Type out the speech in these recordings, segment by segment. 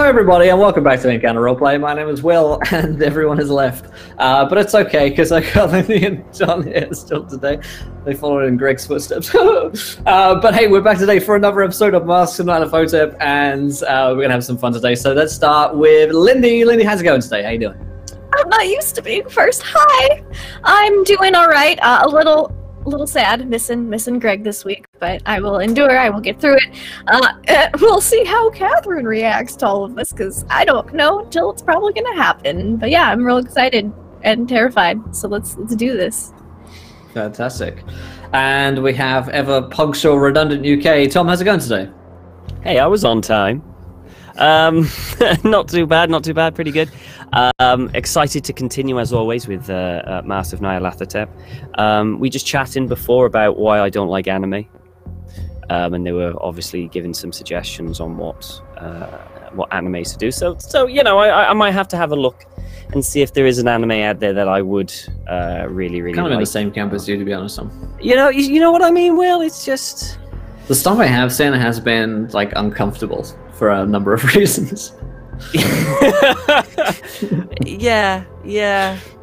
everybody, and welcome back to Encounter Roleplay. My name is Will, and everyone has left. But it's okay, because I got Lindy and John here still today. They followed in Greg's footsteps. But hey, we're back today for another episode of Masks of Nyarlathotep, and we're going to have some fun today. So let's start with Lindy. Lindy, how's it going today? How you doing? I'm not used to being first. Hi! I'm doing all right. A little sad, missing Greg this week, but I will endure. I will get through it. We'll see how Catherine reacts to all of this, because I don't know until it's probably going to happen. But yeah, I'm real excited and terrified, so let's do this. Fantastic. And we have ever punctual, redundant UK. Tom, how's it going today? Hey, I was on time. Not too bad, pretty good. Excited to continue as always with Masks of Nyarlathotep. We just chatting before about why I don't like anime, and they were obviously giving some suggestions on what animes to do. So you know, I might have to have a look and see if there is an anime out there that I would really kind of like. in the same camp as you, to be honest, Tom. You know what I mean, Will? It's just the stuff I have seen has been like uncomfortable for a number of reasons. yeah,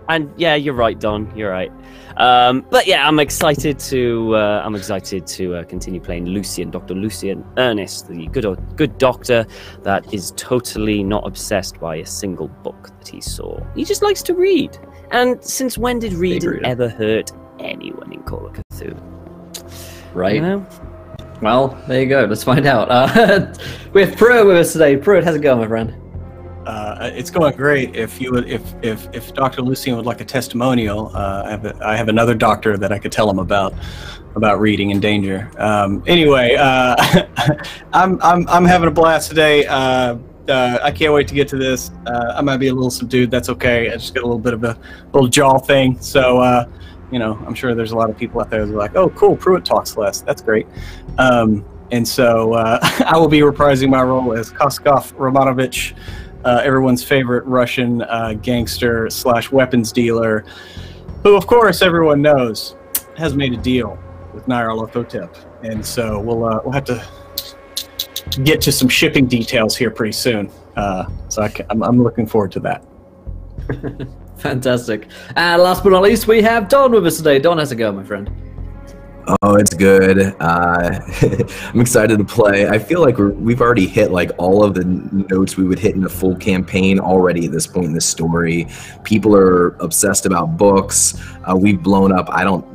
and yeah, you're right, Don. You're right. But yeah, I'm excited to continue playing Lucian, Dr. Lucian Ernest, the good doctor that is totally not obsessed by a single book that he saw. He just likes to read. And since when did reading ever hurt anyone in Call of Cthulhu? Right. You know? Well, there you go. Let's find out. We have Pruitt with us today. Pruitt, how's it going, my friend? It's going great. If Dr. Lucian would like a testimonial, I have another doctor that I could tell him about reading in danger. Anyway, I'm having a blast today. I can't wait to get to this. I might be a little subdued. That's okay. I just got a little bit of a little jaw thing. So you know, I'm sure there's a lot of people out there that are like, "Oh, cool, Pruitt talks less. That's great." And so I will be reprising my role as Koskov Romanovich, everyone's favorite Russian gangster / weapons dealer, who, of course, everyone knows has made a deal with Nyarlathotep. And so we'll have to get to some shipping details here pretty soon. So I'm looking forward to that. Fantastic. And last but not least, we have Don with us today. Don, how's it going, my friend? Oh, it's good. I'm excited to play. I feel like we've already hit like all of the notes we would hit in a full campaign already at this point in the story. People are obsessed about books. We've blown up,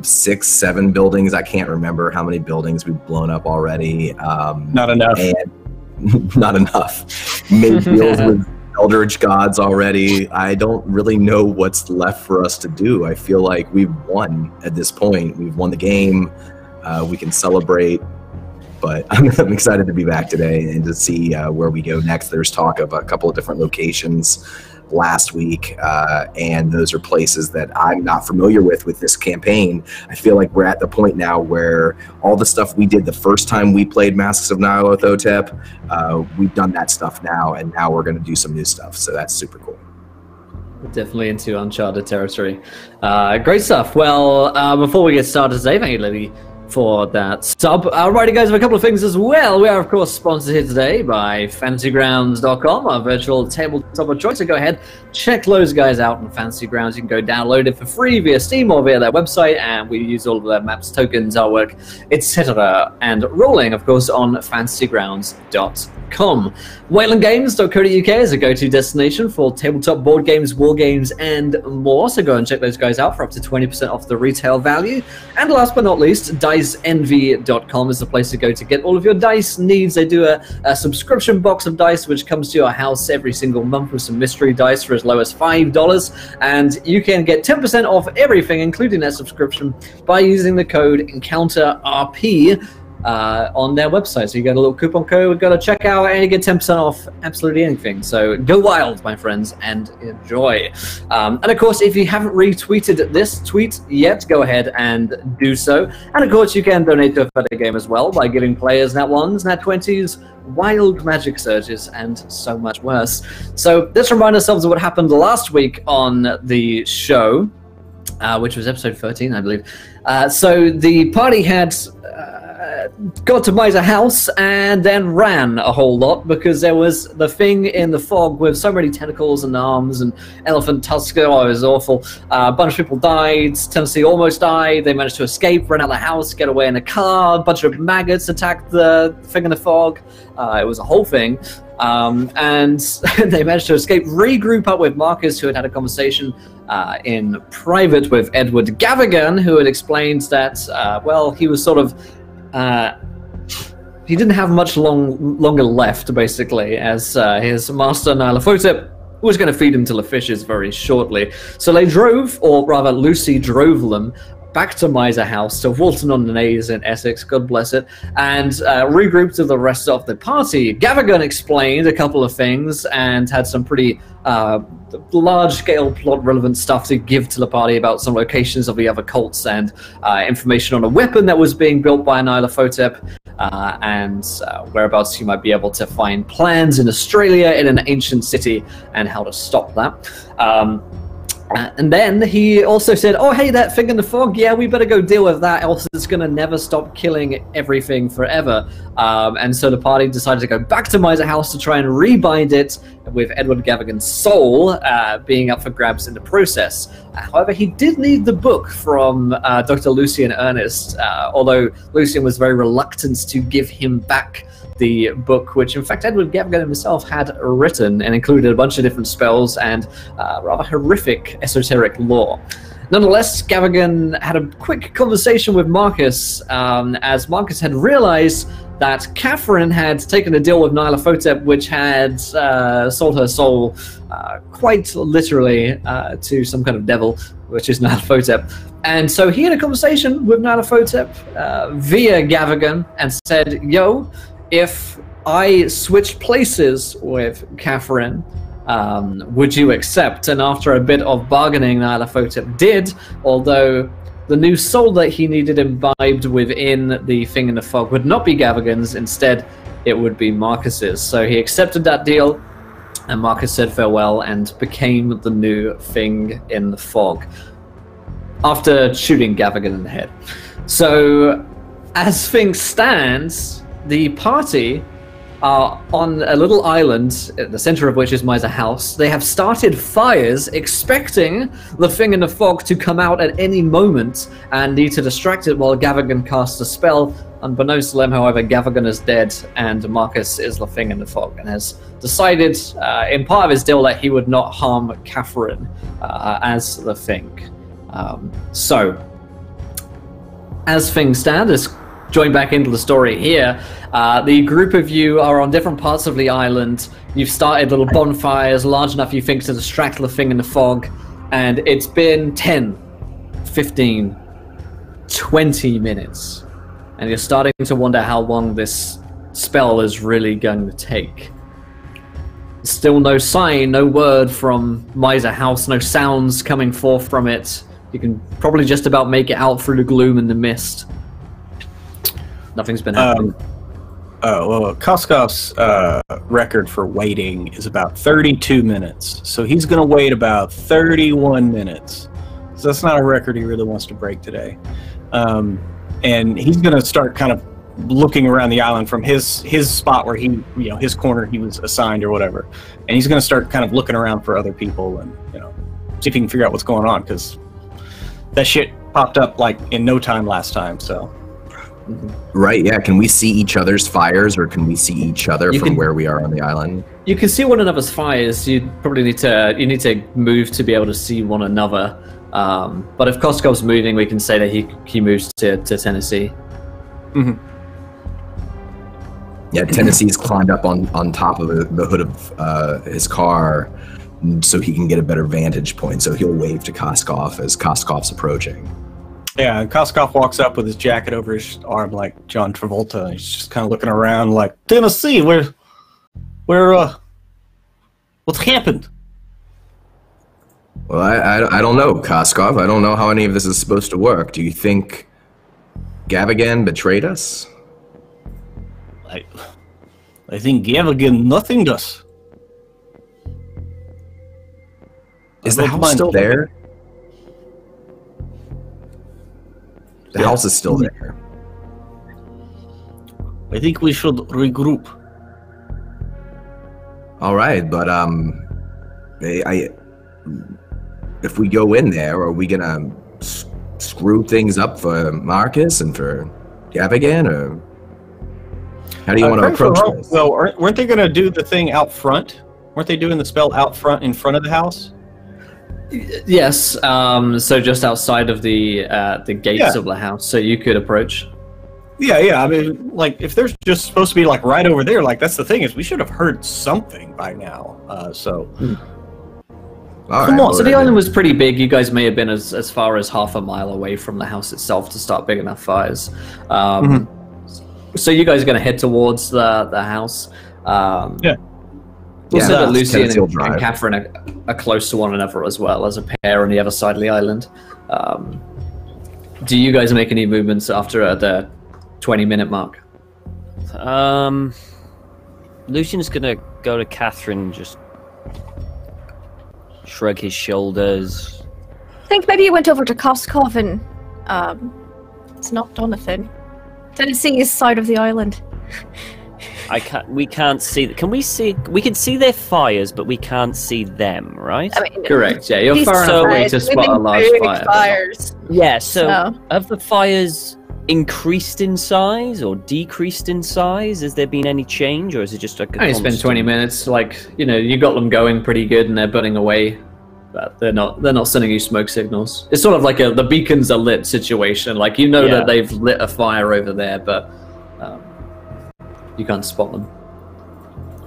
6, 7 buildings. I can't remember how many buildings we've blown up already. Not enough. Not enough. Made deals with Eldritch gods already. I don't really know what's left for us to do. I feel like we've won at this point. We've won the game. We can celebrate, but I'm excited to be back today and to see where we go next. There's talk of a couple of different locations last week, and those are places that I'm not familiar with this campaign. I feel like we're at the point now where all the stuff we did the first time we played Masks of Nyarlathotep, we've done that stuff now, and now we're going to do some new stuff, so that's super cool. Definitely into uncharted territory. Great stuff. Well, before we get started today, thank you, Lily, for that sub. Alrighty, guys, a couple of things as well. We are, of course, sponsored here today by FantasyGrounds.com, our virtual tabletop of choice. So go ahead, check those guys out on Fantasy Grounds. You can go download it for free via Steam or via their website, and we use all of their maps, tokens, artwork, etc. And rolling, of course, on FantasyGrounds.com. WaylandGames.co.uk is a go-to destination for tabletop board games, war games, and more. So go and check those guys out for up to 20% off the retail value. And last but not least, DiceEnvy.com is the place to go to get all of your dice needs. They do a subscription box of dice which comes to your house every single month with some mystery dice for as low as $5, and you can get 10% off everything, including that subscription, by using the code EncounterRP on their website. So you get a little coupon code, go to checkout, and you get 10% off absolutely anything. So go wild, my friends, and enjoy. And of course, if you haven't retweeted this tweet yet, go ahead and do so. And of course, you can donate to a further game as well by giving players nat 1s, nat 20s, wild magic surges, and so much worse. So let's remind ourselves of what happened last week on the show, which was episode 13, I believe. So the party had got to Miser House and then ran a whole lot because there was the thing in the fog with so many tentacles and arms and elephant tusks. Oh, it was awful. A bunch of people died. Tennessee almost died. They managed to escape, run out of the house, get away in a car. A bunch of maggots attacked the thing in the fog. It was a whole thing. And they managed to escape, regroup up with Marcus, who had a conversation in private with Edward Gavigan, who had explained that, well, he was sort of... he didn't have much longer left, basically, as his master Nyarlathotep was going to feed him to the fishes very shortly. So they drove, or rather Lucy drove them, back to Miser House, to Walton-on-the-Naze in Essex, God bless it, and regrouped with the rest of the party. Gavigan explained a couple of things and had some pretty large-scale plot-relevant stuff to give to the party about some locations of the other cults and information on a weapon that was being built by Nyarlathotep, and whereabouts you might be able to find plans in Australia in an ancient city and how to stop that. And then he also said, oh, hey, that thing in the fog, yeah, we better go deal with that, else it's going to never stop killing everything forever. And so the party decided to go back to Miser House to try and rebind it, with Edward Gavigan's soul being up for grabs in the process. However, he did need the book from Dr. Lucian Ernest, although Lucian was very reluctant to give him back the book, which in fact Edward Gavigan himself had written and included a bunch of different spells and rather horrific esoteric lore. Nonetheless, Gavigan had a quick conversation with Marcus, as Marcus had realized that Catherine had taken a deal with Nyarlathotep, which had sold her soul quite literally to some kind of devil, which is Nyarlathotep. And so he had a conversation with Nyarlathotep via Gavigan and said, yo, if I switch places with Catherine, would you accept? And after a bit of bargaining, Nyarlathotep did, although the new soul that he needed imbibed within the thing in the fog would not be Gavigan's, instead it would be Marcus's. So he accepted that deal, and Marcus said farewell and became the new thing in the fog, after shooting Gavigan in the head. So, as things stand, the party are on a little island, at the center of which is Miser House. They have started fires, expecting the thing in the fog to come out at any moment and need to distract it while Gavigan casts a spell. Unbeknownst to them, however, Gavigan is dead and Marcus is the thing in the fog, and has decided in part of his deal that he would not harm Catherine as the thing. So, as things stand, let's join back into the story here. The group of you are on different parts of the island. You've started little bonfires large enough, you think, to distract the thing in the fog. And it's been 10, 15, 20 minutes. And you're starting to wonder how long this spell is really going to take. Still no sign, no word from Miser House, no sounds coming forth from it. You can probably just about make it out through the gloom and the mist. Nothing's been happening. Well, Koskov's record for waiting is about 32 minutes. So he's going to wait about 31 minutes. So that's not a record he really wants to break today. And he's going to start kind of looking around the island from his spot where he, his corner he was assigned or whatever. And he's going to start kind of looking around for other people and, see if he can figure out what's going on, because that shit popped up like in no time last time, so... Right, yeah. Can we see each other's fires, or can we see each other from where we are on the island? You can see one another's fires. You probably need to move to be able to see one another. But if Koskov's moving, we can say that he moves to Tennessee. Mm-hmm. Yeah, Tennessee's climbed up on top of the hood of his car so he can get a better vantage point. So he'll wave to Koskov as Koskov's approaching. Yeah, and Koskov walks up with his jacket over his arm like John Travolta. He's just kind of looking around like, Tennessee, where, what's happened? Well, I don't know, Koskov. I don't know how any of this is supposed to work. Do you think Gavigan betrayed us? I think Gavigan nothinged us. Is the house still there? The house is still there. I think we should regroup. All right, but if we go in there, are we gonna screw things up for Marcus and for Gavigan, or how do you want to approach this? Well, weren't they going to do the thing out front? Weren't they doing the spell out front in front of the house? Yes. So just outside of the gates of the house, so you could approach. Yeah. I mean, like, if there's just supposed to be like right over there, like that's the thing is we should have heard something by now. Come on. So the island was pretty big. You guys may have been as far as half a mile away from the house itself to start big enough fires. So you guys are going to head towards the house. We'll say that Lucian and Catherine are close to one another as well as a pair on the other side of the island. Do you guys make any movements after the 20-minute mark? Lucian's going to go to Catherine and just shrug his shoulders. I think maybe he went over to Koskov and it's not Jonathan. Didn't see his side of the island. We can't see. Can we see? We can see their fires, but we can't see them, right? I mean, correct. Yeah, you're far enough away to spot a large fire. Fires. Yeah. So, have the fires increased in size or decreased in size? Has there been any change, or is it just like a it's been 20 minutes. Like, you got them going pretty good, and they're burning away. But they're not sending you smoke signals. It's sort of like the beacons are lit situation. Like, that they've lit a fire over there, but you can't spot them.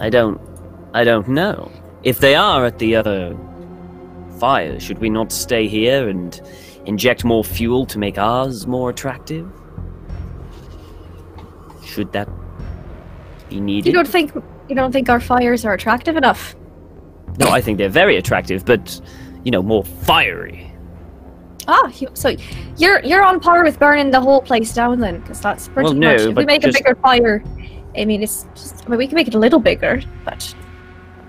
I don't know. If they are at the other fire, should we not stay here and inject more fuel to make ours more attractive? Should that be needed? You don't think our fires are attractive enough? No, I think they're very attractive, but more fiery. So you're on par with burning the whole place down then, because that's pretty much. If we make a bigger fire, I mean, we can make it a little bigger, but.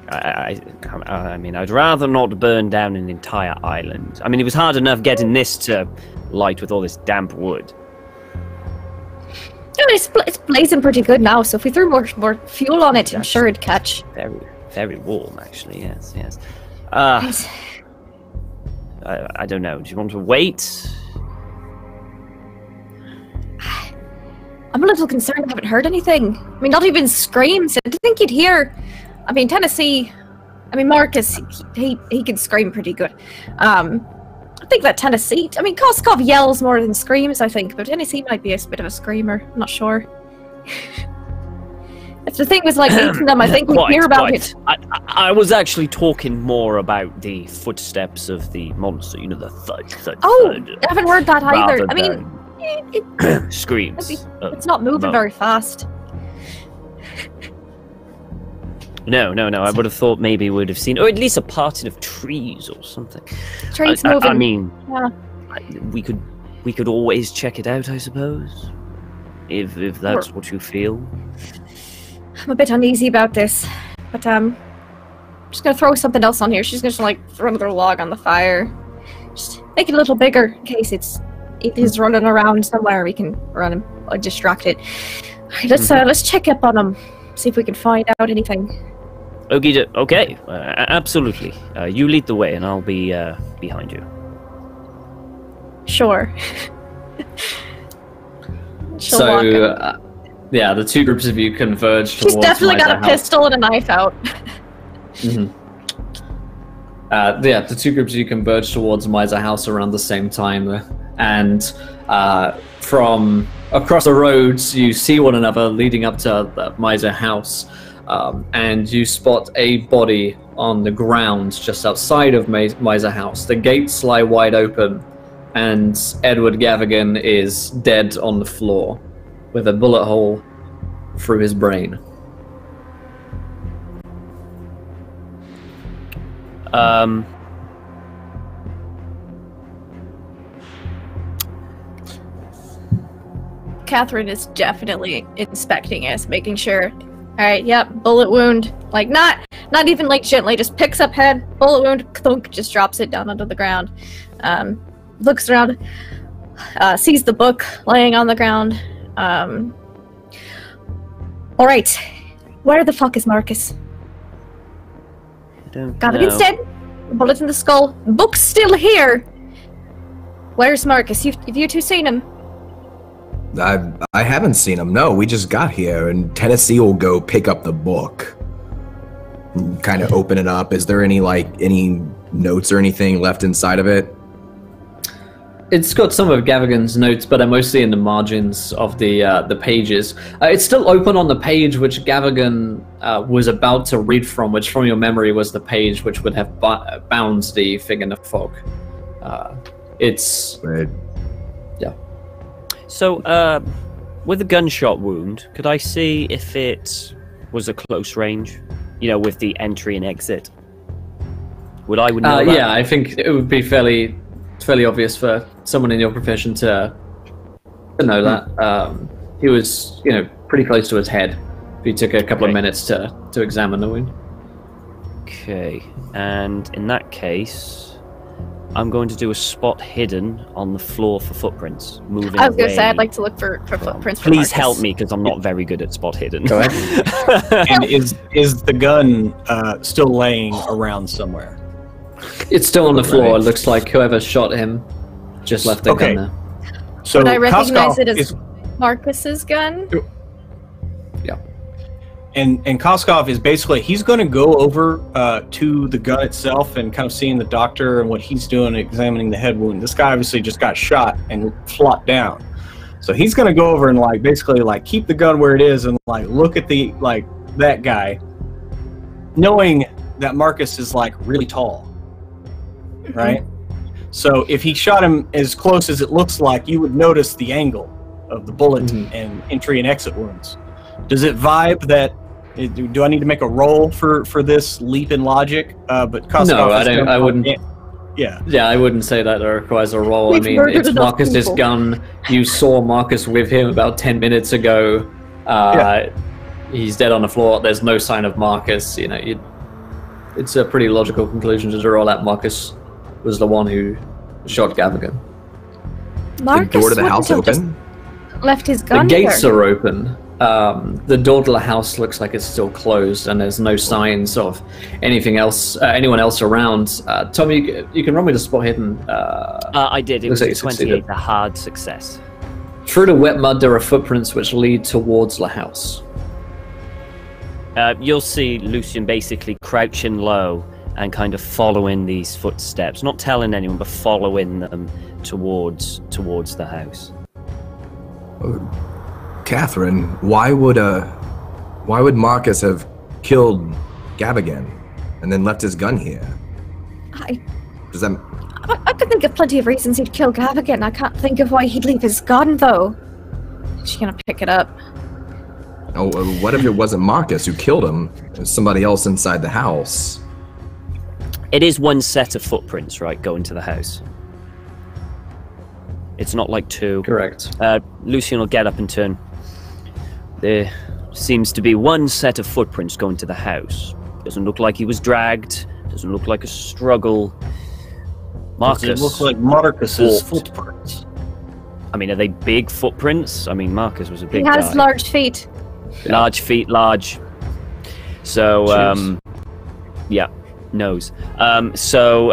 I mean, I'd rather not burn down an entire island. I mean, it was hard enough getting this to light with all this damp wood. It's blazing pretty good now, so if we threw more fuel on it, I'm sure it'd catch. Very, very warm, actually. Yes. I don't know. Do you want to wait? I'm a little concerned. I haven't heard anything. I mean, not even screams. I didn't think you'd hear. I mean, Tennessee. I mean, Marcus. He can scream pretty good. I think that Tennessee. I mean, Koskov yells more than screams, I think, but Tennessee might be a bit of a screamer. I'm not sure. If the thing was like eating them, I think we'd hear about it. I was actually talking more about the footsteps of the monster. The thud. I haven't heard that either. I mean, screams. It's not moving very fast. No. I would have thought maybe we would have seen, or at least a parting of trees or something. Trees moving. I mean, yeah. We could always check it out, I suppose, if that's what you feel. I'm a bit uneasy about this, but I'm just gonna throw something else on here. She's gonna throw another log on the fire. Just make it a little bigger in case it is running around somewhere. We can run him or distract it. All right, let's check up on him, see if we can find out anything. Okay, absolutely. You lead the way, and I'll be behind you. Sure. The two groups of you converge towards. She's definitely got a pistol and a knife out. The two groups of you converge towards Miser House around the same time, and from across the roads you see one another leading up to the Miser House, and you spot a body on the ground just outside of Miser House. The gates lie wide open, and Edward Gavigan is dead on the floor, with a bullet hole through his brain. Catherine is definitely inspecting us, making sure. Alright, yep, bullet wound. Like, not even like gently, just picks up head, bullet wound, thunk, just drops it down onto the ground. Looks around, sees the book laying on the ground. All right. Where the fuck is Marcus? I don't Gavigan's know. dead. Bullet in the skull. Book's still here. Where's Marcus? Have you two seen him? I haven't seen him. No, we just got here, and Tennessee will go pick up the book, kind of open it up. Is there any notes or anything left inside of it? It's got some of Gavigan's notes, but are mostly in the margins of the pages. It's still open on the page which Gavigan was about to read from, which from your memory was the page which would have bound the fig in the fog. It's... Right. Yeah. So, with a gunshot wound, could I see if it was a close range? You know, with the entry and exit. Would know that? Yeah, I think it would be fairly obvious for someone in your profession to know that. He was, pretty close to his head. If you took a couple of minutes to examine the wound. Okay, and in that case, I'm going to do a spot hidden on the floor for footprints. Moving I was going to say, away. I'd like to look for footprints. Please for help Marcus. me, because I'm not very good at spot hidden. Go ahead. And is the gun still laying around somewhere? It's still on the floor. Right. It looks like whoever shot him just left the Okay. gun there. So Would I recognize Koskov it as is- Marcus's gun? Yeah. And Koskov is basically, he's going to go over to the gun itself and kind of seeing the doctor and what he's doing, examining the head wound. This guy obviously just got shot and flopped down. So he's going to go over and basically keep the gun where it is and look at the that guy, knowing that Marcus is really tall, right? So if he shot him as close as it looks like, you would notice the angle of the bullet and entry and exit wounds. Does it vibe that? Do I need to make a roll for this leap in logic? But Koskov No, I is don't. gonna- I wouldn't. Yeah. Yeah, I wouldn't say that requires a roll. We've I mean, murdered it's enough Marcus's people. gun. You saw Marcus with him about 10 minutes ago. He's dead on the floor. There's no sign of Marcus. It's a pretty logical conclusion to draw that Marcus was the one who shot Gavigan. Marcus the door to the wouldn't house have just open? left his The gun gates there. are open. The door to the house looks like it's still closed, and there's no signs of anything else, anyone else around. Tom, you can run me the spot hidden. I did. It Looks was like a you succeeded. 28, a hard success. Through the wet mud, there are footprints which lead towards the house. You'll see Lucian basically crouching low and kind of following these footsteps, not telling anyone, but following them towards the house. Catherine, why would Marcus have killed Gavigan and then left his gun here? Does that? I could think of plenty of reasons he'd kill Gavigan. I can't think of why he'd leave his gun, though. She's gonna pick it up. Oh, what if it wasn't Marcus who killed him? It was somebody else inside the house. It is one set of footprints, right, going to the house. It's not like two. Correct. Lucian will get up and turn. There seems to be one set of footprints going to the house. Doesn't look like he was dragged. Doesn't look like a struggle. Marcus. Does it look like Marcus's walked. footprints? I mean, are they big footprints? I mean, Marcus was a big He has guy. large feet. Large feet, large. So, yeah, nose. So,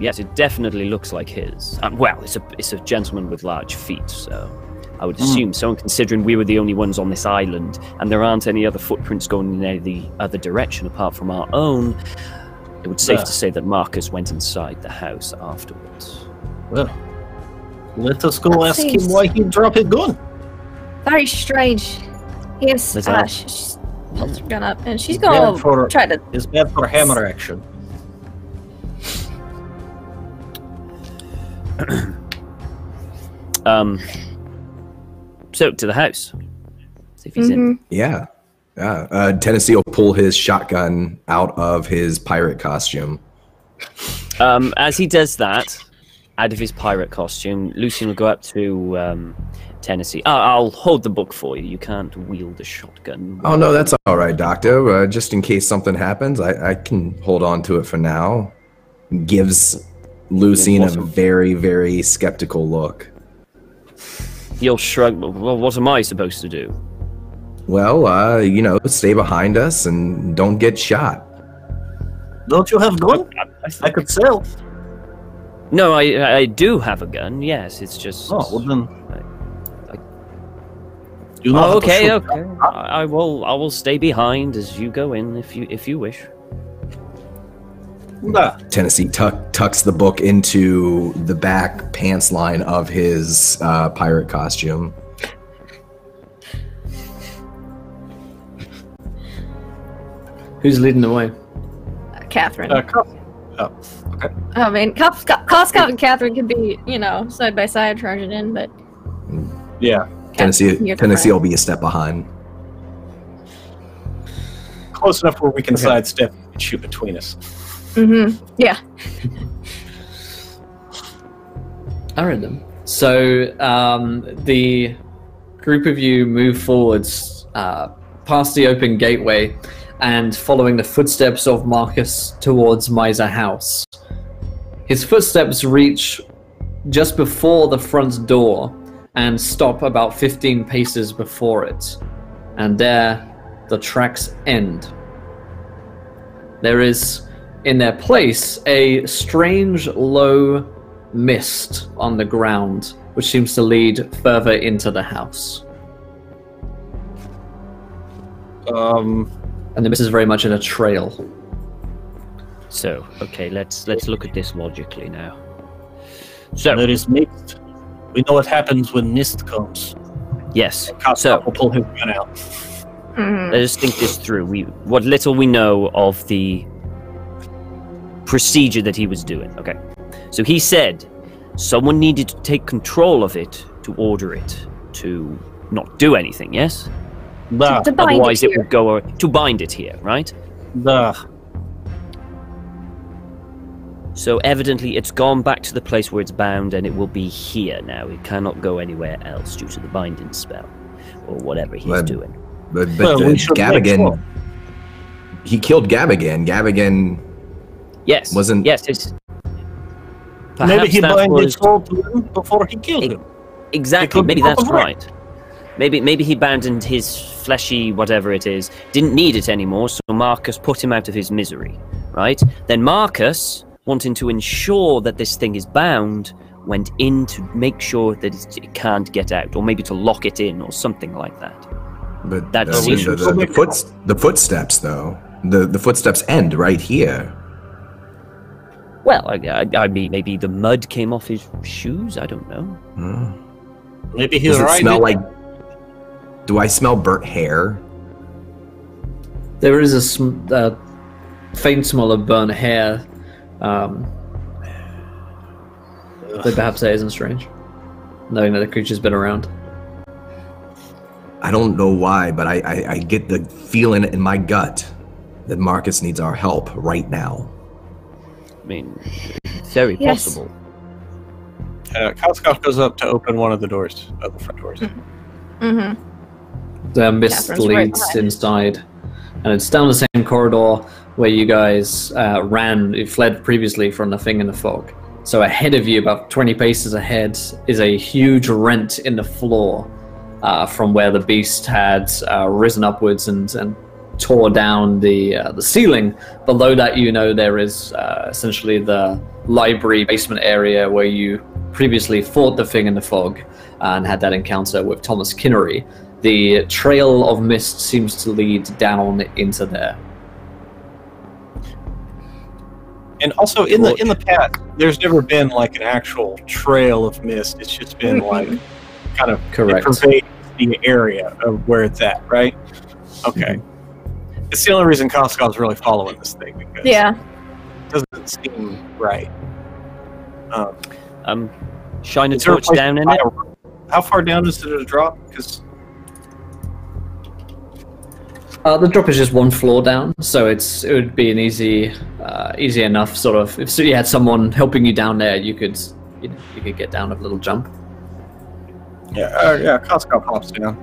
yes, it definitely looks like his. Well, it's a gentleman with large feet, so I would assume so. And considering we were the only ones on this island, and there aren't any other footprints going in any other direction apart from our own, it would be safe to say that Marcus went inside the house afterwards. Well, let us go That ask seems- him why he dropped his gun. Very strange. Yes, What's that? she's pulled her gun up, and she's Bad gonna for- try to. It's bad for hammer action. So to the house. See if he's in. Yeah. Tennessee will pull his shotgun out of his pirate costume. As he does that, out of his pirate costume, Lucian will go up to Tennessee. I'll hold the book for you. You can't wield a shotgun. Oh, no, that's all right, Doctor. Just in case something happens, I can hold on to it for now. Gives Lucian a very, very skeptical look. He'll shrug. Well, what am I supposed to do? Well, stay behind us and don't get shot. Don't you have gun? I could sell. No, I do have a gun. Yes, it's just. Oh, well then. Okay. I will stay behind as you go in if you wish. Nah. Tennessee tucks the book into the back pants line of his pirate costume. Who's leading the way? Catherine. Okay. I mean, Koskov and Catherine could be, side by side charging in, but Yeah. Tennessee you're the will be a step behind. Close enough where we can sidestep and shoot between us. Mm-hmm. Yeah. All right then. So the group of you move forwards past the open gateway and following the footsteps of Marcus towards Miser House. His footsteps reach just before the front door and stop about 15 paces before it. And there, the tracks end. There is, in their place, a strange low mist on the ground, which seems to lead further into the house. And the mist is very much in a trail. So, okay, let's look at this logically now. So There is mist. We know what happens when mist comes. yes. Koskov So will pull his gun out. Mm-hmm. let us think this through. What little we know of the procedure that he was doing. Okay. So he said someone needed to take control of it to order it to not do anything, yes? Nah. To bind Otherwise it it here. would go to bind it here, right? Nah. So evidently it's gone back to the place where it's bound and it will be here now. It cannot go anywhere else due to the binding spell or whatever he's doing. But Well, we should make Gavigan, sure. he killed Gavigan. Gavigan Yes. wasn't. Yes, it's Maybe perhaps he that binded was soul to him before he killed him. exactly. could Maybe be that's both ways. right. Maybe he abandoned his fleshy whatever it is, didn't need it anymore, so Marcus put him out of his misery, right? Then Marcus, wanting to ensure that this thing is bound, went in to make sure that it can't get out, or maybe to lock it in, or something like that. But That I mean, seems- the footsteps, though. The footsteps end right here. Well, I mean, maybe the mud came off his shoes. I don't know. Hmm. Maybe he's Does it right. smell like? Do I smell burnt hair? There is a faint smell of burnt hair. Though perhaps that isn't strange, knowing that the creature's been around. I don't know why, but I get the feeling in my gut that Marcus needs our help right now. I mean, it's very Yes. possible. Koskov goes up to open one of the doors, of the front doors. Mm-hmm. The mist Catherine's right leads behind. inside, and it's down the same corridor where you guys you fled previously from the thing in the fog. So ahead of you, about 20 paces ahead, is a huge rent in the floor from where the beast had risen upwards and tore down the ceiling. Below that, there is essentially the library basement area where you previously fought the thing in the fog and had that encounter with Thomas Kinnery. The trail of mist seems to lead down into there. And also in the past, there's never been like an actual trail of mist. It's just been like kind of Correct. It pervades the area of where it's at, right? Okay. It's the only reason Koskov's really following this thing because Yeah. it doesn't seem right. Shine a Is there a torch place down to in buy it. How far down is it to drop? Because The drop is just one floor down, so it would be an easy enough sort of. If you had someone helping you down there, you could get down a little jump. yeah, Koskov hops down.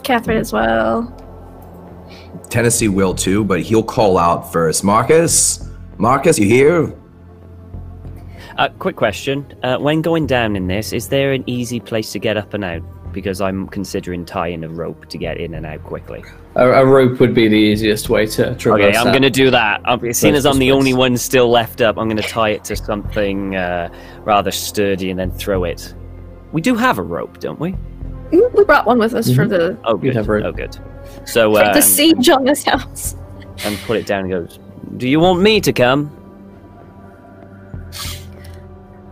Catherine as well. Tennessee will too, but he'll call out first. Marcus, you here? Quick question. When going down in this, is there an easy place to get up and out? because I'm considering tying a rope to get in and out quickly. A rope would be the easiest way to traverse. Okay, I'm going to do that. Seeing as I'm the space. only one still left up, I'm going to tie it to something rather sturdy and then throw it. We do have a rope, don't we? We brought one with us for the Oh, good. have rope. Oh, good. So, for the siege on this house. and put it down and goes, do you want me to come?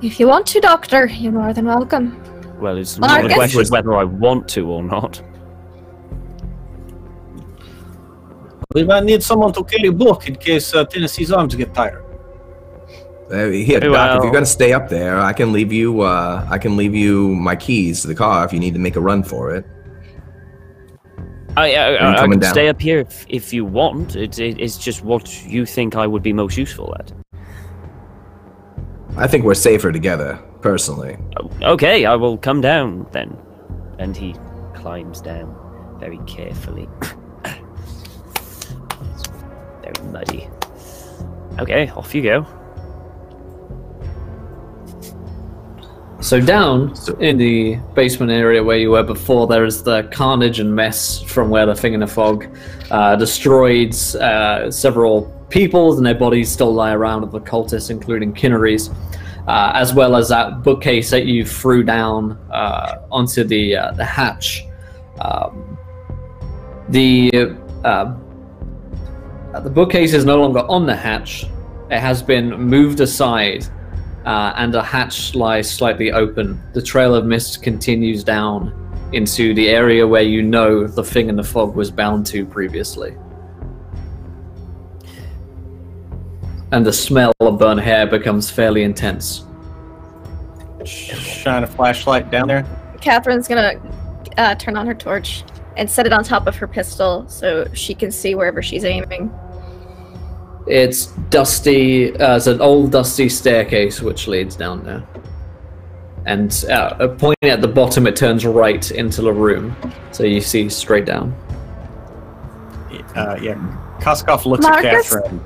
If you want to, Doctor, you're more than welcome. Well, it's not a Marcus? question of whether I want to or not. We might need someone to carry a book in case Tennessee's arms get tired. Here, Doc, Well- if you're gonna stay up there, I can leave you. I can leave you my keys to the car if you need to make a run for it. I coming can down? stay up here if you want. It's just what you think I would be most useful at. I think we're safer together, personally. Okay, I will come down then. And he climbs down very carefully. Very muddy. Okay, off you go. So down So- in the basement area where you were before, there is the carnage and mess from where the Thing in the Fog destroyed several people, and their bodies still lie around of the cultists, including Kinnery's, as well as that bookcase that you threw down onto the hatch. The bookcase is no longer on the hatch. It has been moved aside. And the hatch lies slightly open. The trail of mist continues down into the area where you know the Thing in the Fog was bound to previously. And the smell of burnt hair becomes fairly intense. Shine a flashlight down there. Catherine's gonna turn on her torch and set it on top of her pistol so she can see wherever she's aiming. It's dusty. It's an old dusty staircase which leads down there. And pointing at the bottom, it turns right into the room, so you see straight down. Yeah. Koskov looks Marcus? at Catherine.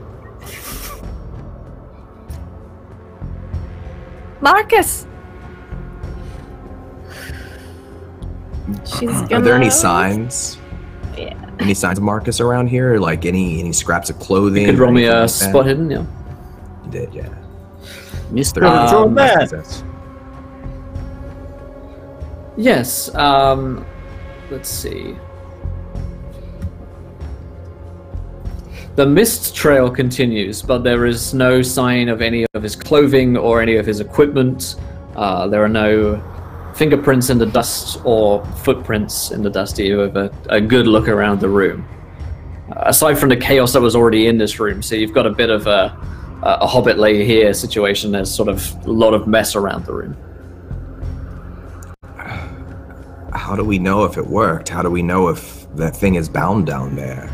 Marcus! She's gonna... Are there any signs? Yeah. Any signs of Marcus around here? Like any scraps of clothing? You could or roll me anything a like that? spot hidden, yeah. You did, yeah. Mr. Um, Jordan. Yes, let's see. The mist trail continues, but there is no sign of any of his clothing or any of his equipment. There are no fingerprints in the dust or footprints in the dust. You have a good look around the room. Aside from the chaos that was already in this room, so you've got a bit of a Hobbit lay here situation. There's sort of a lot of mess around the room. How do we know if it worked? How do we know if that thing is bound down there?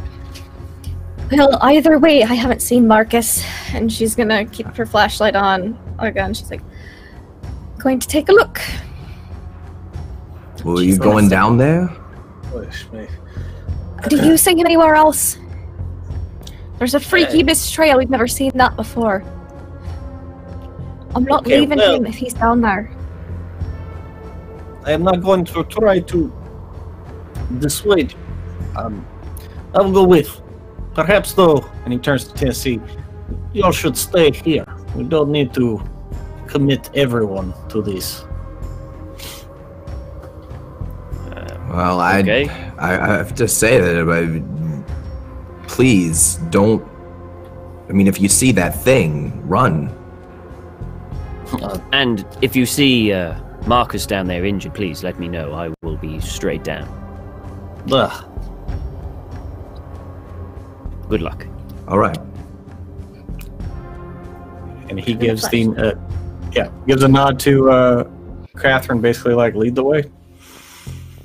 Well, either way, I haven't seen Marcus, and she's gonna keep her flashlight on again. She's like, going to take a look. Well, are you going down there? Do you see anywhere else? There's a freaky mist trail. We've never seen that before. I'm not Okay, leaving well- him if he's down there. I am not going to try to dissuade you. I will go with. Perhaps, though, and he turns to Tennessee, you all should stay here. We don't need to commit everyone to this. Well, Okay. I have to say that, please don't. I mean, if you see that thing, run. And if you see Marcus down there injured, please let me know. I will be straight down. Ugh. Good luck. All right. And he gives gives a nod to Catherine, basically like, lead the way.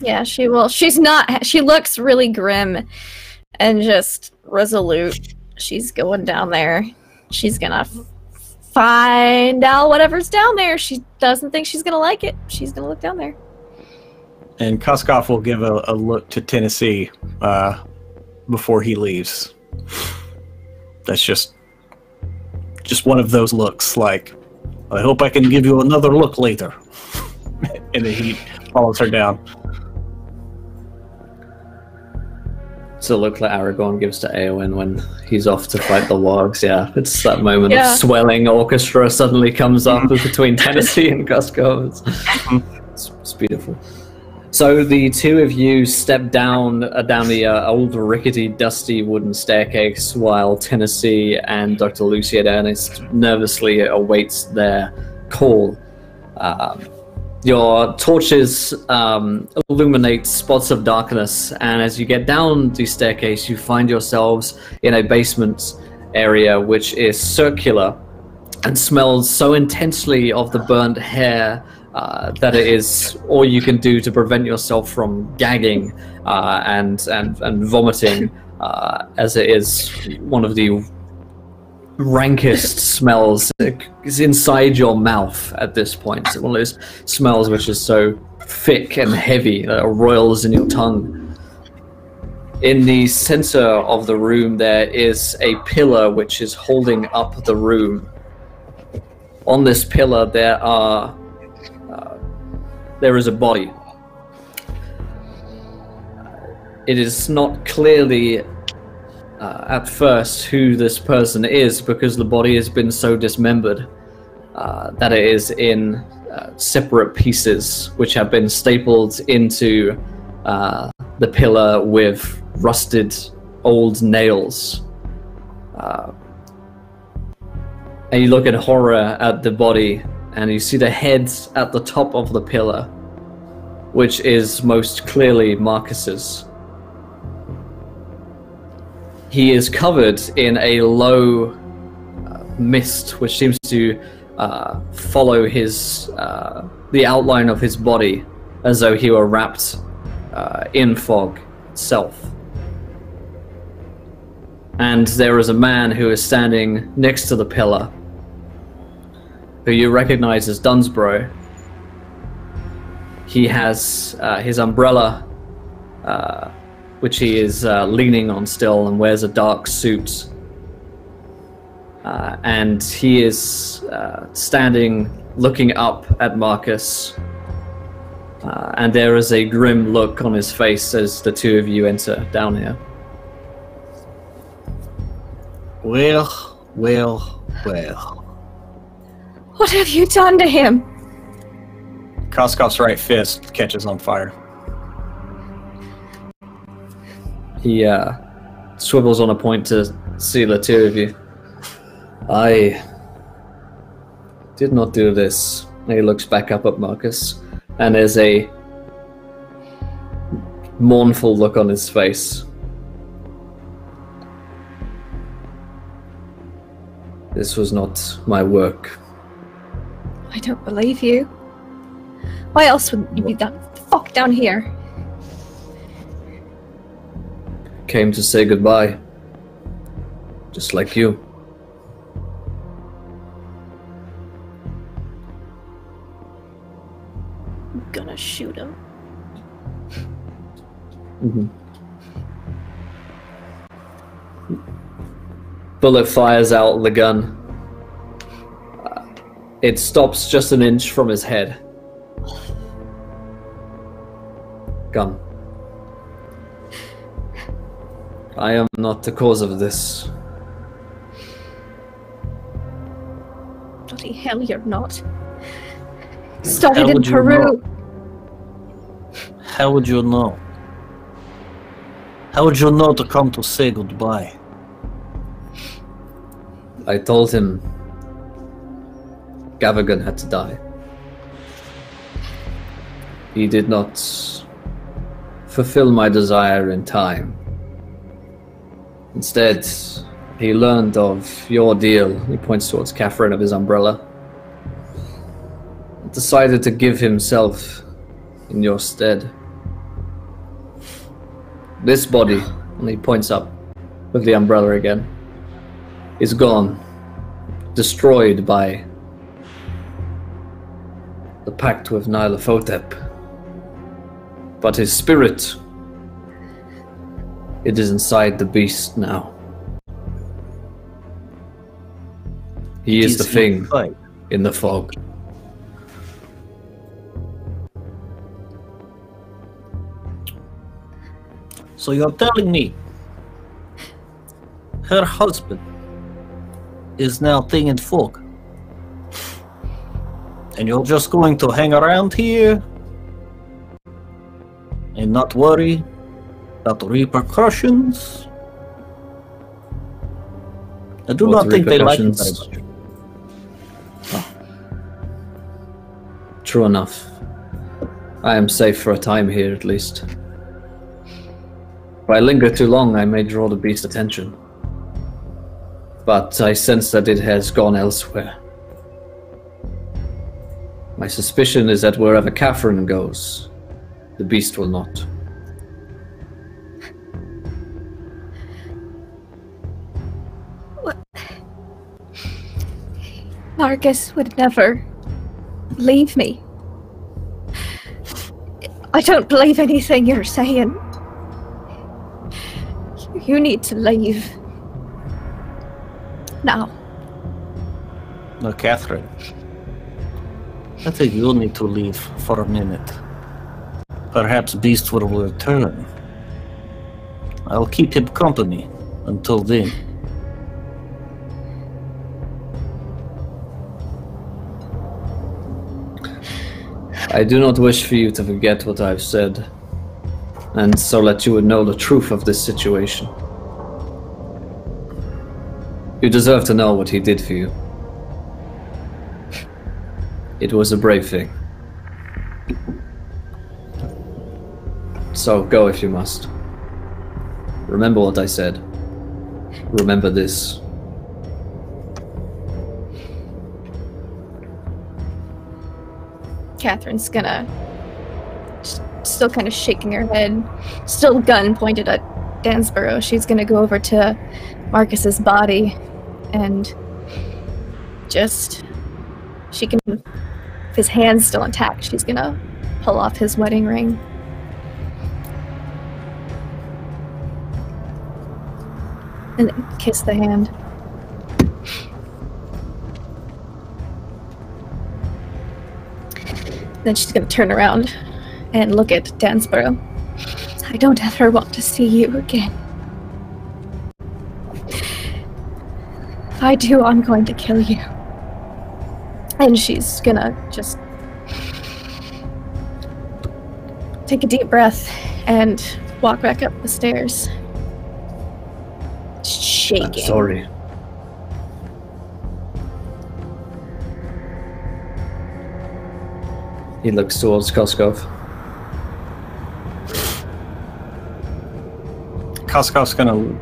Yeah, she will. She's not. She looks really grim and just resolute. She's going down there. She's gonna find out whatever's down there. She doesn't think she's gonna like it. She's gonna look down there. And Koskov will give a look to Tennessee before he leaves. That's just one of those looks, like, I hope I can give you another look later. And then he follows her down. It's a look like Aragorn gives to Eowyn when he's off to fight the wargs. Yeah, it's that moment Yeah. of swelling orchestra suddenly comes up between Tennessee and Cusco. It's beautiful. So the two of you step down the old rickety, dusty wooden staircase while Tennessee and Dr. Lucy and Ernest nervously awaits their call. Your torches illuminate spots of darkness, and as you get down the staircase, you find yourselves in a basement area which is circular and smells so intensely of the burnt hair that it is all you can do to prevent yourself from gagging and vomiting, as it is one of the rankest smells is inside your mouth at this point. It's one of those smells which is so thick and heavy that it roils in your tongue. In the center of the room there is a pillar which is holding up the room. On this pillar there is a body. It is not clearly at first who this person is, because the body has been so dismembered that it is in separate pieces which have been stapled into the pillar with rusted old nails. And you look in horror at the body, and you see the head at the top of the pillar, which is most clearly Marcus's. He is covered in a low mist, which seems to follow his the outline of his body, as though he were wrapped in fog itself. And there is a man who is standing next to the pillar, who you recognize as Dunsborough. He has his umbrella, which he is leaning on still, and wears a dark suit. And he is standing looking up at Marcus. And there is a grim look on his face as the two of you enter down here. Well. What have you done to him? Koskov's right fist catches on fire. He swivels on a point to see the two of you. I did not do this. And he looks back up at Marcus, and there's a mournful look on his face. This was not my work. I don't believe you. Why else would you be the fuck down here? Came to say goodbye. Just like you. I'm gonna shoot him. Mm-hmm. Bullet fires out the gun. It stops just an inch from his head. Gun. I am not the cause of this. Bloody hell, you're not. Started in Peru. How would you know? How would you know to come to say goodbye? I told him Gavagan had to die. He did not fulfill my desire in time. Instead, he learned of your deal. He points towards Catherine of his umbrella. Decided to give himself in your stead. This body, and he points up with the umbrella again, is gone, destroyed by the pact with Nyarlathotep. But his spirit, it is inside the beast now. He is the thing in the fog. So you're telling me Her husband is now thinking folk. And you're just going to hang around here and not worry about the repercussions? I do What not think they like it very repercussions? much. True enough. I am safe for a time here, at least. If I linger too long, I may draw the beast's attention. But I sense that it has gone elsewhere. My suspicion is that wherever Catherine goes, the beast will not. What? Marcus would never leave me. I don't believe anything you're saying. You need to leave. Now. No, Catherine. I think you'll need to leave for a minute. Perhaps Beast will return. I'll keep him company until then. I do not wish for you to forget what I've said, and so that you would know the truth of this situation. You deserve to know what he did for you. It was a brave thing. So go if you must. Remember what I said. Remember this. Catherine's gonna, still kind of shaking her head, still gun pointed at Dansborough. She's gonna go over to Marcus's body and just, she can, if his hand's still intact, she's gonna pull off his wedding ring. And then kiss the hand. Then she's gonna turn around and look at Dansborough. I don't ever want to see you again. If I do, I'm going to kill you. And she's gonna just take a deep breath and walk back up the stairs. Shaking. I'm sorry. He looks towards Koskov. Koskov's gonna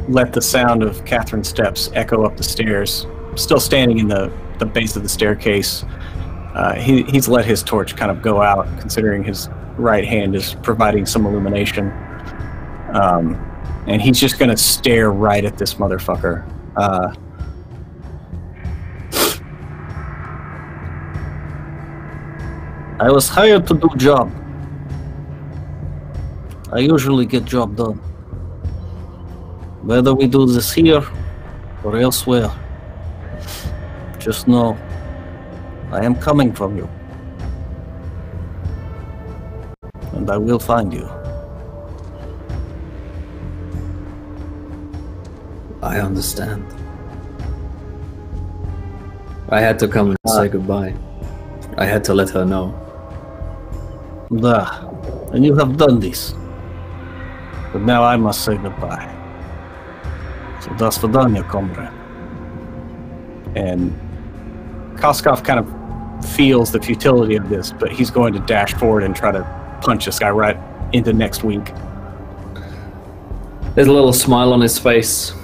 let the sound of Catherine's steps echo up the stairs. Still standing in the base of the staircase. He's let his torch kind of go out, considering his right hand is providing some illumination. And he's just gonna stare right at this motherfucker. I was hired to do job. I usually get job done. Whether we do this here or elsewhere, just know I am coming from you. And I will find you. I understand. I had to come and say goodbye. I had to let her know. And you have done this. But now I must say goodbye. So das vidania, comrade. And Koskov kind of feels the futility of this, but he's going to dash forward and try to punch this guy right into next week. There's a little smile on his face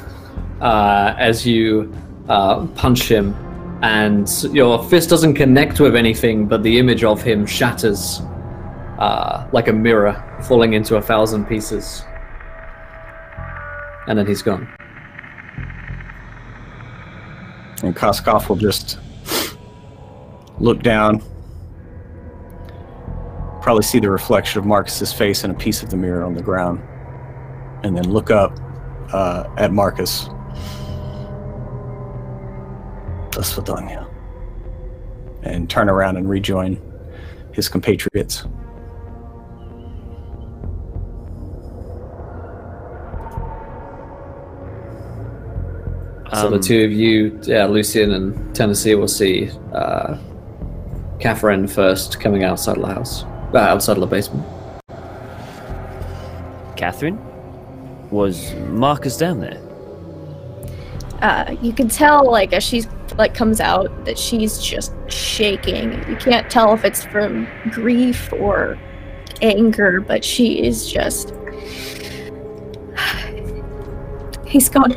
as you punch him, and your fist doesn't connect with anything, but the image of him shatters like a mirror, falling into 1,000 pieces. And then he's gone. And Koskov will just look down, probably see the reflection of Marcus's face in a piece of the mirror on the ground, and then look up at Marcus. Das vidania. And turn around and rejoin his compatriots. So the two of you, Lucian and Tennessee, will see Catherine first coming outside of the house, outside of the basement. Catherine? Was Marcus down there? You can tell, like, as she's comes out, that she's just shaking. You can't tell if it's from grief or anger, but she is just. He's gone.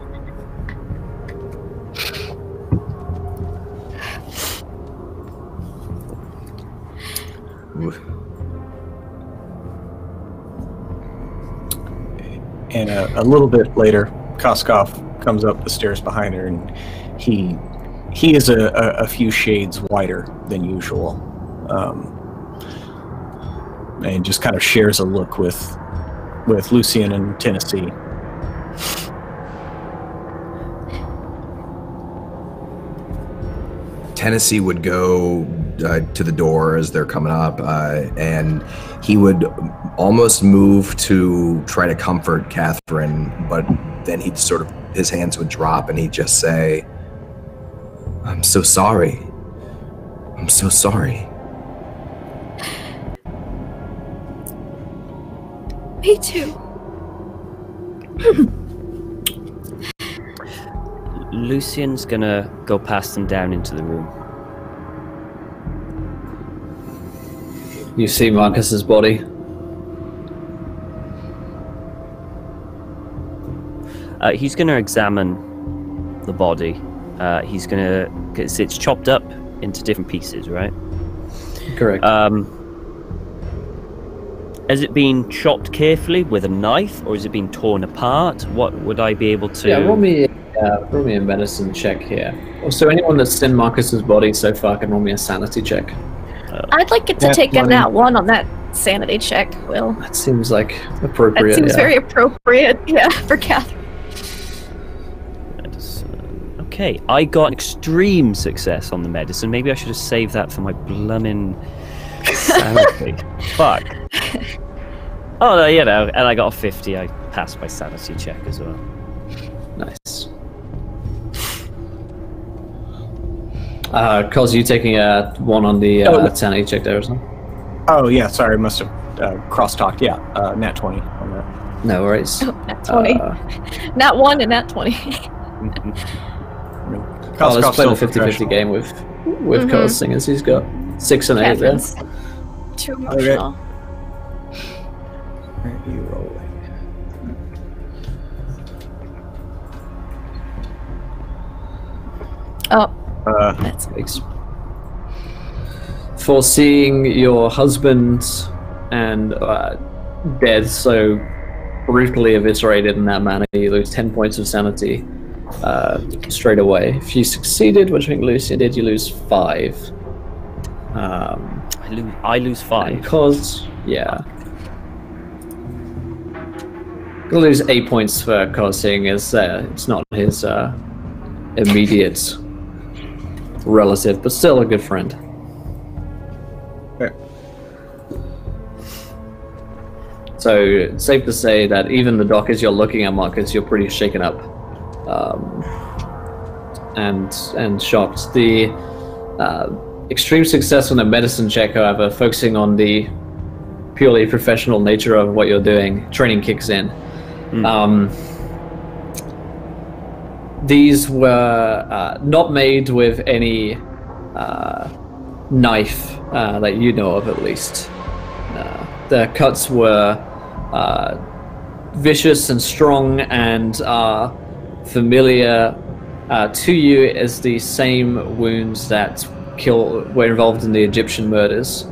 And a little bit later, Koskov comes up the stairs behind her, and he is a few shades whiter than usual, and just kind of shares a look with Lucian and Tennessee. Tennessee would go to the door as they're coming up, and he would almost move to try to comfort Catherine, but then he'd sort of, his hands would drop and he'd just say, "I'm so sorry. I'm so sorry." Me too. Lucian's gonna go past them down into the room. You see Marcus's body. He's gonna examine the body. He's gonna, cause it's chopped up into different pieces, right? Correct. Has it been chopped carefully with a knife, or has it been torn apart? What would I be able to? Yeah, roll me a medicine check here. Also, anyone that's seen Marcus's body so far can roll me a sanity check. I'd like it to take a nat 1 on that sanity check, Will. That seems like appropriate. That seems very appropriate, yeah, for Catherine. Okay, I got extreme success on the medicine. Maybe I should have saved that for my bloomin' sanity. Fuck. Oh, no, you know, and I got a 50. I passed my sanity check as well. Nice. Cos, you taking a 1 on the sanity check there or something? Oh yeah, sorry, I must have cross-talked. Yeah, nat 20 on that. No worries. Oh, nat 20. Nat 1 and nat 20. Let's play the 50-50 game with Cos, seeing as he's got 6 and 8 there. Too emotional. You rolling? Oh. That's foreseeing your husband and dead so brutally eviscerated in that manner, you lose 10 points of sanity straight away. If you succeeded, which I think Lucian did, you lose 5. I lose 5. Because, yeah. You'll lose 8 points for Cos, seeing as it's not his immediate relative, but still a good friend. Okay. So it's safe to say that even the doc, as you're looking at Marcus, you're pretty shaken up and shocked. The extreme success on the medicine check, however, focusing on the purely professional nature of what you're doing, training kicks in. These were not made with any knife that you know of, at least. The cuts were vicious and strong and are familiar to you as the same wounds that were involved in the Egyptian murders,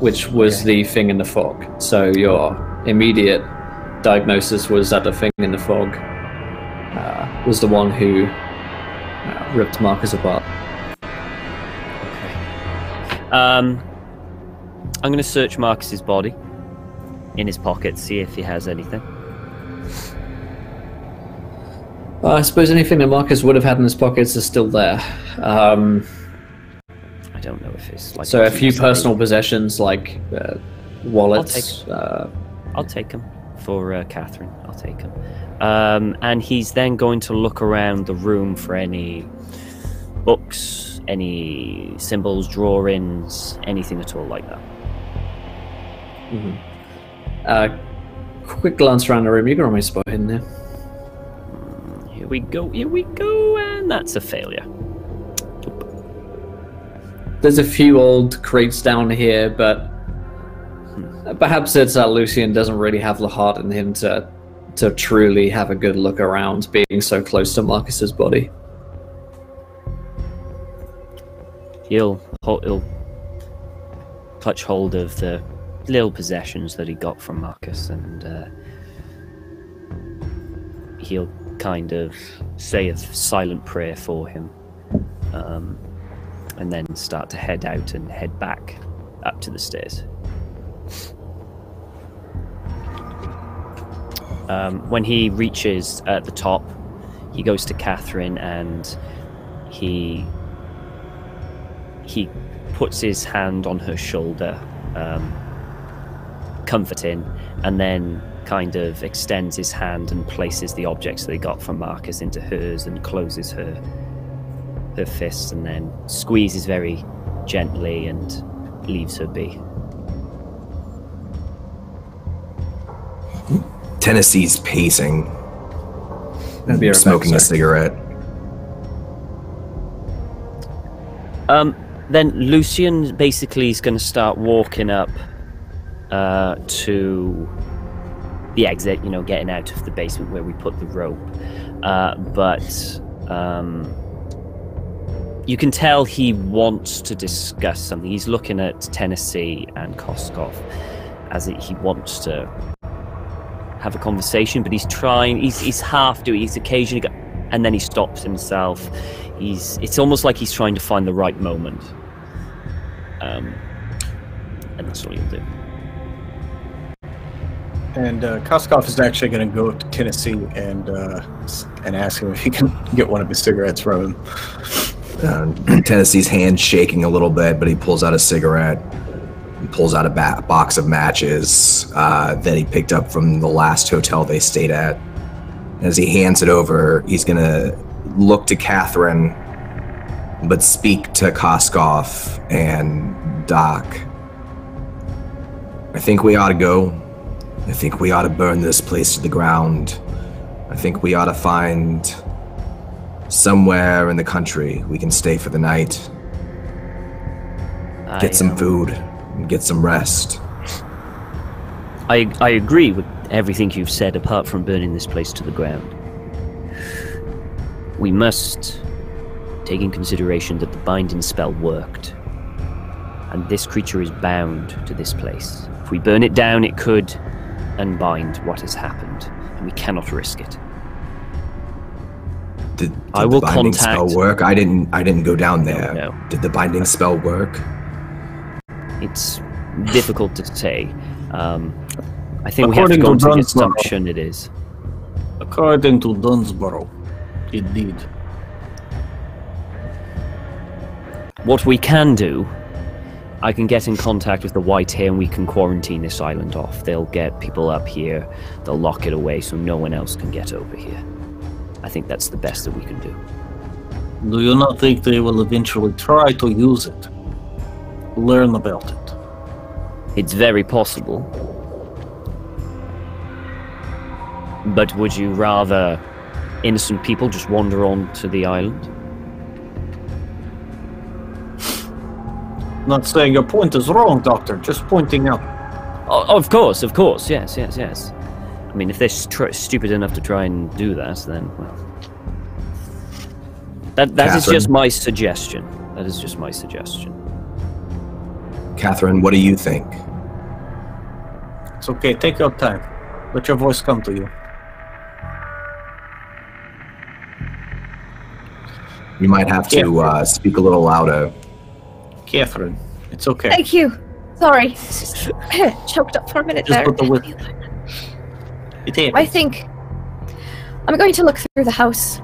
which was the thing in the fog. So your immediate diagnosis was that the thing in the fog was the one who ripped Marcus apart. I'm going to search Marcus's body in his pocket, see if he has anything. I suppose anything that Marcus would have had in his pockets is still there. I don't know if it's like. So a few personal possessions like wallets. I'll take them. for Catherine. I'll take him. And he's then going to look around the room for any books, any symbols, drawings, anything at all like that. Quick glance around the room. You can almost spot in there. Here we go, and that's a failure. There's a few old crates down here, but perhaps it's that Lucian doesn't really have the heart in him to truly have a good look around, being so close to Marcus's body. He'll clutch hold of the little possessions that he got from Marcus, and he'll kind of say a silent prayer for him, and then start to head out and head back up to the stairs. When he reaches at the top, he goes to Catherine and he puts his hand on her shoulder, comforting, and then kind of extends his hand and places the objects they got from Marcus into hers and closes her fists, and then squeezes very gently and leaves her be. Tennessee's pacing, Be smoking a cigarette. Then Lucian basically is going to start walking up to the exit, getting out of the basement where we put the rope. But you can tell he wants to discuss something. He's looking at Tennessee and Koskov as he wants to have a conversation, but he's half doing, he's occasionally and then he stops himself. It's almost like he's trying to find the right moment. And that's what he'll do. And Koskov is actually going to go to Tennessee and ask him if he can get one of his cigarettes from him. Tennessee's hand shaking a little bit, but he pulls out a cigarette. He pulls out a box of matches that he picked up from the last hotel they stayed at. As he hands it over, he's going to look to Catherine, but speak to Koskov and Doc. I think we ought to go. I think we ought to burn this place to the ground. I think we ought to find somewhere in the country we can stay for the night. Get some food and get some rest. I agree with everything you've said, apart from burning this place to the ground. We must take in consideration that the binding spell worked, and this creature is bound to this place. If we burn it down, it could unbind what has happened, and we cannot risk it. Did I will the binding contact... spell work? I didn't go down there. No. Did the binding spell work? It's difficult to say. I think we have to go to the assumption it is. According to Dunsborough, it did. What we can do, I can get in contact with the White Hair and we can quarantine this island off. They'll get people up here, they'll lock it away so no one else can get over here. I think that's the best that we can do. Do you not think they will eventually try to use it? Learn about it. It's very possible. But would you rather innocent people just wander onto the island? Not saying your point is wrong, Doctor, just pointing out. Oh, of course, yes. I mean, if they're stupid enough to try and do that, then, well... That is just my suggestion. That is just my suggestion. Catherine, what do you think? It's okay, take your time. Let your voice come to you. You might have to speak a little louder. Catherine, it's okay. Thank you. Sorry. Choked up for a minute Just there. put the whip. It happens. I think I'm going to look through the house.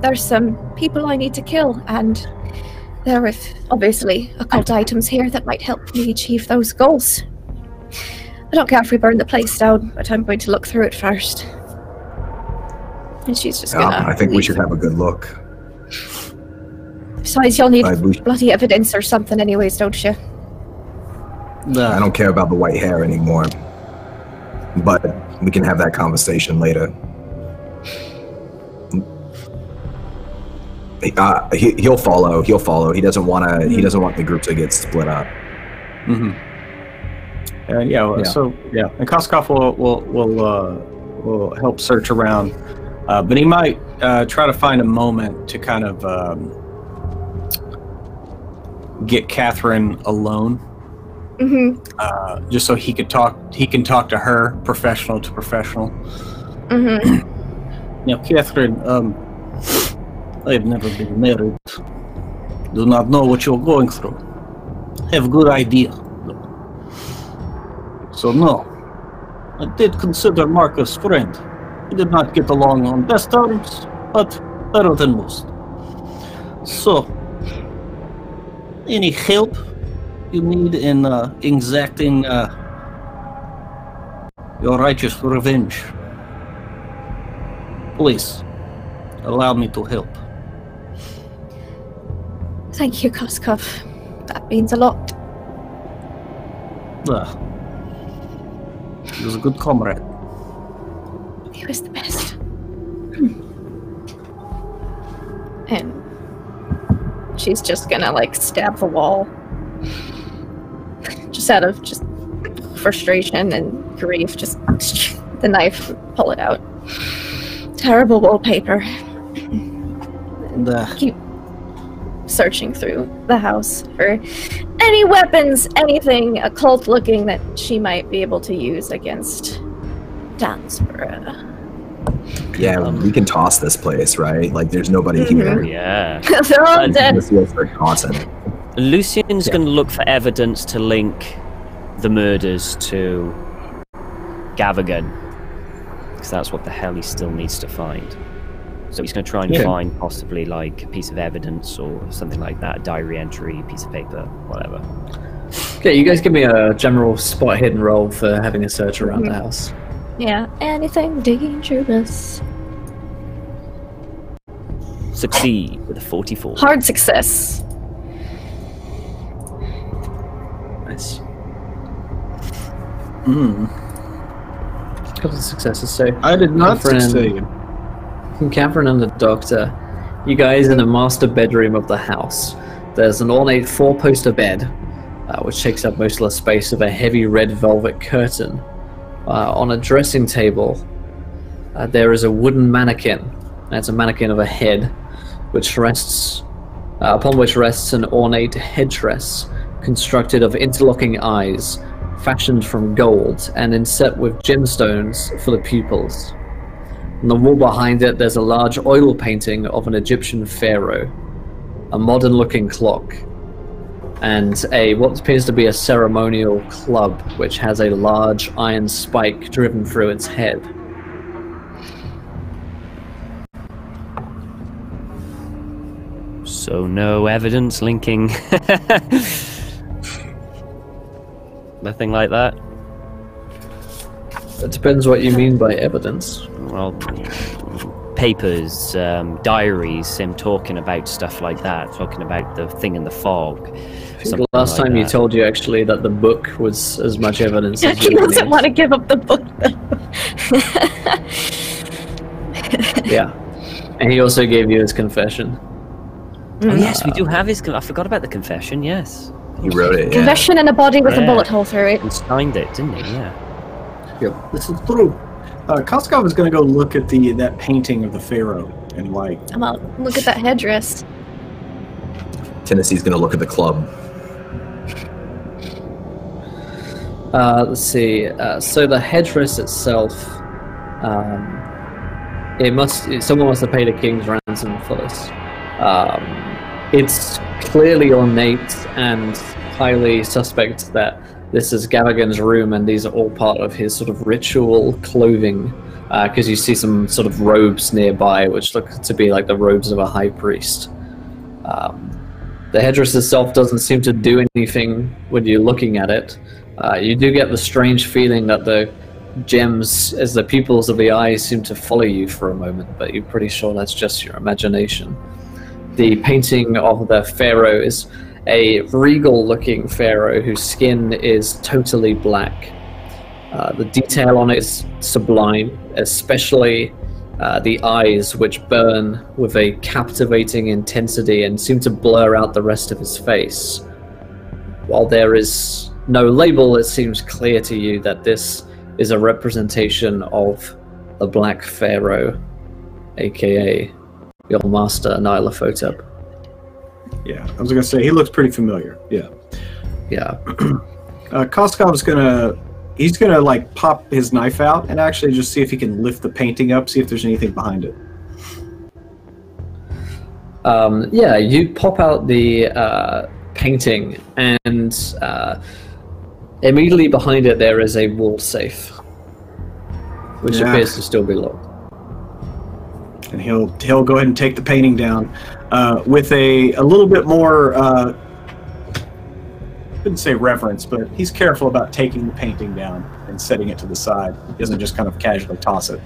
There's some people I need to kill, and there are obviously occult items here that might help me achieve those goals. I don't care if we burn the place down, but I'm going to look through it first. And she's just gonna I think we leave. should have a good look. Besides, you'll need we- bloody evidence or something anyways, don't you? I don't care about the white hair anymore. But we can have that conversation later. He'll follow. He'll follow. He doesn't want to. He doesn't want the group to get split up. Mm-hmm. So and Koskov will help search around, but he might try to find a moment to kind of get Catherine alone, just so he could talk. He can talk to her, professional to professional. Now, Catherine, I've never been married. Do not know what you're going through. Have good idea. So no, I did consider Marcus friend. We did not get along on best terms, but better than most. So, any help you need in exacting your righteous revenge, please allow me to help. Thank you, Koskov. That means a lot. He was a good comrade. He was the best. And she's just gonna like stab the wall. Just out of just frustration and grief, just the knife, pull it out. Terrible wallpaper. And keep searching through the house for any weapons, anything occult looking that she might be able to use against Dansborough. Yeah, we can toss this place, right? Like, there's nobody here. Yeah. They're all dead. Let's go for tossing it. Lucian's going to look for evidence to link the murders to Gavagan, because that's what the hell he still needs to find. So he's going to try and find possibly like a piece of evidence or something like that, a diary entry, piece of paper, whatever. Okay, you guys give me a general spot hidden roll for having a search around the house. Yeah, anything dangerous. Succeed with a 44. Hard success. Nice. Couple of successes. So I did not succeed. Catherine and the doctor, you guys in the master bedroom of the house. There's an ornate four-poster bed, which takes up most of the space of a heavy red velvet curtain. On a dressing table, there is a wooden mannequin. It's a mannequin of a head, which rests, upon which rests an ornate headdress constructed of interlocking eyes, fashioned from gold and inset with gemstones for the pupils. On the wall behind it, there's a large oil painting of an Egyptian pharaoh, a modern-looking clock, and what appears to be a ceremonial club, which has a large iron spike driven through its head. So no evidence linking. Nothing like that? It depends what you mean by evidence. Well, papers, diaries, him talking about stuff like that, talking about the thing in the fog. I think the last time you told you actually that the book was as much evidence as He you doesn't need. want to give up the book, though. Yeah. And he also gave you his confession. Oh yes, we do have his... I forgot about the confession, yes. He wrote it, yeah. Confession in a body with a bullet hole through it. He signed it, didn't he? Yeah. Yep, this is true. Koskov is going to go look at that painting of the pharaoh and like. I'm out. Look at that headdress. Tennessee's gonna look at the club. Let's see. So the headdress itself, someone must have paid a king's ransom for this. It's clearly ornate and highly suspect that this is Gavagan's room, and these are all part of his sort of ritual clothing, because you see some sort of robes nearby, which look to be like the robes of a high priest. The headdress itself doesn't seem to do anything when you're looking at it, You do get the strange feeling that the gems, as the pupils of the eyes, seem to follow you for a moment, but you're pretty sure that's just your imagination. The painting of the pharaoh is a regal-looking pharaoh whose skin is totally black. The detail on it is sublime, especially the eyes, which burn with a captivating intensity and seem to blur out the rest of his face. While there is no label, it seems clear to you that this is a representation of the Black Pharaoh, aka your master, Nyarlathotep. Yeah, I was gonna say he looks pretty familiar. Yeah. Yeah. Koskov's he's gonna like pop his knife out and actually just see if he can lift the painting up, see if there's anything behind it. Yeah, you pop out the painting, and immediately behind it there is a wall safe, which appears to still be locked. And he'll go ahead and take the painting down with a little bit more. I wouldn't say reverence, but he's careful about taking the painting down and setting it to the side. He doesn't just kind of casually toss it.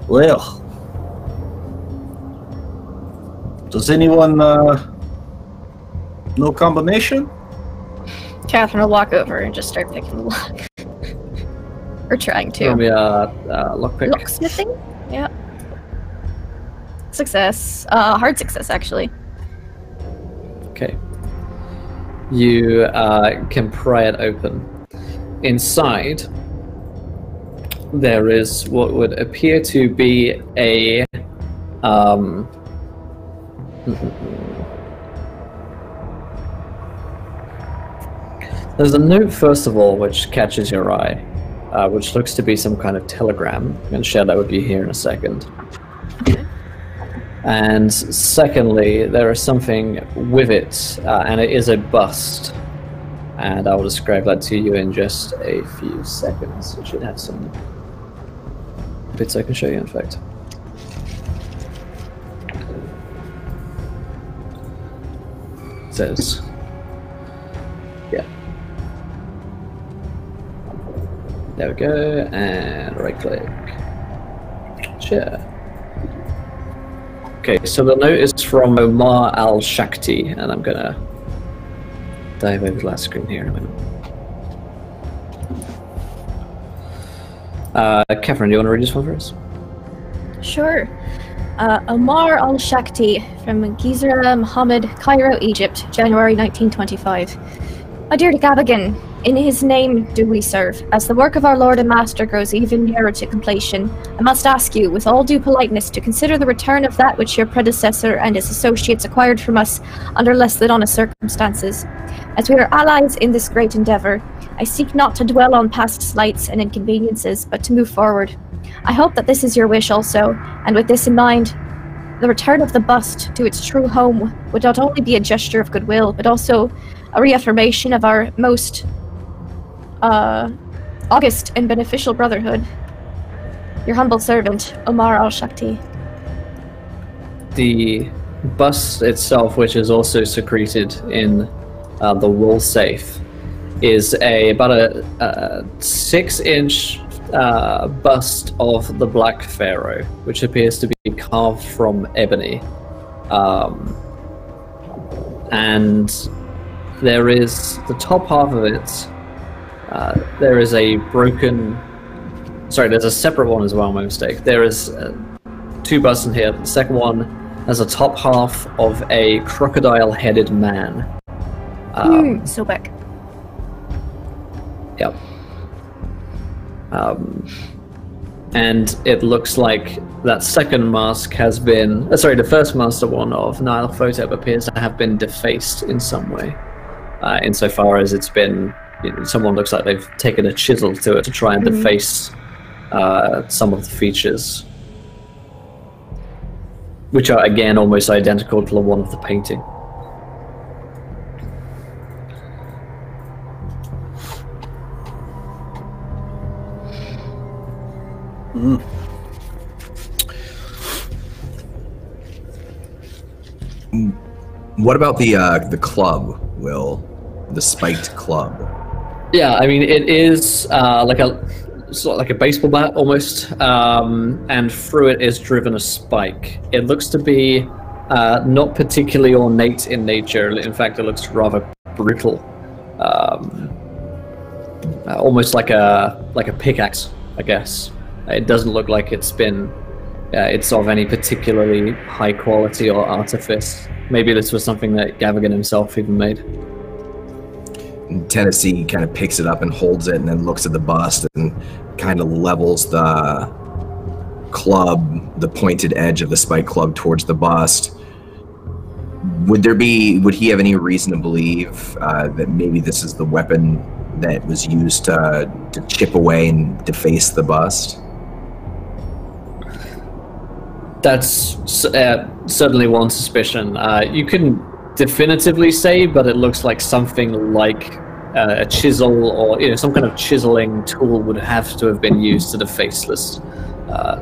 Well, does anyone know combination? Catherine will walk over and just start picking the lock. Or trying to. Give me a lockpick. Locksmithing? Yeah. Success. Hard success, actually. Okay. You can pry it open. Inside, there is what would appear to be a there's a note, first of all, which catches your eye, which looks to be some kind of telegram. I'm going to share that with you here in a second. And secondly, there is something with it, and it is a bust. And I will describe that to you in just a few seconds. It should have some bits I can show you, in fact. It says, yeah. There we go, and right click. Share. Okay, so the note is from Omar Al-Shakti, and I'm gonna dive over the last screen here in a minute. Catherine, do you want to read this one for us? Sure. Omar Al-Shakti from Gizra Muhammad, Cairo, Egypt, January 1925. My dear Gavigan, in his name do we serve. As the work of our Lord and Master grows even nearer to completion, I must ask you, with all due politeness, to consider the return of that which your predecessor and his associates acquired from us under less than honest circumstances. As we are allies in this great endeavour, I seek not to dwell on past slights and inconveniences, but to move forward. I hope that this is your wish also, and with this in mind, the return of the bust to its true home would not only be a gesture of goodwill, but also a reaffirmation of our most august and beneficial brotherhood. Your humble servant, Omar Al-Shakti. The bust itself, which is also secreted in the wall safe, is about a 6-inch bust of the Black Pharaoh, which appears to be carved from ebony. And there is the top half of it. There is a broken. Sorry, there's a separate one as well. My mistake. There is 2 busts in here. The second one has a top half of a crocodile-headed man. So back. Yep. And it looks like that second mask has been... the first master one of Nyarlathotep appears to have been defaced in some way. Insofar as it's been... someone looks like they've taken a chisel to it to try and deface some of the features. Which are, again, almost identical to the one of the painting. What about the club, Will? The spiked club. Yeah, I mean it is like a baseball bat almost, and through it is driven a spike. It looks to be not particularly ornate in nature. In fact, it looks rather brutal, almost like a pickaxe, I guess. It doesn't look like it's of any particularly high quality or artifice. Maybe this was something that Gavigan himself even made. And Tennessee kind of picks it up and holds it and then looks at the bust and kind of levels the club, the pointed edge of the spike club towards the bust. Would he have any reason to believe that maybe this is the weapon that was used to chip away and deface the bust? That's certainly one suspicion. You couldn't definitively say, but it looks like something like a chisel or some kind of chiseling tool would have to have been used to deface this.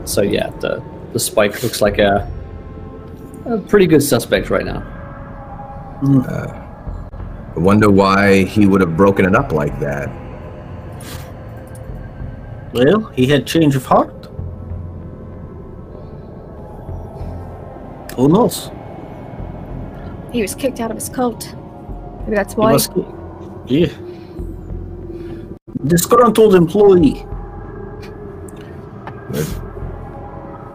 So yeah, the spike looks like a pretty good suspect right now. I wonder why he would have broken it up like that. Well, he had change of heart. Who knows? He was kicked out of his cult. Maybe that's why. Yeah. Disgruntled employee.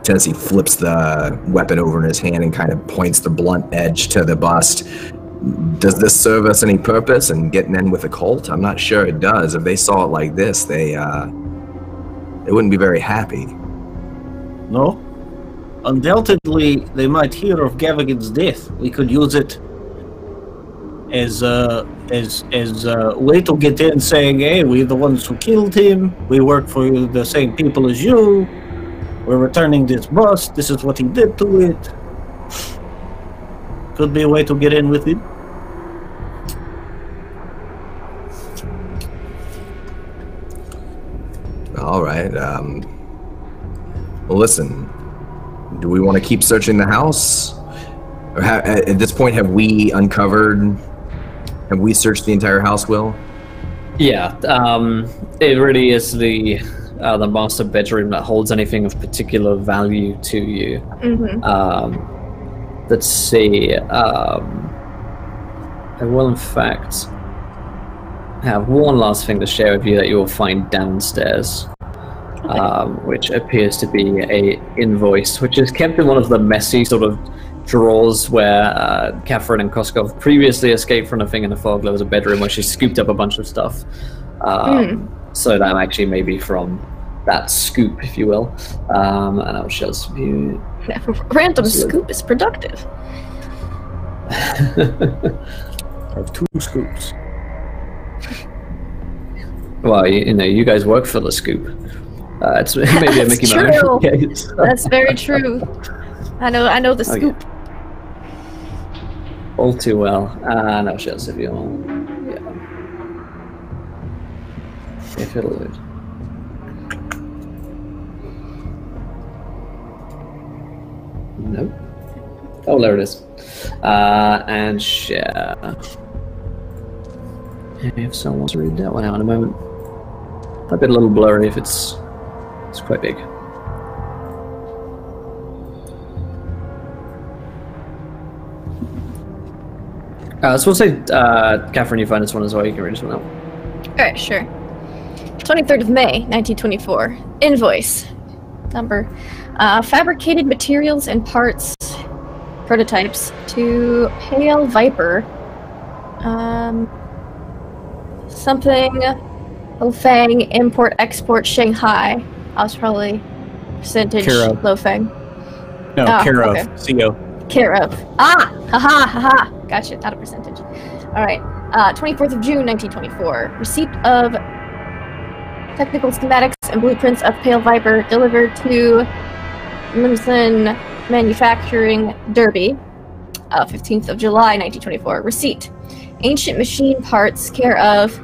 Tennessee flips the weapon over in his hand and kind of points the blunt edge to the bust. Does this serve us any purpose in getting in with the cult? I'm not sure it does. If they saw it like this, they wouldn't be very happy. No? Undoubtedly, they might hear of Gavigan's death. We could use it as a way to get in, saying, "Hey, we're the ones who killed him. We work for the same people as you. We're returning this bust. This is what he did to it." Could be a way to get in with it. All right. Well, listen. Do we want to keep searching the house? Or at this point, have we searched the entire house, Will? Yeah, it really is the master bedroom that holds anything of particular value to you. Let's see. I will, in fact, have one last thing to share with you that you will find downstairs. Which appears to be a invoice, which is kept in one of the messy sort of drawers where Catherine and Koskov previously escaped from a thing in the fog. There was a bedroom where she scooped up a bunch of stuff. So that actually may be from that scoop, if you will. And I'll share this with you. Random scoop is productive. I have 2 scoops. Well, you guys work for the scoop. It's maybe a Mickey Mouse case. That's very true. I know the scoop. Okay. All too well. No, shit, if you want. Yeah. If it'll load. Nope. Oh, there it is. And share. If someone wants to read that one out in a moment. Might be a little blurry if it's quite big. So we'll say, Catherine, you find this one as well. You can read this one out. Alright, sure. 23rd of May, 1924. Invoice. Number. Fabricated materials and parts, prototypes, to Pale Viper. Something. Lofang, import, export, Shanghai. I was probably percentage Lofang. No, care of. CO. Care of. Haha. Gotcha, not a percentage. Alright. 24th of June, 1924. Receipt of technical schematics and blueprints of Pale Viper delivered to Limson Manufacturing, Derby. 15th of July, 1924. Receipt. Ancient machine parts, care of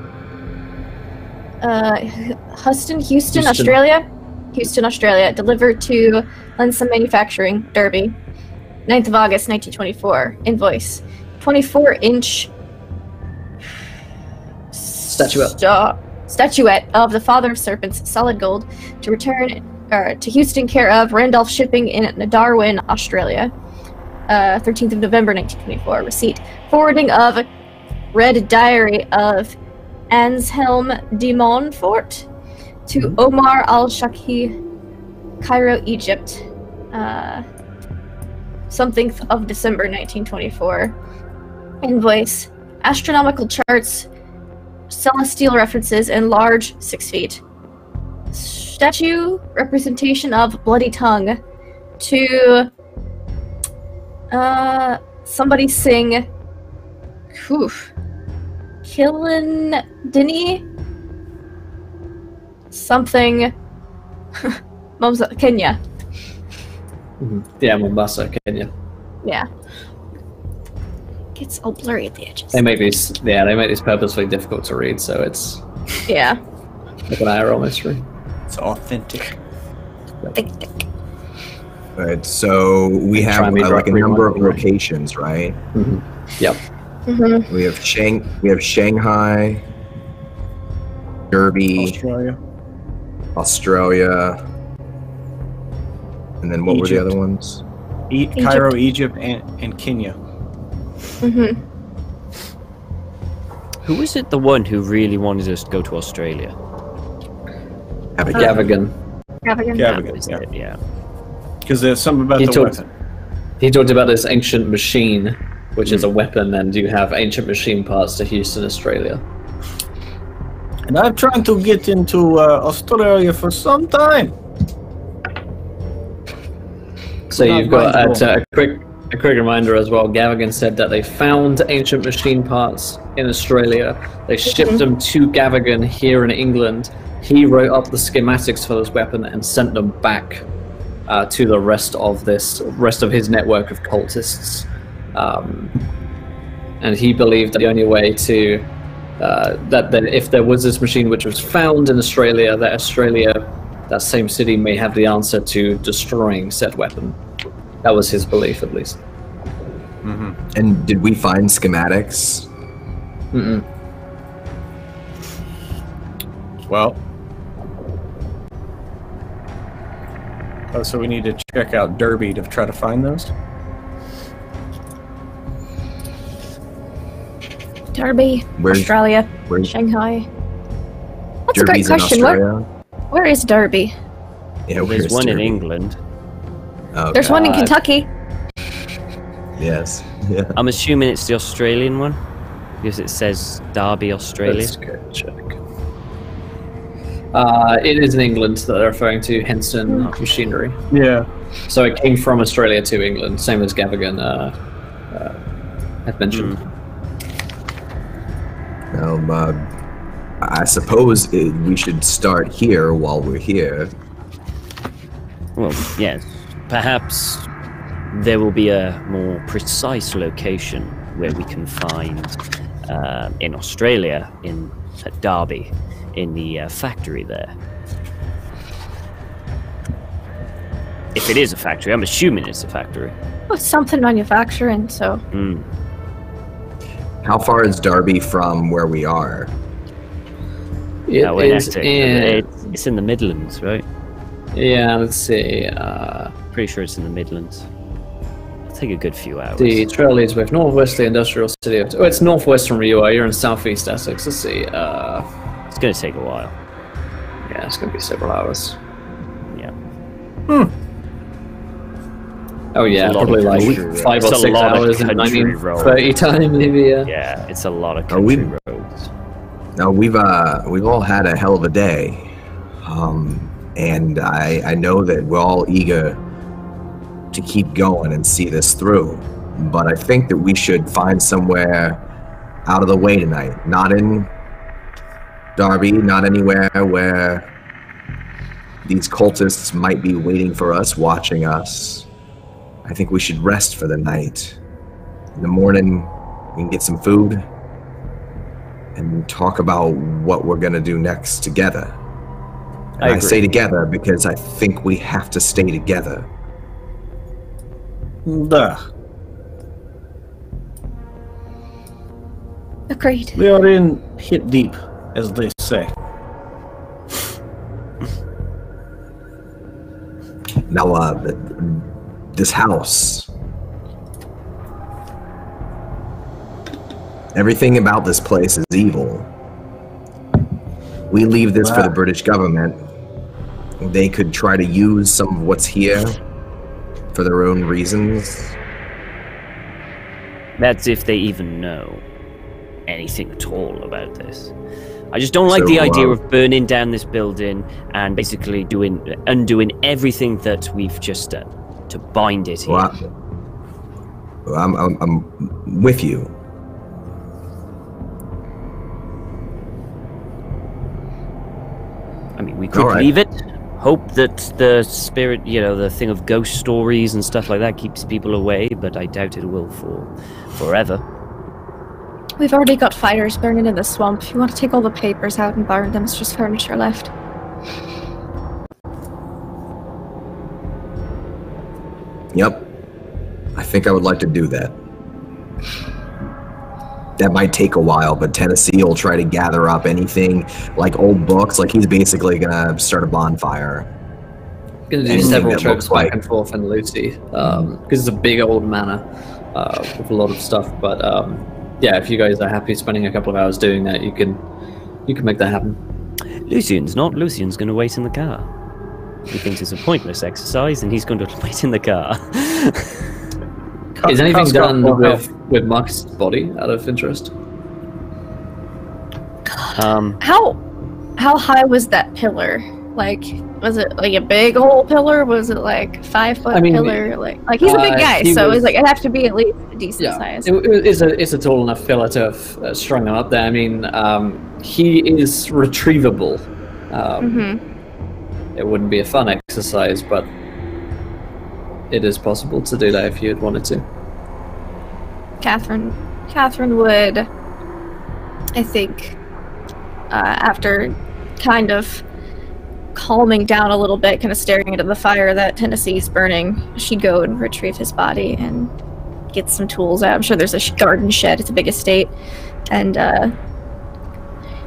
Houston, Australia. Houston, Australia. Delivered to Limson Manufacturing, Derby. 9th of August, 1924. Invoice. 24-inch statuette of the Father of Serpents, solid gold, to return to Houston, care of Randolph Shipping in Darwin, Australia. 13th of November, 1924. Receipt. Forwarding of Red Diary of Anselm de Montfort to Omar al-Shaki, Cairo, Egypt. Something of December 1924. Invoice. Astronomical charts, celestial references, and large 6 feet. Statue representation of bloody tongue to somebody sing Kilindini something Kenya. Yeah, Mombasa, Kenya. Yeah. Gets all blurry at the edges. They make these purposefully difficult to read, so it's Yeah. like an IRL mystery. It's authentic. All right, so we have like a number of locations, right? Yep. Mm-hmm. We have Shanghai, Derby, Australia, and then what were the other ones? Cairo, Egypt, and Kenya. Mm-hmm. Who was it? The one who really wanted us to go to Australia? Gavigan. Gavigan, Yeah. Because there's something about the weapon. He talked about this ancient machine, which is a weapon, and you have ancient machine parts to Houston, Australia. And I'm trying to get into Australia for some time. So you've got a quick reminder as well. Gavigan said that they found ancient machine parts in Australia. They shipped them to Gavigan here in England. He wrote up the schematics for this weapon and sent them back to the rest of his network of cultists. And he believed that the only way to that if there was this machine which was found in Australia, that same city may have the answer to destroying said weapon. That was his belief, at least. Mm-hmm. And did we find schematics? Well, so we need to check out Derby to try to find those. Derby, Australia, Shanghai. That's Derby's a great question. Where is Derby? Yeah, there's one in England. Oh, there's one in Kentucky. Yes. Yeah. I'm assuming it's the Australian one because it says Derby, Australia. Let's go check. It is in England that they're referring to Henson Machinery. Yeah. So it came from Australia to England, same as Gavigan had mentioned. I suppose we should start here while we're here. Well, yes. Perhaps there will be a more precise location where we can find in Australia, at Derby, in the factory there. If it is a factory, I'm assuming it's a factory. Well, it's something manufacturing, so. How far is Derby from where we are? It's in the Midlands, right? Yeah, let's see. Pretty sure it's in the Midlands. It'll take a good few hours. The trail leads with northwesterly industrial city of... Oh, it's northwest from where you are. You're in southeast Essex. Let's see. It's going to take a while. Yeah, it's going to be several hours. Yeah. Oh yeah, probably like 5 or 6 hours in 1930 time, maybe. Yeah, it's a lot of country roads. No, we've all had a hell of a day, and I know that we're all eager to keep going and see this through. But I think that we should find somewhere out of the way tonight. Not in Derby, not anywhere where these cultists might be waiting for us, watching us. I think we should rest for the night. In the morning, we can get some food and talk about what we're going to do next together. And I say together because I think we have to stay together. Agreed. We are in hip deep, as they say. Now, this house. Everything about this place is evil. We leave this for the British government. They could try to use some of what's here for their own reasons. That's if they even know anything at all about this. I just don't like the idea of burning down this building and basically undoing everything that we've just done to bind it here. Well, I'm with you. I mean, we could leave it, hope that the spirit, the thing of ghost stories and stuff like that keeps people away, but I doubt it will for forever. We've already got fires burning in the swamp. If you want to take all the papers out and burn them, it's just furniture left. Yep. I think I would like to do that. That might take a while, but Tennessee will try to gather up anything, like old books. Like, he's basically gonna start a bonfire. Gonna do several trips back and forth in Lucy, because it's a big old manor with a lot of stuff. But yeah, if you guys are happy spending a couple of hours doing that, you can make that happen. Lucian's not. Lucian's going to wait in the car. He thinks it's a pointless exercise, and he's going to wait in the car. Is anything done with Marcus's body, out of interest? How high was that pillar? Like, was it like a big old pillar? Was it like 5-foot pillar? Like he's a big guy, so it's like it'd have to be at least a decent size. It's a tall enough pillar to have strung him up there. I mean, he is retrievable. It wouldn't be a fun exercise, but it is possible to do that if you had wanted to. Catherine would, I think, after kind of calming down a little bit, kind of staring into the fire that Tennessee's burning, she'd go and retrieve his body and get some tools out. I'm sure there's a garden shed. It's a big estate. And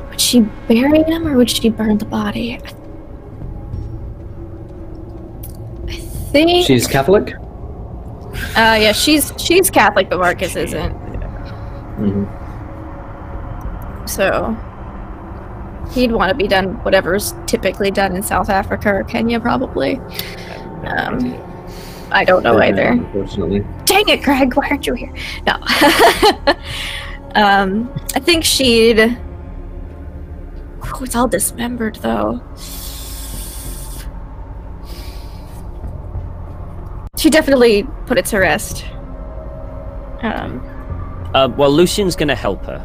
would she bury him or would she burn the body? I think she's Catholic. Yeah, she's Catholic, but Marcus isn't. So he'd want to be done whatever's typically done in South Africa or Kenya, probably. I don't know either. Unfortunately. Dang it, Greg! Why aren't you here? No. I think she'd. Oh, it's all dismembered, though. She definitely put it to rest. Well, Lucian's going to help her.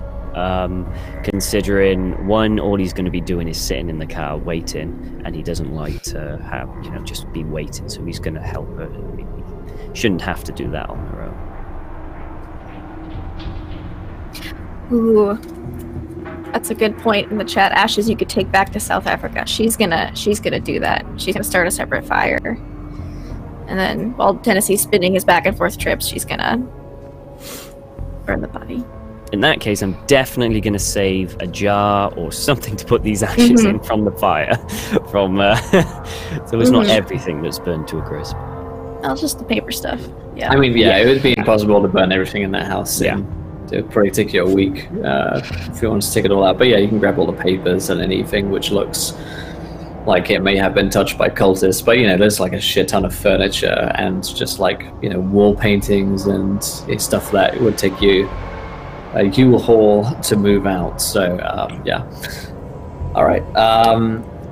Considering one, all he's going to be doing is sitting in the car waiting, and he doesn't like to have, just be waiting. So he's going to help her. He shouldn't have to do that on her own. Ooh, that's a good point in the chat. Ashes you could take back to South Africa. She's gonna do that. She's gonna start a separate fire, and then while Tennessee's spinning his back and forth trips, she's gonna burn the body. In that case, I'm definitely going to save a jar or something to put these ashes in from the fire. So it's not everything that's burned to a crisp. Oh, just the paper stuff. Yeah. I mean, it would be impossible to burn everything in that house. It would probably take you a week if you want to take it all out. But yeah, you can grab all the papers and anything which looks like it may have been touched by cultists. But there's like a shit ton of furniture and just like wall paintings and stuff that would take you a U-Haul to move out. So yeah. All right.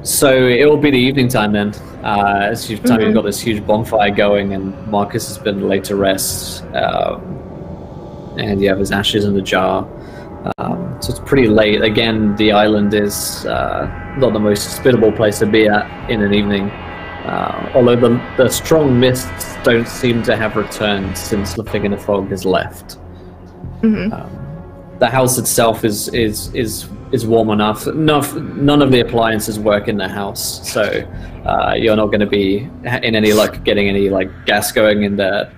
So it will be the evening time then. As you've got this huge bonfire going, and Marcus has been laid to rest, and you have his ashes in the jar. So it's pretty late. Again, the island is not the most hospitable place to be at in an evening. Although the strong mists don't seem to have returned since the Fig in the Fog has left. The house itself is warm enough. None of the appliances work in the house, so you're not going to be in any luck getting any gas going in the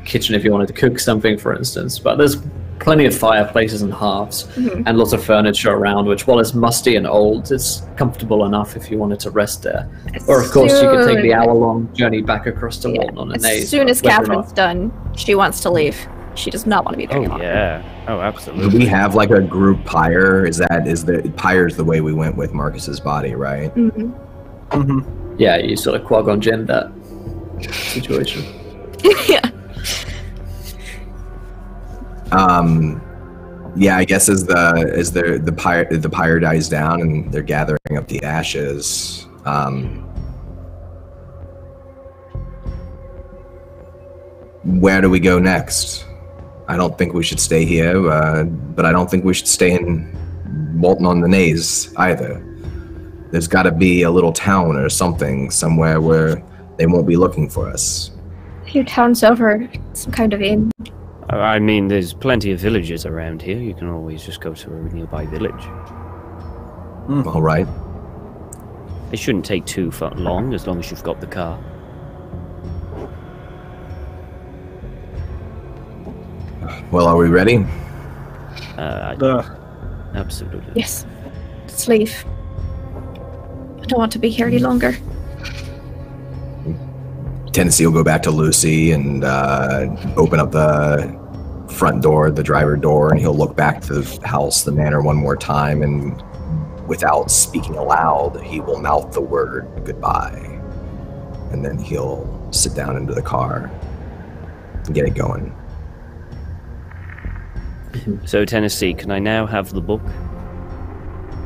kitchen if you wanted to cook something, for instance. But there's plenty of fireplaces and hearths, and lots of furniture around, which, while it's musty and old, is comfortable enough if you wanted to rest there. Or, of course, you could take the hour-long journey back across the Walton on a naze. As soon as Catherine's done, she wants to leave. She does not want to be there any longer. Yeah. Oh, absolutely. Do we have like a group pyre? Is the pyre's the way we went with Marcus's body, right? Yeah, you sort of Qui-Gon Jinn that situation. Yeah. Yeah, I guess as the pyre dies down and they're gathering up the ashes, where do we go next? I don't think we should stay here, but I don't think we should stay in Walton on the Naze either. There's got to be a little town or something somewhere where they won't be looking for us. Your town's over. Some kind of inn. I mean, there's plenty of villages around here. You can always just go to a nearby village. All right. It shouldn't take too long as you've got the car. Well, are we ready? Absolutely. Yes. Let's leave. I don't want to be here any longer. Tennessee will go back to Lucy and open up the front door, the driver door, and he'll look back to the house, the manor, one more time, and without speaking aloud, he will mouth the word goodbye. And then he'll sit down into the car and get it going. So, Tennessee, can I now have the book?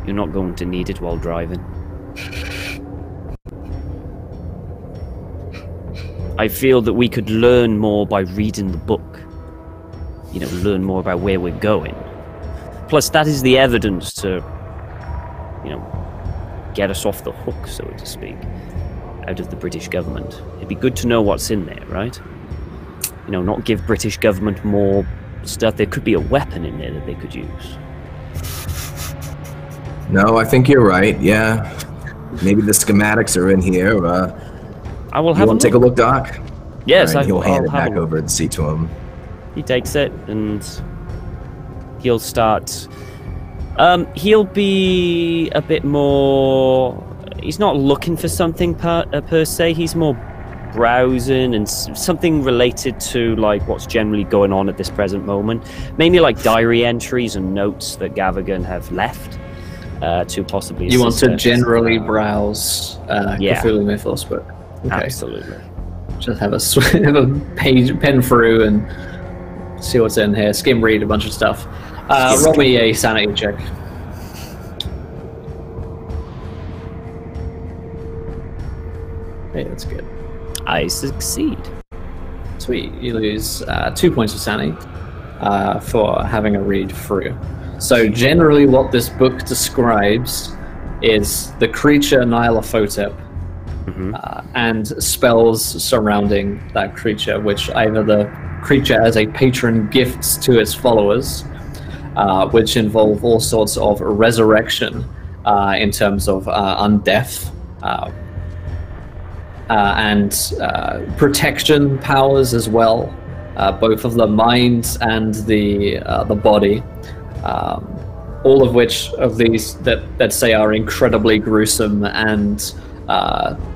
You're not going to need it while driving. I feel that we could learn more by reading the book. You know, learn more about where we're going. Plus, that is the evidence to, you know, get us off the hook, so to speak, out of the British government. It'd be good to know what's in there, right? You know, not give British government more stuff. There could be a weapon in there that they could use. No, I think you're right, yeah. Maybe the schematics are in here. I will have take a look, Doc? Yes, right, he'll hand it back over the seat to him. He takes it and he'll start. He'll be a bit more. He's not looking for something per se. He's more browsing and something related to like what's generally going on at this present moment. Mainly like diary entries and notes that Gavigan have left to possibly. You want to generally browse Cthulhu Mythos book. Okay. Absolutely. Just have a pen through and see what's in here. Skim read a bunch of stuff. Roll me a sanity check. Hey, that's good. I succeed. Sweet. You lose 2 points of sanity for having a read through. So generally what this book describes is the creature Nyarlathotep and spells surrounding that creature, which either the creature as a patron gifts to its followers, which involve all sorts of resurrection in terms of undeath, and protection powers as well, both of the mind and the body, all of which of these that say are incredibly gruesome and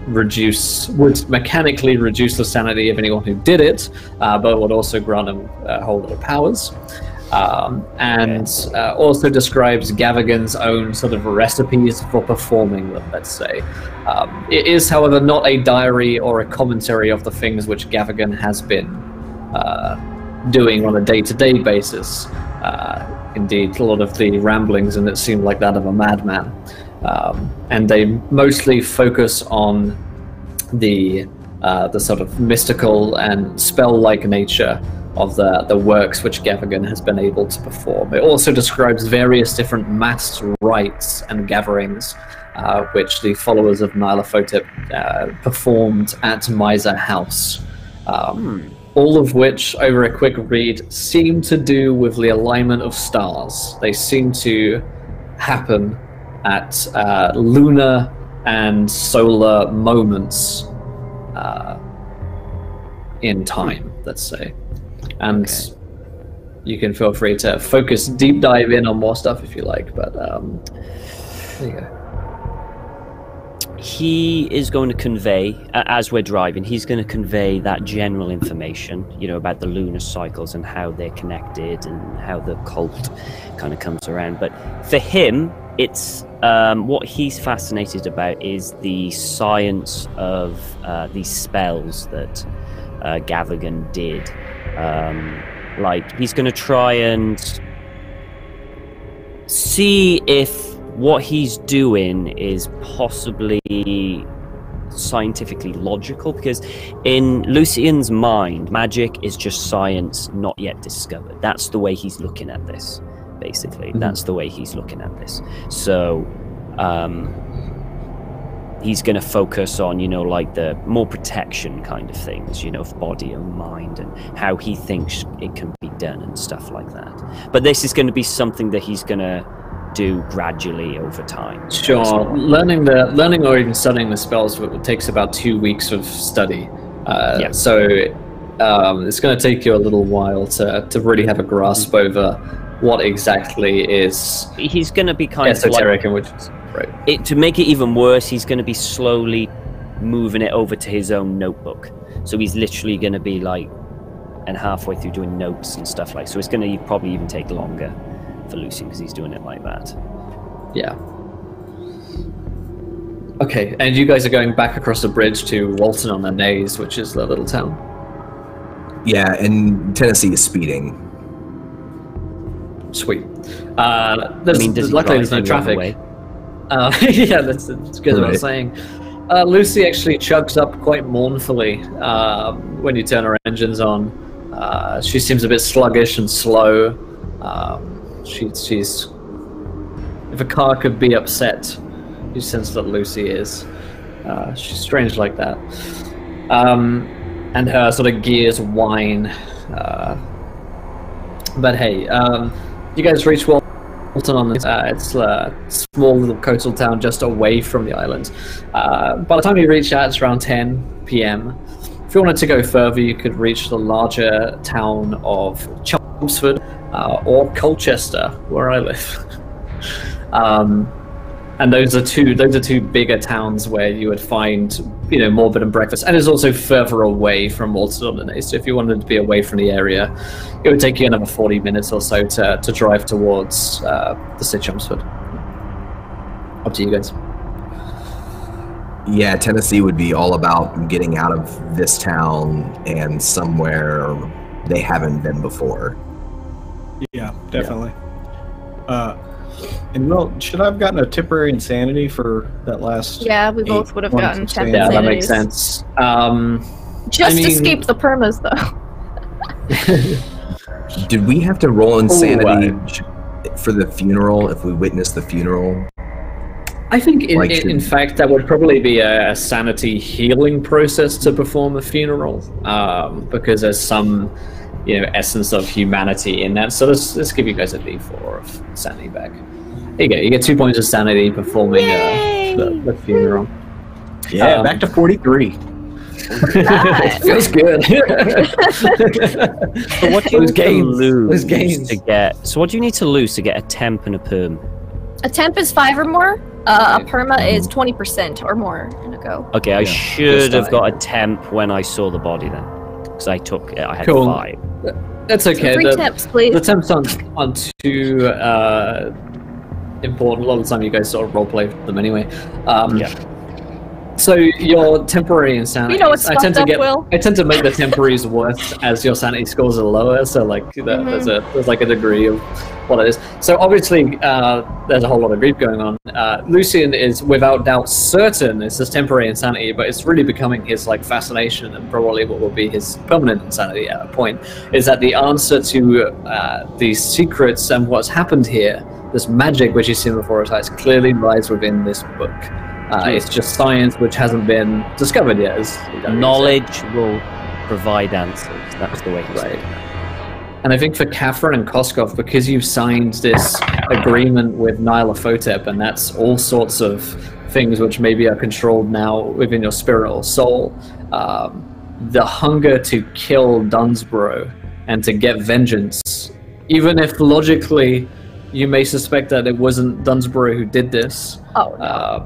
would mechanically reduce the sanity of anyone who did it, but would also grant them a whole lot of powers. And also describes Gavigan's own sort of recipes for performing them, let's say. It is, however, not a diary or a commentary of the things which Gavigan has been doing on a day-to-day basis. Indeed, a lot of the ramblings in it seem like that of a madman. And they mostly focus on the sort of mystical and spell-like nature of the works which Gavigan has been able to perform. It also describes various different mass rites and gatherings which the followers of Nyarlathotep performed at Miser House. All of which, over a quick read, seem to do with the alignment of stars. They seem to happen at lunar and solar moments in time, let's say. And you can feel free to focus, deep dive in on more stuff if you like. But there you go. He is going to convey, as we're driving, he's going to convey that general information, you know, about the lunar cycles and how they're connected and how the cult kind of comes around. But for him, it's what he's fascinated about is the science of these spells that Gavigan did. Like, he's going to try and see if what he's doing is possibly scientifically logical, because in Lucian's mind, magic is just science not yet discovered. That's the way he's looking at this, basically. That's the way he's looking at this. So he's going to focus on, you know, like the more protection kind of things, you know, of body and mind, and how he thinks it can be done and stuff like that. But this is going to be something that he's going to do gradually over time. Sure. Learning or even studying the spells takes about 2 weeks of study. So it's going to take you a little while to really have a grasp over what exactly is. He's going to be kind esoteric, of like, and which is right. To make it even worse, he's going to be slowly moving it over to his own notebook. So he's literally going to be like, and halfway through doing notes and stuff like. So it's going to probably even take longer for Lucian because he's doing it like that. Yeah. Okay, and you guys are going back across the bridge to Walton on the Naze, which is the little town. Yeah, and Tennessee is speeding. Sweet. Luckily there's no traffic. Yeah, that's good what I was saying. Lucy actually chugs up quite mournfully when you turn her engines on. She seems a bit sluggish and slow. She's if a car could be upset, you sense that Lucy is. She's strange like that. And her sort of gears whine. But hey, you guys reach Walton on this. It's a small little coastal town just away from the island. By the time you reach out, it's around 10 p.m. If you wanted to go further, you could reach the larger town of Chelmsford or Colchester, where I live. And those are two bigger towns where you would find, you know, more bed and breakfast, and it's also further away from Walton on the Naze. So if you wanted to be away from the area, it would take you another 40 minutes or so to drive towards the city of Chelmsford. Up to you guys. Yeah, Tennessee would be all about getting out of this town and somewhere they haven't been before. Yeah, definitely. And well, should I have gotten a temporary insanity for that last? Yeah, we both would have gotten temp Yeah, that makes insanities. sense. Just escape the permas, though. Did we have to roll insanity for the funeral if we witnessed the funeral? I think, in fact, that would probably be a sanity healing process to perform a funeral, because there's some, you know, essence of humanity in that. So let's give you guys a D4 of sanity back. There you go. You get 2 points of sanity performing the funeral. Yeah, back to 43. Feels good. So what do you need to lose gains to get? So what do you need to lose to get a temp and a perm? A temp is 5 or more. A perma is 20% or more in a go. Okay, I should have got a temp when I saw the body then, because I had 5. That's okay. So 3 temps, please. The temps aren't too important. A lot of the time you guys sort of roleplay them anyway. So your temporary insanity. You know what's fucked up, Will? I tend to make the temporaries worse as your sanity scores are lower. So like there's like a degree of what it is. So obviously there's a whole lot of grief going on. Lucian is without doubt certain it's his temporary insanity, but it's really becoming his like fascination, and probably what will be his permanent insanity at a point, is that the answer to these secrets and what's happened here, this magic which he's seen before his eyes, clearly lies within this book. It's just science which hasn't been discovered yet. Knowledge will provide answers. That's the way he's right. And I think for Catherine and Koskov, because you've signed this agreement with Nyarlathotep, and that's all sorts of things which maybe are controlled now within your spirit or soul, the hunger to kill Dunsborough and to get vengeance even if logically you may suspect that it wasn't Dunsborough who did this, Oh, no.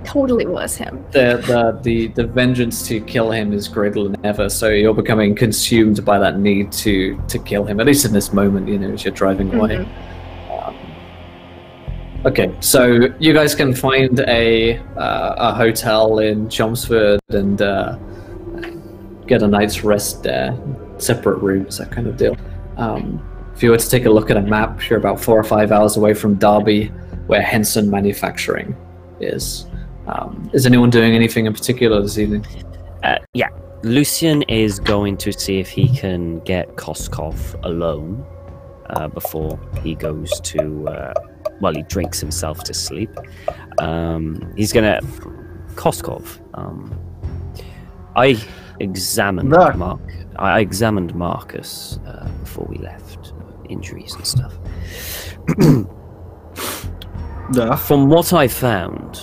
Totally was him. the vengeance to kill him is greater than ever. So you're becoming consumed by that need to kill him. At least in this moment, as you're driving away. Okay, so you guys can find a hotel in Chelmsford and get a night's rest there. Separate rooms, that kind of deal. If you were to take a look at a map, you're about 4 or 5 hours away from Derby, where Henson Manufacturing is. Is anyone doing anything in particular this evening? Yeah, Lucian is going to see if he can get Koskov alone before he goes to, he drinks himself to sleep. He's gonna... Koskov, I examined Marcus before we left. Injuries and stuff. From what I found,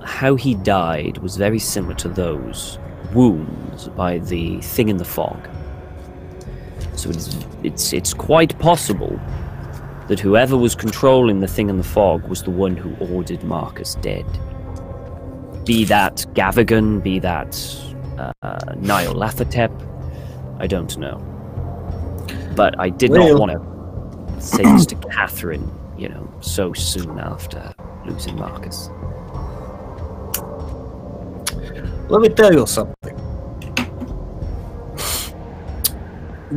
how he died was very similar to those wounds by the thing in the fog. So it's quite possible that whoever was controlling the thing in the fog was the one who ordered Marcus dead. Be that Gavigan, be that Nyarlathotep, I don't know. But I did not want to say this to Catherine, so soon after losing Marcus. Let me tell you something.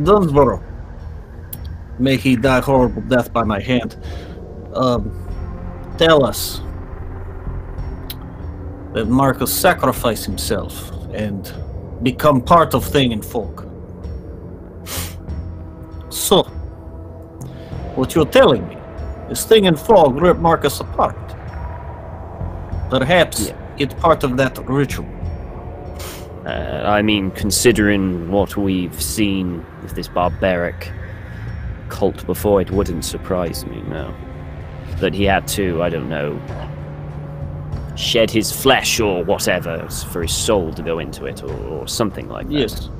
Dunsborough, may he die horrible death by my hand, tell us that Marcus sacrificed himself and become part of Thing and Folk. So, what you're telling me is Thing and Fog rip Marcus apart. Perhaps it's part of that ritual. Considering what we've seen with this barbaric cult before, it wouldn't surprise me, no. That he had to, I don't know, shed his flesh or whatever for his soul to go into it, or something like that. Yes.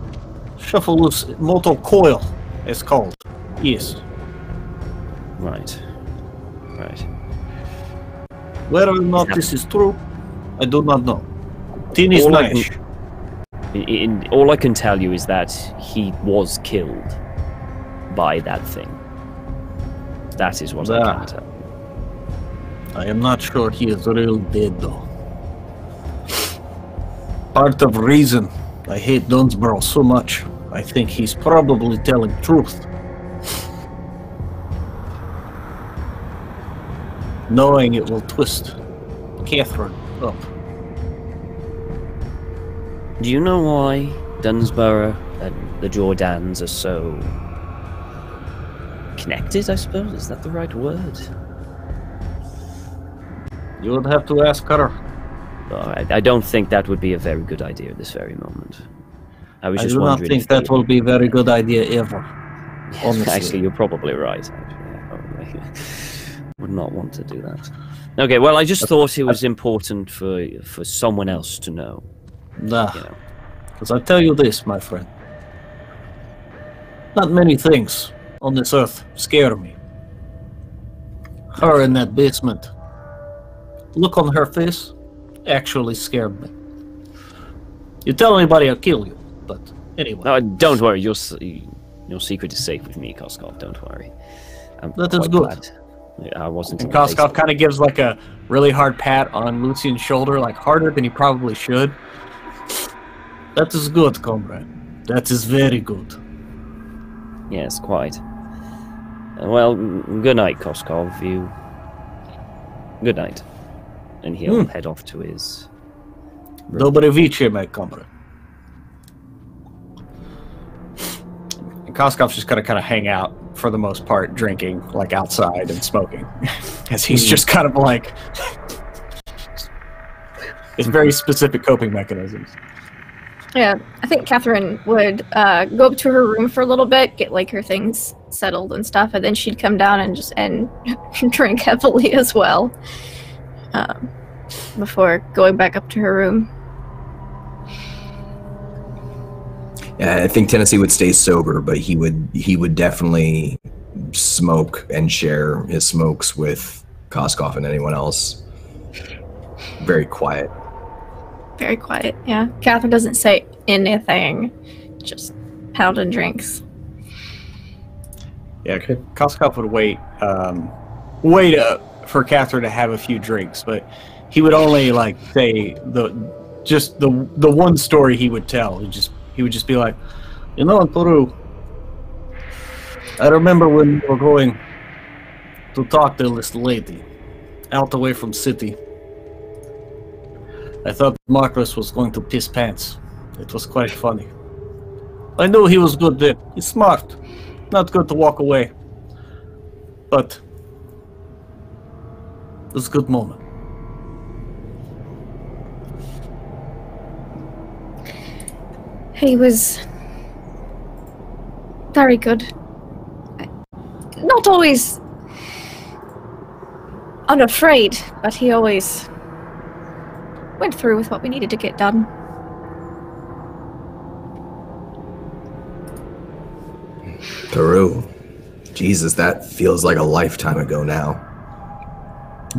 Shuffle's mortal coil is called. Yes. Right. Whether or not this is true, I do not know. Tin is nice. All I can tell you is that he was killed by that thing. That is what I can tell you. I am not sure he is really dead, though. Part of reason I hate Dunsborough so much, I think he's probably telling truth. Knowing it will twist Catherine up. Do you know why Dunsborough and the Jordans are so connected, I suppose? Is that the right word? You would have to ask her. I don't think that would be a very good idea at this very moment. I was just wondering. I do not think that will be a very good idea ever. Yes, actually, you're probably right. Probably would not want to do that. Okay, well, I just thought it was important for someone else to know. Because I tell you this, my friend. Not many things on this earth scare me. Her in that basement. Look on her face actually scared me. You tell anybody, I'll kill you. But anyway. No, don't worry. Your secret is safe with me, Koskov. Don't worry. That is good. Glad. I wasn't. And Koskov kind of gives like a really hard pat on Lucian's shoulder, like harder than he probably should. That is good, comrade. That is very good. Yes, quite. Well, good night, Koskov. Good night. And he'll head off to his... Dobre viche, my comrade. And Koskov's just gonna kind of hang out for the most part, drinking like outside and smoking, as he's just kind of like it's very specific coping mechanisms. Yeah, I think Catherine would go up to her room for a little bit, get like her things settled and stuff, and then she'd come down and drink heavily as well before going back up to her room. Yeah, I think Tennessee would stay sober, but he would definitely smoke and share his smokes with Koskov and anyone else. Very quiet. Very quiet, yeah. Catherine doesn't say anything, just pounding drinks. Yeah, Koskov would wait for Catherine to have a few drinks, but he would only like say the one story he would tell. He would just be like, in Peru, I remember when we were going to talk to this lady out away from city. I thought Marcus was going to piss pants. It was quite funny. I knew he was good then. He's smart. Not good to walk away. But it was a good moment. He was very good. Not always unafraid, but he always went through with what we needed to get done. Peru. Jesus, that feels like a lifetime ago now.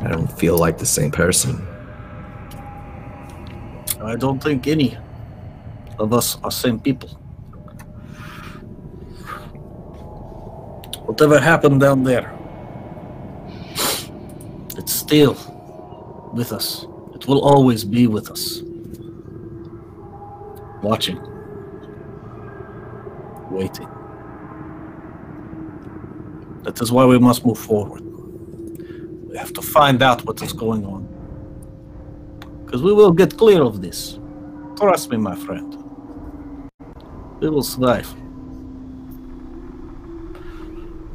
I don't feel like the same person. I don't think any of us are same people. Whatever happened down there, it's still with us. It will always be with us. Watching. Waiting. That is why we must move forward. We have to find out what is going on. Because we will get clear of this. Trust me, my friend. We will survive.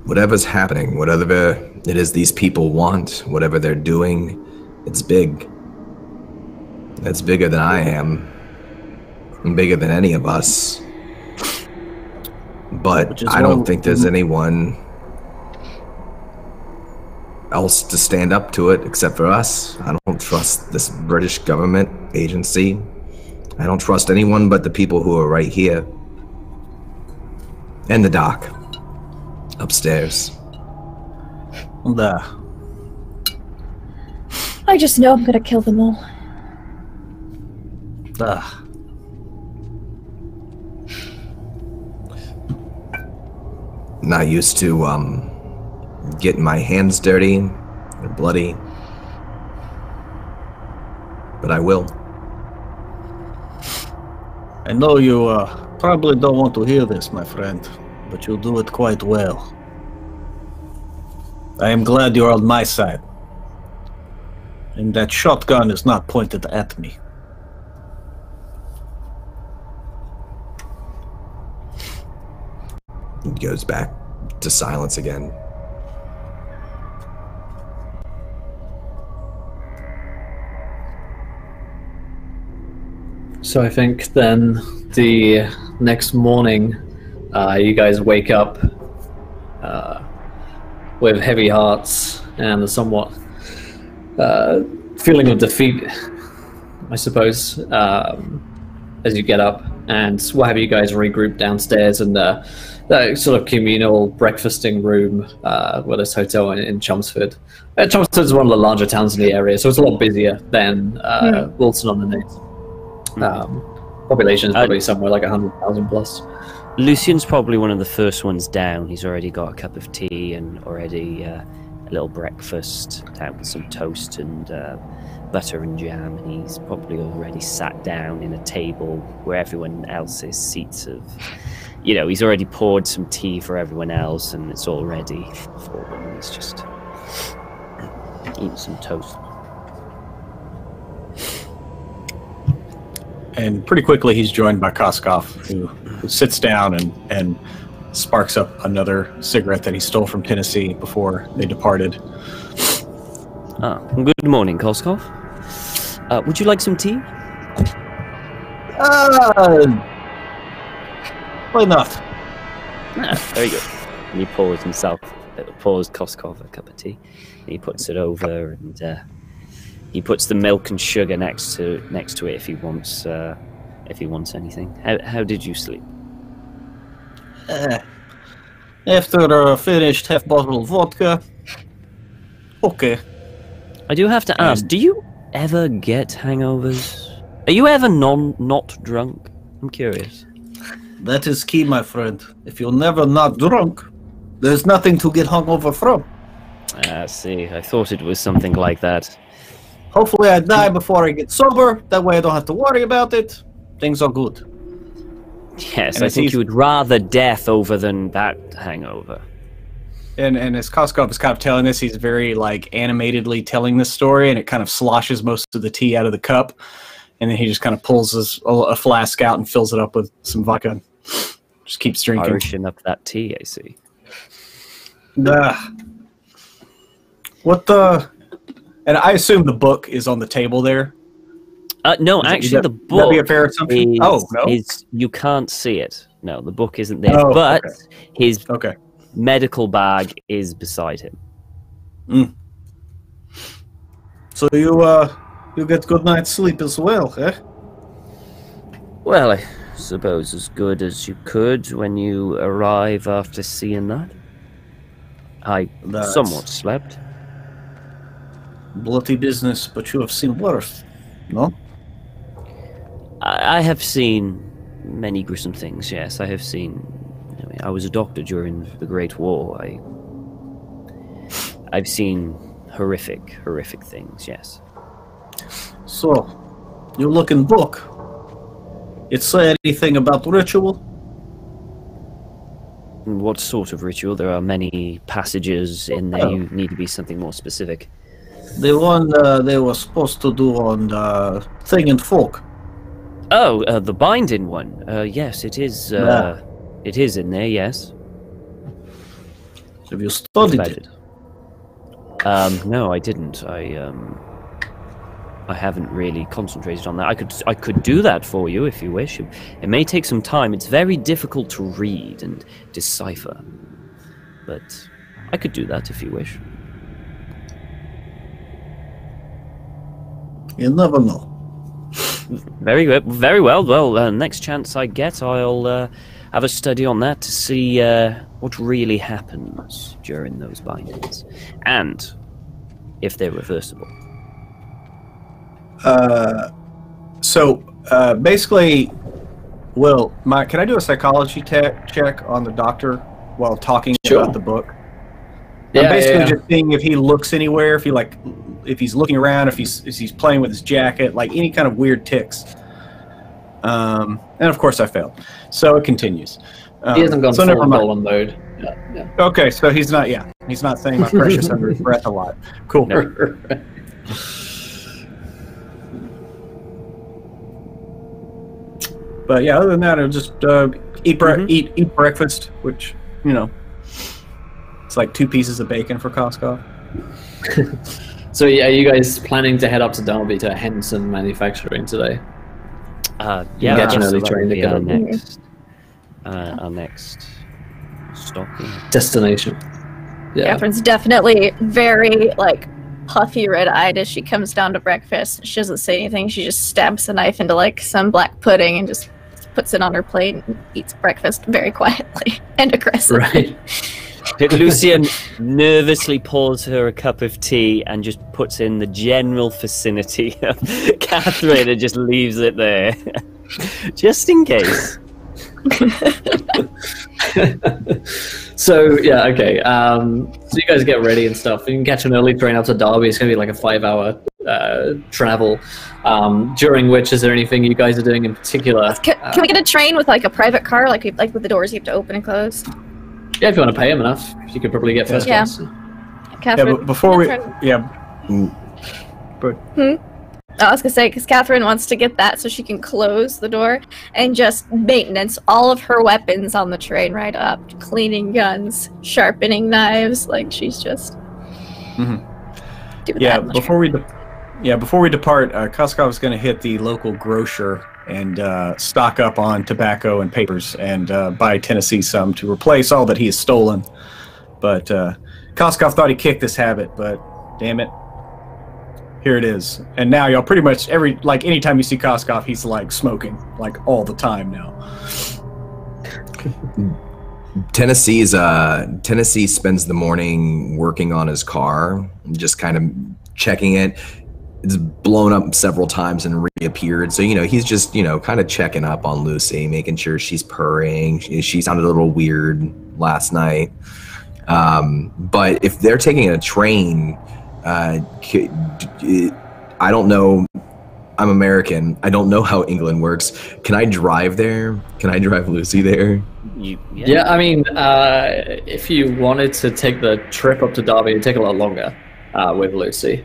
Whatever's happening, whatever it is these people want, whatever they're doing, it's big. It's bigger than I am. And bigger than any of us. But I don't think there's anyone else to stand up to it except for us. I don't trust this British government agency. I don't trust anyone but the people who are right here. And the doc. Upstairs. I just know I'm gonna kill them all. Not used to getting my hands dirty and bloody, but I will. I know you probably don't want to hear this, my friend, but you do it quite well. I am glad you're on my side. And that shotgun is not pointed at me. He goes back to silence again. So I think then the next morning, you guys wake up with heavy hearts and a somewhat feeling of defeat, I suppose, as you get up. And we'll have you guys regroup downstairs in the sort of communal breakfasting room where this hotel in Chelmsford. Chelmsford is one of the larger towns in the area, so it's a lot busier than Wilson on the Nose. Population is probably somewhere like 100,000 plus. Lucian's probably one of the first ones down. He's already got a cup of tea and already a little breakfast down with some toast and butter and jam, and he's probably already sat down in a table where everyone else's seats have, he's already poured some tea for everyone else and it's all ready for them. He's just eating some toast. And pretty quickly he's joined by Koskov, who sits down and sparks up another cigarette that he stole from Tennessee before they departed. Good morning, Koskov. Would you like some tea? Why not? Very good. And he pours Koskov a cup of tea. And he puts it over, and he puts the milk and sugar next to it if he wants anything. How did you sleep? After finished half bottle of vodka. Okay. I do have to ask, do you ever get hangovers? Are you ever not drunk? I'm curious. That is key, my friend. If you're never not drunk, there's nothing to get hungover from. I see. I thought it was something like that. Hopefully I die before I get sober. That way I don't have to worry about it. Things are good. Yes, And I it's think easy- you would rather death over than that hangover. And as Koskov is kind of telling this, he's very like animatedly telling this story, and it kind of sloshes most of the tea out of the cup, and then he just kind of pulls a flask out and fills it up with some vodka. And just keeps drinking. Irishing up that tea, I see. What the? And I assume the book is on the table there. No, Is actually, the would that be a book fair assumption? is, Oh, no? you can't see it. No, the book isn't there, Oh, but okay. his Okay. medical bag is beside him. So you get good night's sleep as well, eh? Well, I suppose as good as you could when you arrive after seeing that. I That's- somewhat slept. Bloody business, but you have seen worse. No? I have seen many gruesome things, yes. I have seen... I was a doctor during the Great War. I've seen horrific things, yes. So, you look in book. It say anything about ritual? What sort of ritual? There are many passages in there. You need to be something more specific. The one they were supposed to do on the thing in folk. Oh, the binding one. Yes, it is. Yeah. It is in there. Yes. Have you studied About it? No, I didn't. I haven't really concentrated on that. I could do that for you if you wish. It may take some time. It's very difficult to read and decipher, but I could do that if you wish. You never know. Very good. Very well. Well, next chance I get, I'll have a study on that to see what really happens during those bindings, and if they're reversible. So basically, Will, can I do a psychology check on the doctor while talking Sure. about the book? Yeah, I'm basically yeah. just seeing if he looks anywhere, if he's looking around, if he's playing with his jacket, like any kind of weird ticks. And of course I failed. So it continues. He hasn't gone so full never mind. golem mode. Yeah. Okay, so he's not saying my precious under his breath a lot. Cool. No. But yeah, other than that, I'll just eat breakfast, which, you know, it's like 2 pieces of bacon for Costco. So yeah, are you guys planning to head up to Derby to Henson Manufacturing today? Yeah, Get an so early that train would to be get our on. next stop. Yeah. Destination. Yeah. Catherine's definitely very like puffy red-eyed as she comes down to breakfast. She doesn't say anything. She just stabs a knife into like some black pudding and just puts it on her plate and eats breakfast very quietly and aggressively. Right. Lucian nervously pours her a cup of tea and just puts in the general vicinity of Catherine and just leaves it there. Just in case. So yeah, okay. So you guys get ready and stuff. You can catch an early train up to Derby. It's gonna be like a 5-hour travel. During which, is there anything you guys are doing in particular? Can we get a train with like a private car, like with the doors you have to open and close? Yeah, if you want to pay him enough, you could probably get first Yeah. class. Catherine, Yeah, but before we, Catherine- yeah, I was gonna say, because Catherine wants to get that so she can close the door and just maintenance all of her weapons on the train right up, cleaning guns, sharpening knives, like she's just doing yeah. that on the train. Before we depart, Koskov is going to hit the local grocer and stock up on tobacco and papers and buy Tennessee some to replace all that he has stolen. But Koskov thought he kicked this habit, but damn it, here it is. And now y'all pretty much anytime you see Koskov, he's like smoking like all the time now. Tennessee spends the morning working on his car, just kind of checking it. It's blown up several times and reappeared. So, he's just, kind of checking up on Lucy, making sure she's purring. She sounded a little weird last night. But if they're taking a train, I don't know. I'm American. I don't know how England works. Can I drive there? Can I drive Lucy there? Yeah, I mean, if you wanted to take the trip up to Derby, it'd take a lot longer with Lucy.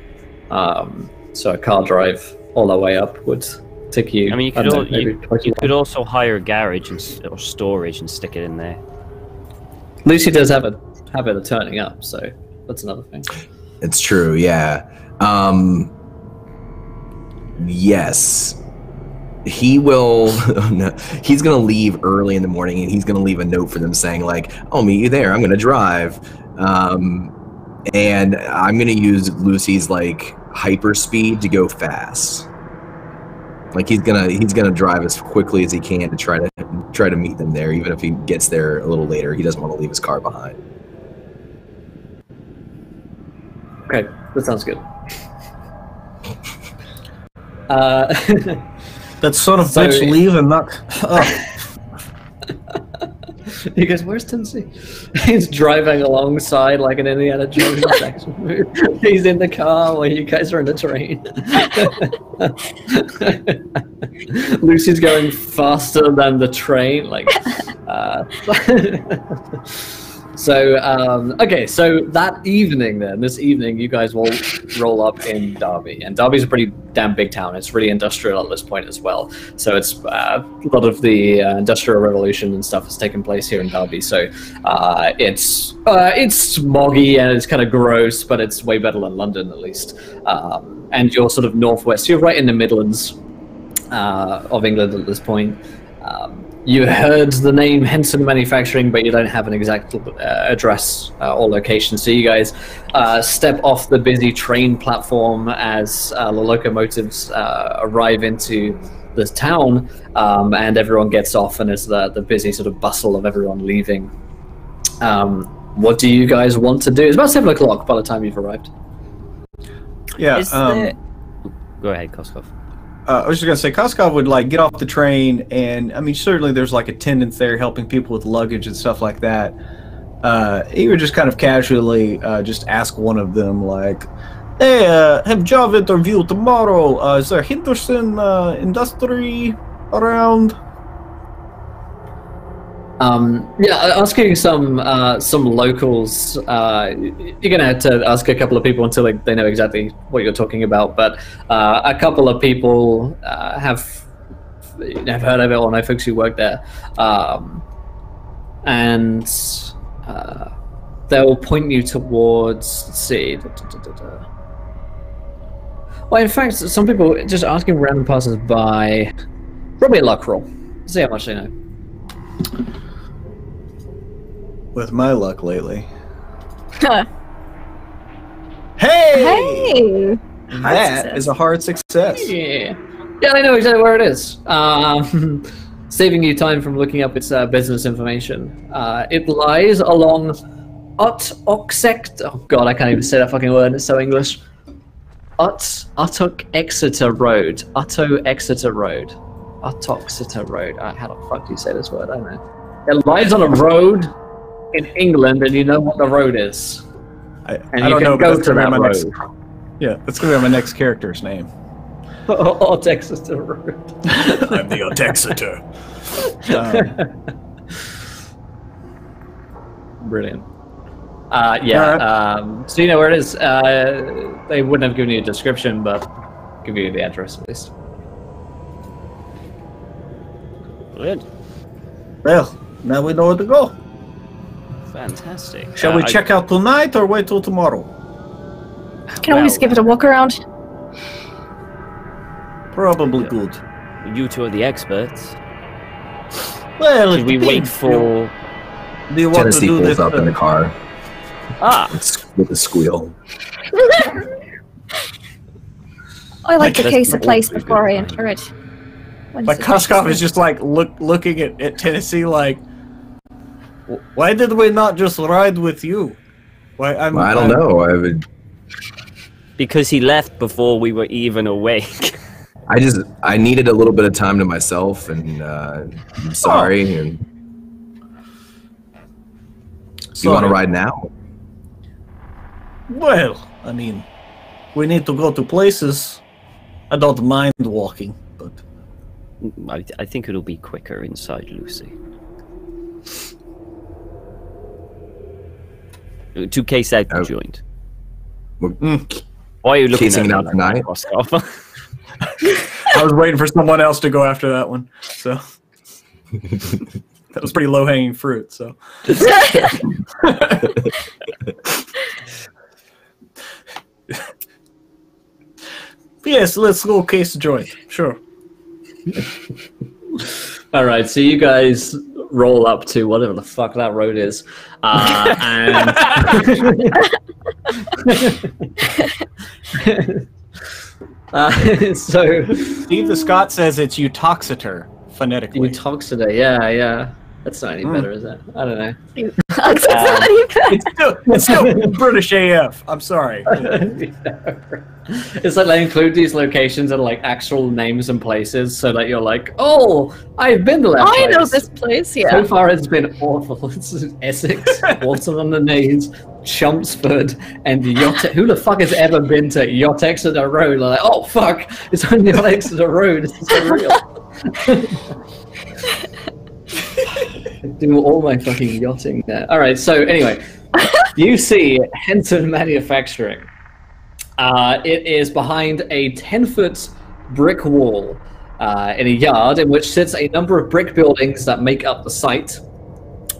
So a car drive all the way up would take you. I mean, you could also hire a garage or storage and stick it in there. Lucy does have a habit of turning up, so that's another thing. It's true, yeah. Yes. He will. No, he's gonna leave early in the morning, and he's gonna leave a note for them saying, like, "I'll meet you there. I'm gonna drive." And I'm gonna use Lucy's like hyper speed to go fast. Like he's gonna drive as quickly as he can to try to meet them there, even if he gets there a little later. He doesn't want to leave his car behind. Okay, that sounds good. That son of bitch leave and not. He goes, "Where's Tennessee?" He's driving alongside like an Indiana Jones action movie. He's in the car while you guys are in the train. Lucy's going faster than the train. Like, so okay. So this evening, you guys will roll up in Derby, and Derby's a pretty damn big town. It's really industrial at this point as well. So it's a lot of the industrial revolution and stuff has taken place here in Derby. So it's smoggy and it's kind of gross, but it's way better than London at least. And you're sort of northwest. You're right in the Midlands of England at this point. You heard the name Henson Manufacturing, but you don't have an exact address or location. So you guys step off the busy train platform as the locomotives arrive into the town, and everyone gets off, and it's the busy sort of bustle of everyone leaving. What do you guys want to do? It's about 7 o'clock by the time you've arrived. Yeah. Go ahead, Koskov. I was just gonna say, Koskov would like get off the train, and I mean, certainly there's like attendants there helping people with luggage and stuff like that. He would just kind of casually just ask one of them, like, "Hey, have job interview tomorrow. Is there Henderson Industry around?" Yeah, asking some locals. You're gonna have to ask a couple of people until they know exactly what you're talking about. But a couple of people have heard of it or know folks who work there, and they'll point you towards. Let's see. Well, in fact, some people just asking random passers-by. Probably a luck roll. See how much they know. With my luck lately. Hey! That is a hard success. Yeah, I know exactly where it is. Saving you time from looking up its business information. It lies along Uttoxect. Oh god, I can't even say that fucking word. It's so English. Uttoxeter Road. Uttoxeter Road. Uttoxeter Road. How the fuck do you say this word? I don't know. It lies on a road in England, and you know what the road is. I don't know, but that's gonna be my next. Yeah, that's gonna be my next character's name. Uttoxeter Road. I'm the Uttoxeter. Brilliant. So you know where it is. They wouldn't have given you a description, but give you the address at least. Brilliant. Well, now we know where to go. Fantastic. Shall we check out tonight or wait till tomorrow? Can always give it a walk around. Probably good. You two are the experts. Well, Should we wait for... Do you want Tennessee to do pulls this? up in the car with a squeal. I like to That's case a place probably before I good. enter it. Like Koskov is just like looking at Tennessee like, Why did we not just ride with you? Why? I don't know. Because he left before we were even awake. I needed a little bit of time to myself, and I'm sorry. And you want to ride now? Well, I mean, we need to go to places. I don't mind walking, but I think it'll be quicker inside, Lucy. 2K South joined. Why are you looking casing at it out tonight? I was waiting for someone else to go after that one. So that was pretty low-hanging fruit. So yes, let's go case joint. Sure. All right, so you guys roll up to whatever the fuck that road is, and so Steve the Scot says it's Utoxeter phonetically. Utoxeter, yeah. That's not any better, is it? I don't know. It's not even. It's still British AF. I'm sorry. It's like they include these locations and like actual names and places, so that you're like, oh, I've been to that place. I know this place, yeah. So far, it's been awful. It's Essex, Walton on the Knees, Chelmsford, and Who the fuck has ever been to Yacht Exeter Road? Like, oh fuck, it's on Yacht Exeter Road. It's so real. Do all my fucking yachting there. All right. So anyway, you see Henson Manufacturing. It is behind a 10-foot brick wall in a yard in which sits a number of brick buildings that make up the site.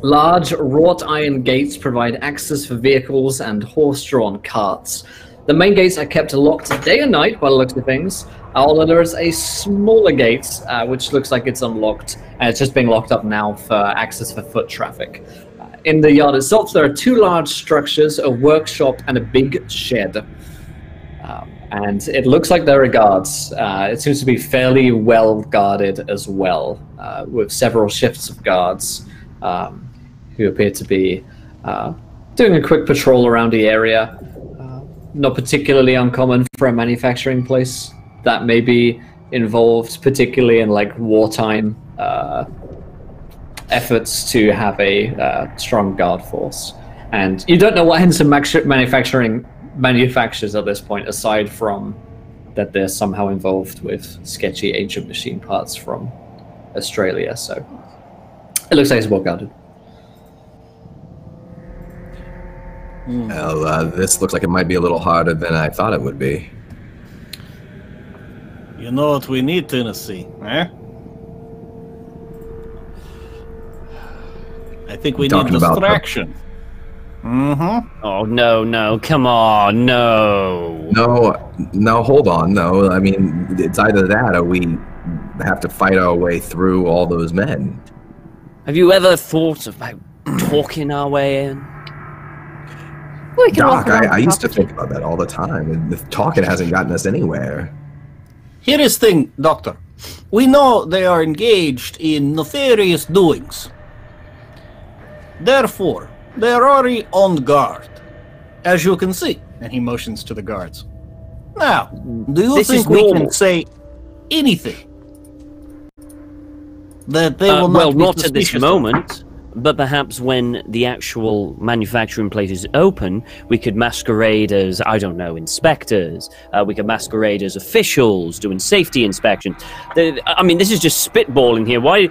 Large wrought iron gates provide access for vehicles and horse-drawn carts. The main gates are kept locked day and night by the looks of things, although there is a smaller gate which looks like it's unlocked, and it's just being locked up now for access for foot traffic. In the yard itself, there are two large structures, a workshop and a big shed. And it looks like there are guards. It seems to be fairly well guarded as well, with several shifts of guards who appear to be doing a quick patrol around the area. Not particularly uncommon for a manufacturing place that may be involved, particularly in like wartime efforts to have a strong guard force. And you don't know what Henson Manufacturing manufactures at this point, aside from that they're somehow involved with sketchy ancient machine parts from Australia. So it looks like it's well guarded. Well, this looks like it might be a little harder than I thought it would be. You know what we need, Tennessee, eh? I think we need distraction. Mm-hmm. Oh, no, come on, no. No, hold on, no. I mean, it's either that or we have to fight our way through all those men. Have you ever thought about talking our way in? Doc, I used to think about that all the time, and the talking hasn't gotten us anywhere. Here is the thing, Doctor. We know they are engaged in nefarious doings. Therefore, they are already on guard, as you can see. And he motions to the guards. Now, do you think we can say anything that they will not well, be not at this suspicious moment, but perhaps when the actual manufacturing place is open, we could masquerade as, I don't know, inspectors. We could masquerade as officials doing safety inspections. I mean, this is just spitballing here. Why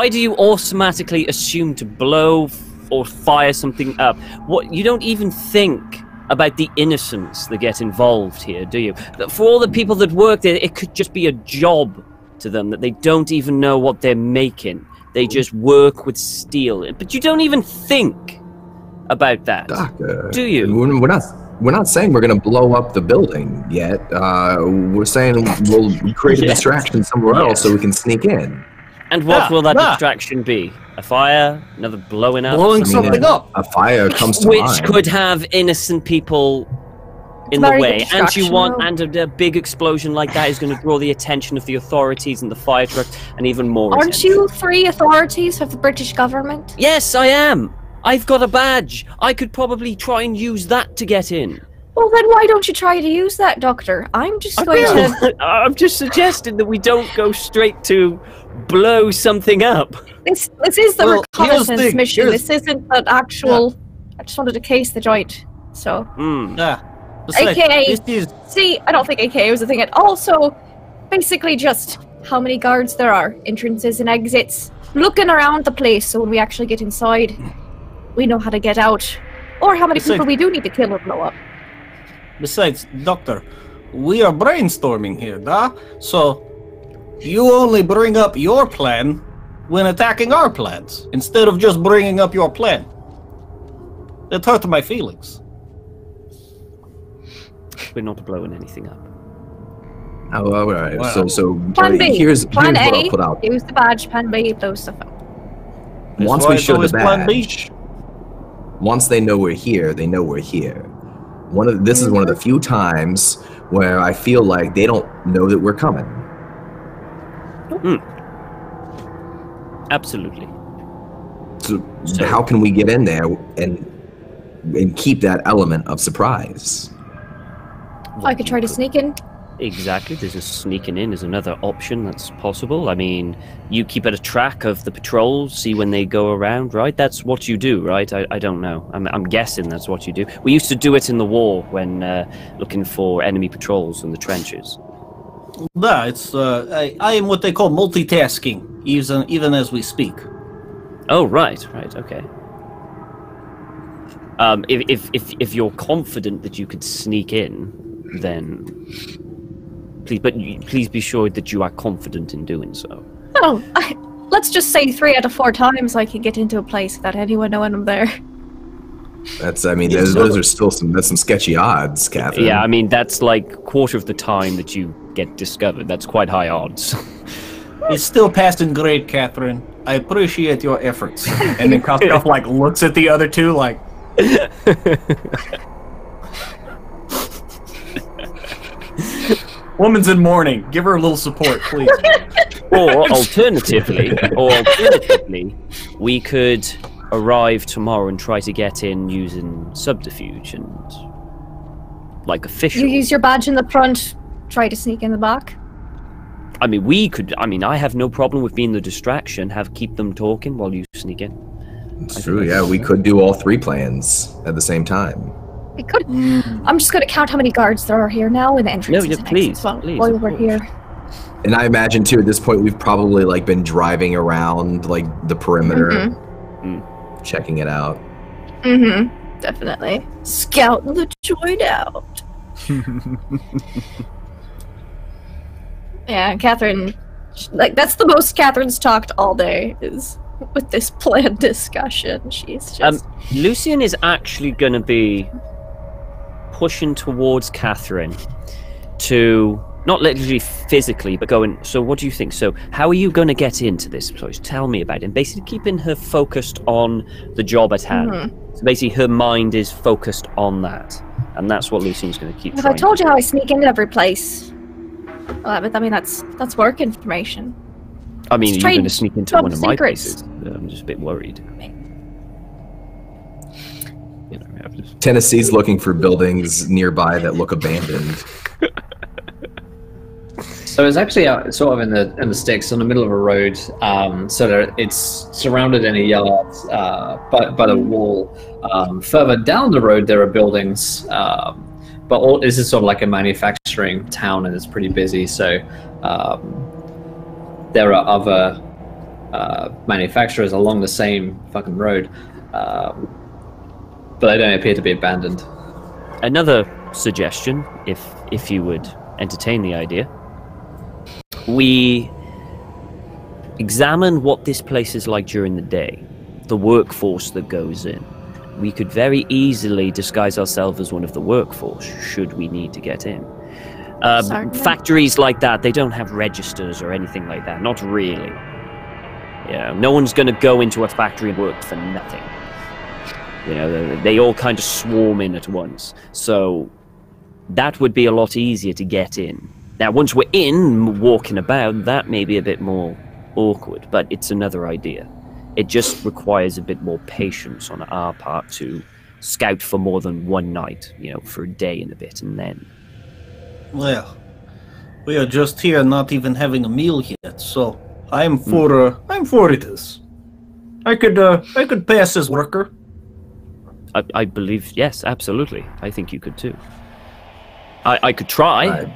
do you automatically assume to blow or fire something up? What, you don't even think about the innocents that get involved here, do you? For all the people that work there, it could just be a job to them that they don't even know what they're making. They just work with steel. But you don't even think about that, Doc, do you? We're not saying we're going to blow up the building yet. We're saying we'll create a distraction somewhere else so we can sneak in. And what will that distraction be? A fire? Another blowing up? Blowing something up. A fire comes to Which mind. could have innocent people in the very way, good and you want, distraction, and a big explosion like that is going to draw the attention of the authorities and the fire trucks, and even more. Aren't attention. you 3 authorities of the British government? Yes, I am. I've got a badge. I could probably try and use that to get in. Well, then why don't you try to use that, Doctor? I'm just going to... I'm just suggesting that we don't go straight to blow something up. This is the Well, here's the reconnaissance thing, mission. here's- This isn't an actual... I just wanted to case the joint, so... Hmm. Yeah. Besides, AKA... this is See, I don't think AKA was a thing. It also, basically just how many guards there are, entrances and exits, looking around the place so when we actually get inside, we know how to get out. Or how many Besides- people we do need to kill or blow up. Besides, Doctor, we are brainstorming here, da? So, you only bring up your plan when attacking our plans, instead of just bringing up your plan. That hurt my feelings. We're not blowing anything up. Oh, all right. Wow. So Plan B. here's Plan what A, I'll put out. use the badge. Plan B, blow stuff up. That's Once why we it's show the always Plan B. badge, once they know we're here, they know we're here. This is one of the few times where I feel like they don't know that we're coming. Absolutely. So how can we get in there and keep that element of surprise? I could try to sneak in. Exactly. There's a sneaking in is another option that's possible. I mean, you keep a track of the patrols, see when they go around, right? That's what you do, right? I don't know. I'm guessing that's what you do. We used to do it in the war when looking for enemy patrols in the trenches. Yeah, it's I am what they call multitasking, even as we speak. Oh, right, okay. If you're confident that you could sneak in, then please be sure that you are confident in doing so. Oh, let's just say 3 out of 4 times I can get into a place without anyone knowing I'm there. Those are still some sketchy odds, Catherine. Yeah, I mean that's like a quarter of the time that you get discovered. That's quite high odds. It's still passing grade, Catherine. I appreciate your efforts. And then Koskov like looks at the other two like. Woman's in mourning. Give her a little support, please. Or alternatively, we could arrive tomorrow and try to get in using subterfuge and like official. You use your badge in the front, try to sneak in the back. I mean, we could. I mean, I have no problem with being the distraction. Keep them talking while you sneak in. It's true. Yeah, we could do all 3 plans at the same time. We could. I'm just going to count how many guards there are here now in the entrances. yeah, and please, exits while please, while of we're course. here. And I imagine too at this point we've probably like been driving around like the perimeter, checking it out. Mm-hmm. Definitely. Scouting the joint out. Yeah, Catherine, like, that's the most Catherine's talked all day, is with this planned discussion. She's just... Lucian is actually going to be pushing towards Catherine to, not literally physically, but going, so what do you think? So how are you going to get into this place? Tell me about it. And basically keeping her focused on the job at hand. So basically her mind is focused on that. And that's what Lucian's going to keep If trying I told to you do. how I sneak into every place, well, I mean, that's work information. I mean, Let's you're trade going to sneak into top one of my secrets. places. I'm just a bit worried. You know, I've just... Tennessee's looking for buildings nearby that look abandoned. So it's actually out, sort of in the sticks, in the middle of a road. So that it's surrounded in a yard by the wall. Further down the road, there are buildings, but this is sort of like a manufacturing town, and it's pretty busy. So there are other manufacturers along the same fucking road, but they don't appear to be abandoned. Another suggestion, if you would entertain the idea, we examine what this place is like during the day, the workforce that goes in. We could very easily disguise ourselves as one of the workforce should we need to get in. Certainly. Factories like that, they don't have registers or anything like that. Not really. Yeah, no one's going to go into a factory and work for nothing. You know, they all kind of swarm in at once. So that would be a lot easier to get in. Now, once we're in, walking about, that may be a bit more awkward, but it's another idea. It just requires a bit more patience on our part to scout for more than one night, for a day and a bit, and then... Well, we are just here not even having a meal yet, so I'm for this. I could pass as worker. I believe, yes, absolutely. I think you could too. I could try.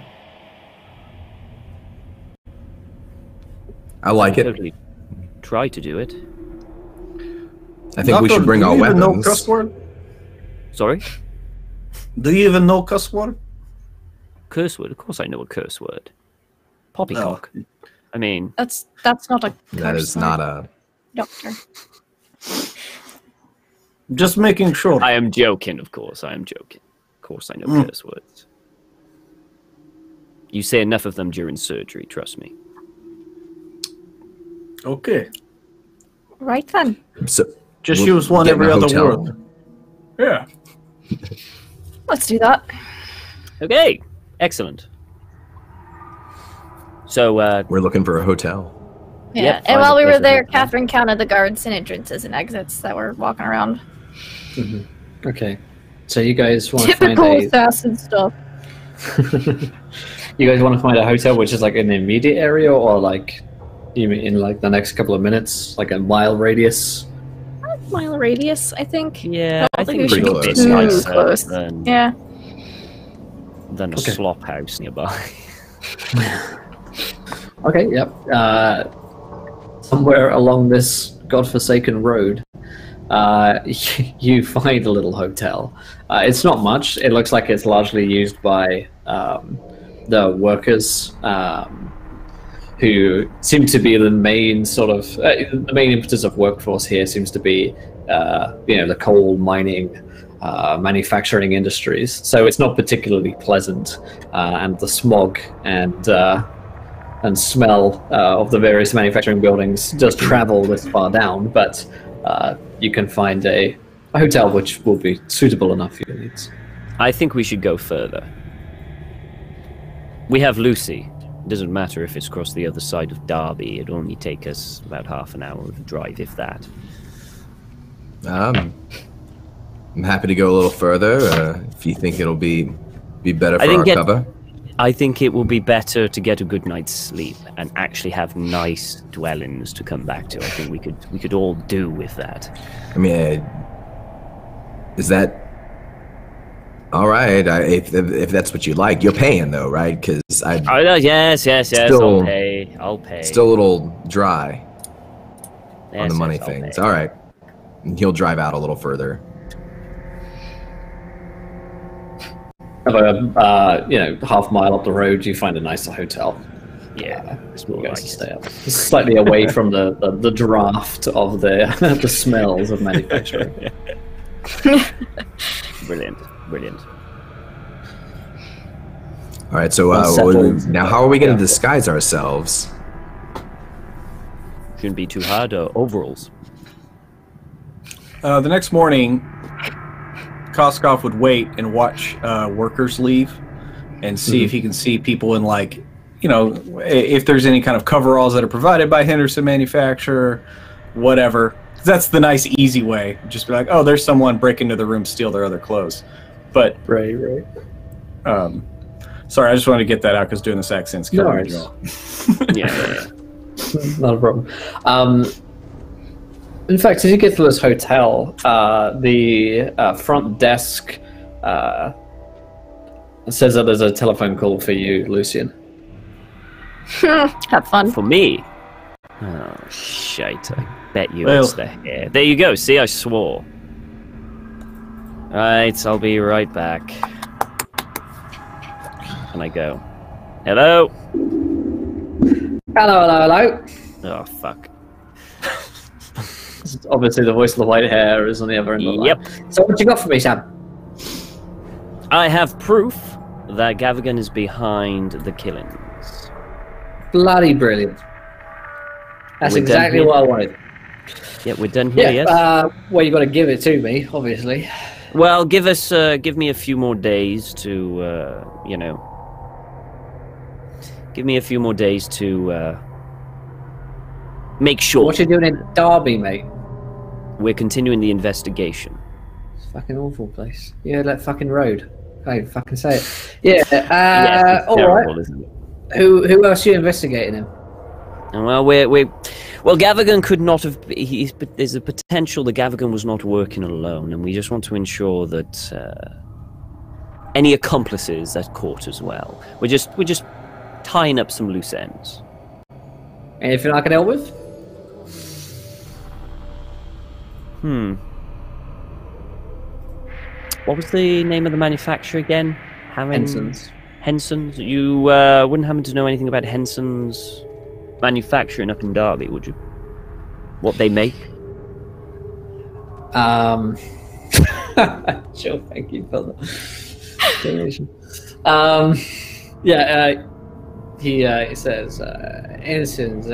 I like it. Totally try to do it. I think we should bring our weapons. Do you even know cuss word? Sorry? Do you even know cuss word? Curse word? Of course I know a curse word. Poppycock. No. I mean... That's not a curse That is not a... Doctor. Just making sure. I am joking, of course. I am joking. Of course I know curse words. You say enough of them during surgery, trust me. Okay. Right then. So, Just we'll use one get in every a other hotel. word. Yeah. Let's do that. Okay, excellent. So, we're looking for a hotel. Yeah, Yep, and find while a we were pleasant there, hotel. Catherine counted the guards and entrances and exits that were walking around. Okay. So you guys want to find Typical a... assassin stuff. You guys want to find a hotel which is like in the immediate area, or like you mean in like the next couple of minutes, like a mile radius? Mile radius, I think. yeah, I think think we we should should go be too nicer close. than, Yeah. than a Okay. slop house nearby. Okay, yep. Somewhere along this godforsaken road, you find a little hotel. It's not much. It looks like it's largely used by the workers, who seem to be the main sort of the main impetus of workforce here. Seems to be the coal mining, manufacturing industries. So it's not particularly pleasant, and the smog and smell of the various manufacturing buildings does travel this far down, but you can find a hotel which will be suitable enough for your needs. I think we should go further. We have Lucy. It doesn't matter if it's across the other side of Derby. It'll only take us about half an hour of a drive, if that. I'm happy to go a little further if you think it'll be better for our cover. I think it will be better to get a good night's sleep and actually have nice dwellings to come back to. I think we could all do with that. I mean, is that all right? If that's what you like, you're paying though, right? Because Yes. Still- I'll pay. still a little dry on Yes, the money yes, I'll things. pay. All right, and he'll drive out a little further. About half mile up the road, you find a nicer hotel. Yeah, it's You more guys like to it. stay up, slightly away from the draft of the smells of manufacturing. Brilliant. All right, so Well settled. now how are we going to Yeah. disguise ourselves? Shouldn't be too hard. Overalls. The next morning, Koskov would wait and watch workers leave and see if he can see people in, like, if there's any kind of coveralls that are provided by Henderson Manufacturer, whatever. That's the nice, easy way. Just be like, oh, there's someone break into the room, steal their other clothes. But, Right. sorry, I just wanted to get that out because doing this accent's No killing me. worries. Yeah. Not a problem. In fact, as you get to this hotel, the front desk says that there's a telephone call for you, Lucian. Have fun. For me. Oh shite! I bet you Well- it's the hair. There you go. See, I swore. Right, I'll be right back. And I go. Hello. Hello. Oh fuck. Obviously, the voice of the white hair is on the other end of the line. Yep. So what you got for me, Sam? I have proof that Gavigan is behind the killings. Bloody brilliant. That's We're done exactly here? what I wanted. Yeah, we're done here. Yes. Well, you got to give it to me, obviously. Well, give me a few more days to, give me a few more days to make sure. What you doing in Derby, mate? We're continuing the investigation. It's a fucking awful place. Yeah, that fucking road. Can't even fucking say it. Yeah. Yes, it's all terrible, right. isn't it? Who else are you investigating him? Well, well, Gavagan could not have. But there's a potential that Gavagan was not working alone, and we just want to ensure that any accomplices are caught as well. We're just tying up some loose ends. Anything I can help with? What was the name of the manufacturer again? Henson's. Henson's. You wouldn't happen to know anything about Henson's manufacturing up in Derby, would you? What they make? Sure, thank you for the donation. He says, Henson's,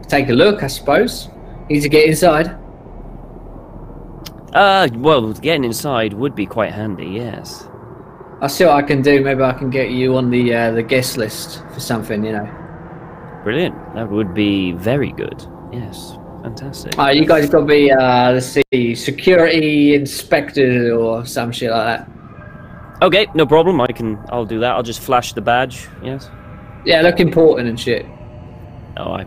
take a look, I suppose. Need to get inside. Well, getting inside would be quite handy, yes. I'll see what I can do. Maybe I can get you on the guest list for something, you know. Brilliant. That would be very good. Yes. Fantastic. You guys got to be, let's see, security inspector or some shit like that. Okay, no problem. I'll do that. I'll just flash the badge, yes? Yeah, look important and shit. Oh,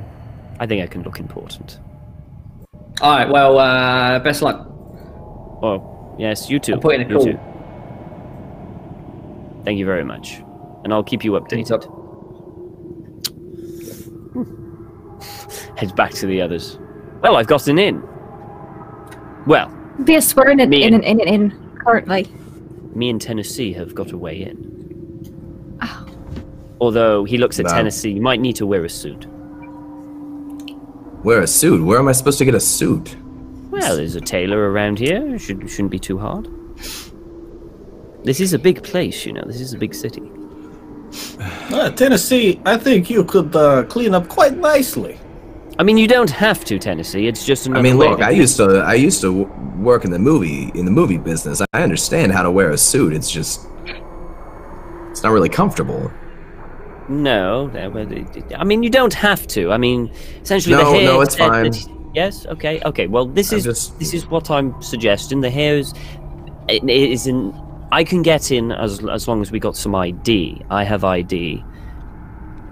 I think I can look important. Alright, well, best luck. Oh, yes, you too. I'll put in a You call. too. Thank you very much. And I'll keep you updated. Heads back to the others. Well, I've got an inn. Well, Yes, we're in an currently. me and Tennessee have got a way in. Oh. Although he looks at Wow. Tennessee, you might need to wear a suit. Wear a suit? Where am I supposed to get a suit? Well, there's a tailor around here. Shouldn't be too hard. This is a big place, you know. This is a big city. Tennessee, I think you could clean up quite nicely. I mean, you don't have to, Tennessee. It's just another I mean, way look, to- I used to work in the movie business. I understand how to wear a suit. It's just, it's not really comfortable. No, I mean, you don't have to. I mean, essentially, the No, hair. no, it's fine. Yes. Okay. Okay. Well, this is what I'm suggesting. The hair is. It is in. I can get in as long as we got some ID. I have ID.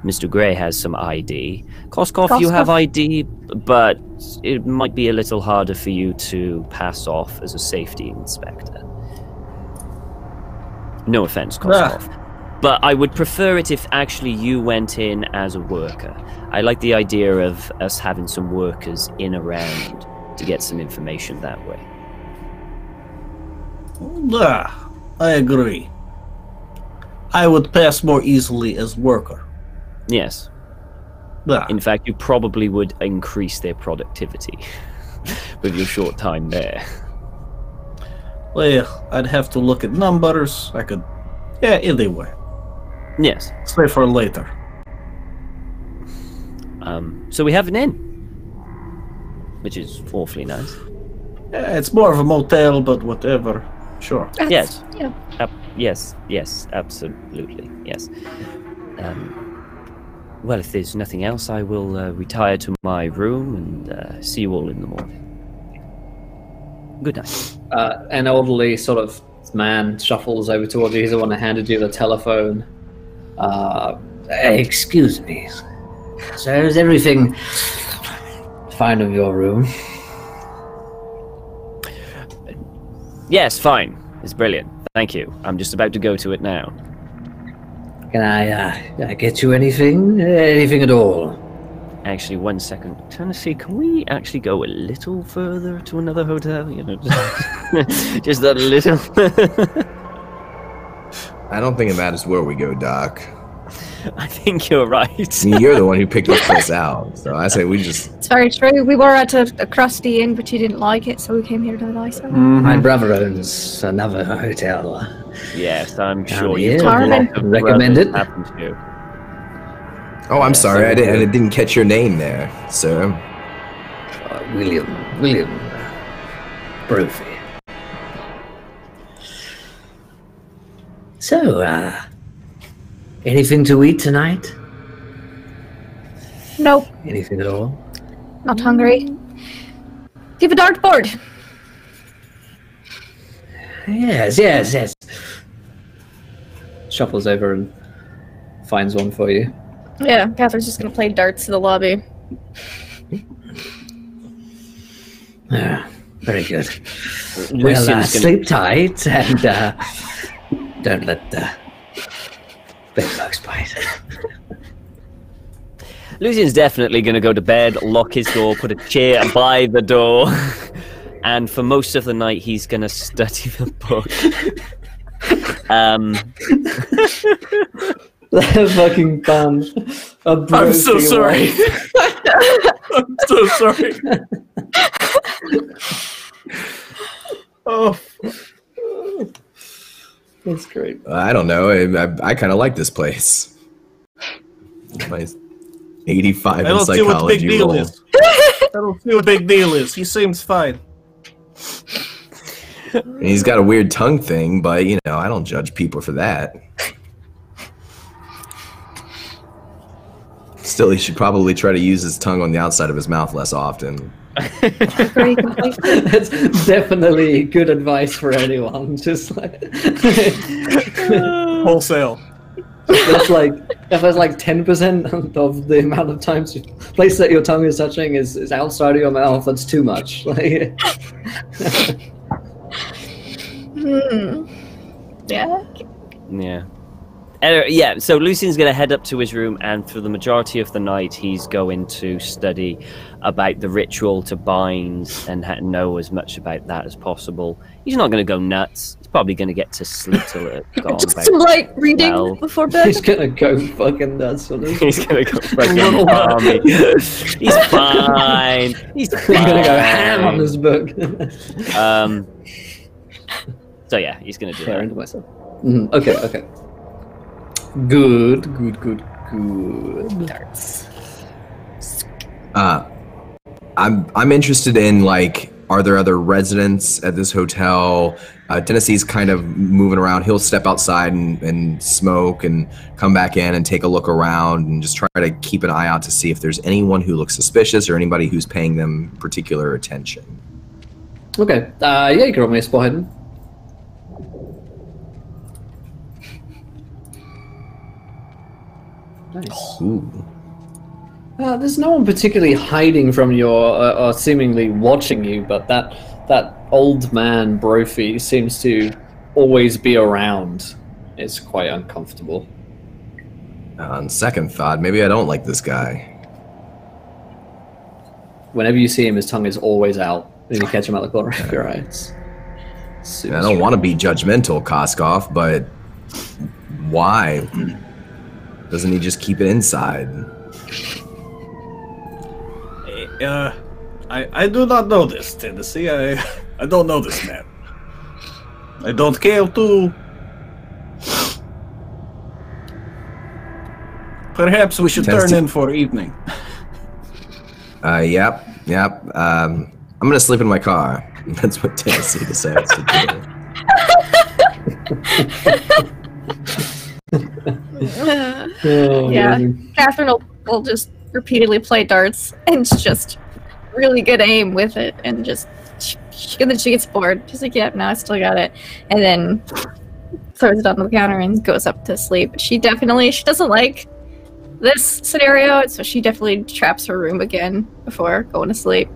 Mr. Gray has some ID. Koskov, you have ID, but it might be a little harder for you to pass off as a safety inspector. No offense, Koskov. But I would prefer it if actually you went in as a worker. I like the idea of us having some workers in around to get some information that way. I agree. I would pass more easily as worker. Yes. Ah. In fact, you probably would increase their productivity with your short time there. Well, I'd have to look at numbers. I could... Yeah, either way. Yes. Stay for later. So we have an inn, which is awfully nice. Yeah, it's more of a motel, but whatever. Sure. Yes. Yeah. Yes, absolutely, yes. Well, if there's nothing else, I will retire to my room and see you all in the morning. Good night. An elderly sort of man shuffles over towards you. He's the one that handed you the telephone. Excuse me. So is everything fine in your room? Yes, fine. It's brilliant. Thank you. I'm just about to go to it now. Can I get you anything? Anything at all? Actually, 1 second. Tennessee, can we actually go a little further to another hotel? You know, just a little. I don't think it matters where we go, Doc. I think you're right. I mean, you're the one who picked this place out, so I say we just... It's very true. We were at a crusty inn, but you didn't like it, so we came here to the nicer one. My brother owns another hotel. Yes, I'm sure here. you've Carmen. Recommend it. Happened to you. Oh, I'm sorry, I didn't catch your name there, sir. William. Brophy. So, anything to eat tonight? Nope, Anything at all? not hungry. Do you have a dartboard? Yes. Shuffles over and finds one for you. Yeah, Catherine's just gonna play darts in the lobby. Very good. Lucian's Well, gonna- sleep tight and don't let the bedbugs bite. Lucian's definitely going to go to bed, lock his door, put a chair by the door, and for most of the night he's going to study the book. That fucking bum. I'm so sorry. I'm so sorry. Oh, That's great. I don't know. I kind of like this place. My 85 I in don't see what the psychology big deal roll. is. I don't see what the big deal is. He seems fine. He's got a weird tongue thing, but you know, I don't judge people for that. Still, he should probably try to use his tongue on the outside of his mouth less often. That's definitely good advice for anyone. Just like Wholesale. if there's like 10% of the amount of times you place that your tongue is touching is outside of your mouth, that's too much. Like, Yeah. Yeah. Yeah, so Lucian's going to head up to his room, and for the majority of the night, he's going to study about the ritual to bind and know as much about that as possible. He's not going to go nuts. He's probably going to get to sleep till it gone Just about some light reading 12. before bed. he's gonna go fucking nuts on this. He's going to go fucking army. He's fine. He's He's gonna go ham on fine. this book. So yeah, he's going to do Fair that. into myself. Okay. Good. Darts. I'm interested in, like, are there other residents at this hotel? Tennessee's kind of moving around. He'll step outside and smoke and come back in and take a look around and just try to keep an eye out to see if there's anyone who looks suspicious or anybody who's paying them particular attention. Okay. Yeah, you can roll me a spot hidden. Nice. Ooh. There's no one particularly hiding from you or seemingly watching you, but that old man Brophy seems to always be around. It's quite uncomfortable. On second thought, maybe I don't like this guy. Whenever you see him, his tongue is always out. Then you catch him out the corner of your eye. It's super I don't want to be judgmental, Koskov, but why? Doesn't he just keep it inside? I do not know this, Tennessee. I don't know this man. I don't care to. Perhaps we should turn in for evening. Yep. I'm gonna sleep in my car. That's what Tennessee decides to Oh, Yeah. amazing. Catherine will just repeatedly play darts and just really good aim with it, and just and then she gets bored. She's like, "Yep, no, I still got it," and then throws it on the counter and goes up to sleep. She doesn't like this scenario, so she definitely traps her room again before going to sleep.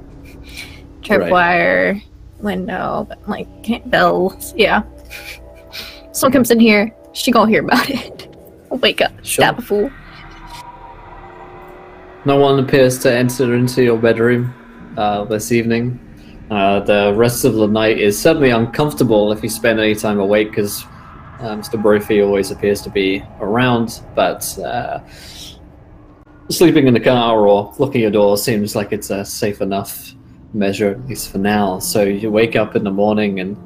Tripwire, window, like bells. Yeah. Someone comes in here, she gonna hear about it. Wake up, Sure. stab a fool. No one appears to enter into your bedroom this evening. The rest of the night is certainly uncomfortable if you spend any time awake, because Mr. Brophy always appears to be around, but sleeping in the car or locking your door seems like it's a safe enough measure, at least for now. So you wake up in the morning and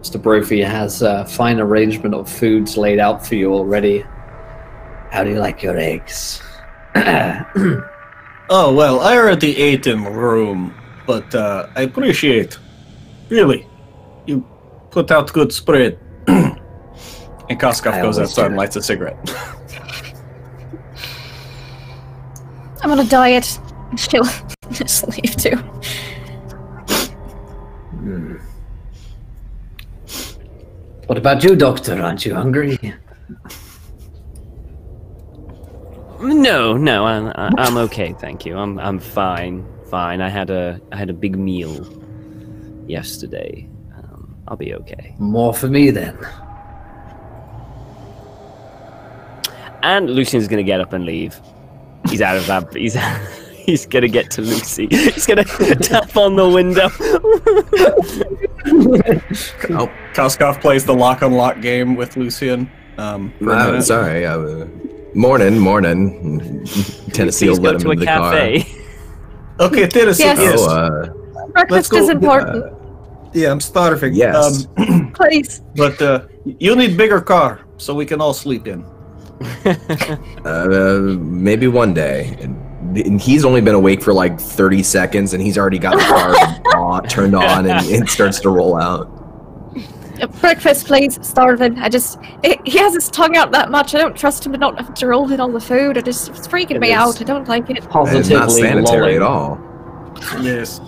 Mr. Brophy has a fine arrangement of foods laid out for you already. How do you like your eggs? Oh well, I already ate in the room, but I appreciate Really? You put out good spread. And Koskov goes outside and lights a cigarette. I'm on a diet. She'll just leave too. What about you, Doctor? Aren't you hungry? No, I'm okay, thank you. I'm fine. I had a big meal yesterday. I'll be okay. More for me then. And Lucian's gonna get up and leave. He's out of that. He's gonna get to Lucy. He's gonna tap on the window. Koskov plays the lock-on-lock game with Lucian. Sorry. Morning. Tennessee will let him into the cafe. car. Okay, Tennessee. Yes. Breakfast is important. Yeah, I'm starving. Yes. Please. But you need bigger car so we can all sleep in. Maybe one day. And he's only been awake for like 30 seconds, and he's already got the car turned on, and it starts to roll out. Breakfast, please. Starving. He has his tongue out that much. I don't trust him to not have to roll in all the food. It's freaking me out. I don't like it. It's not sanitary at all. Yes.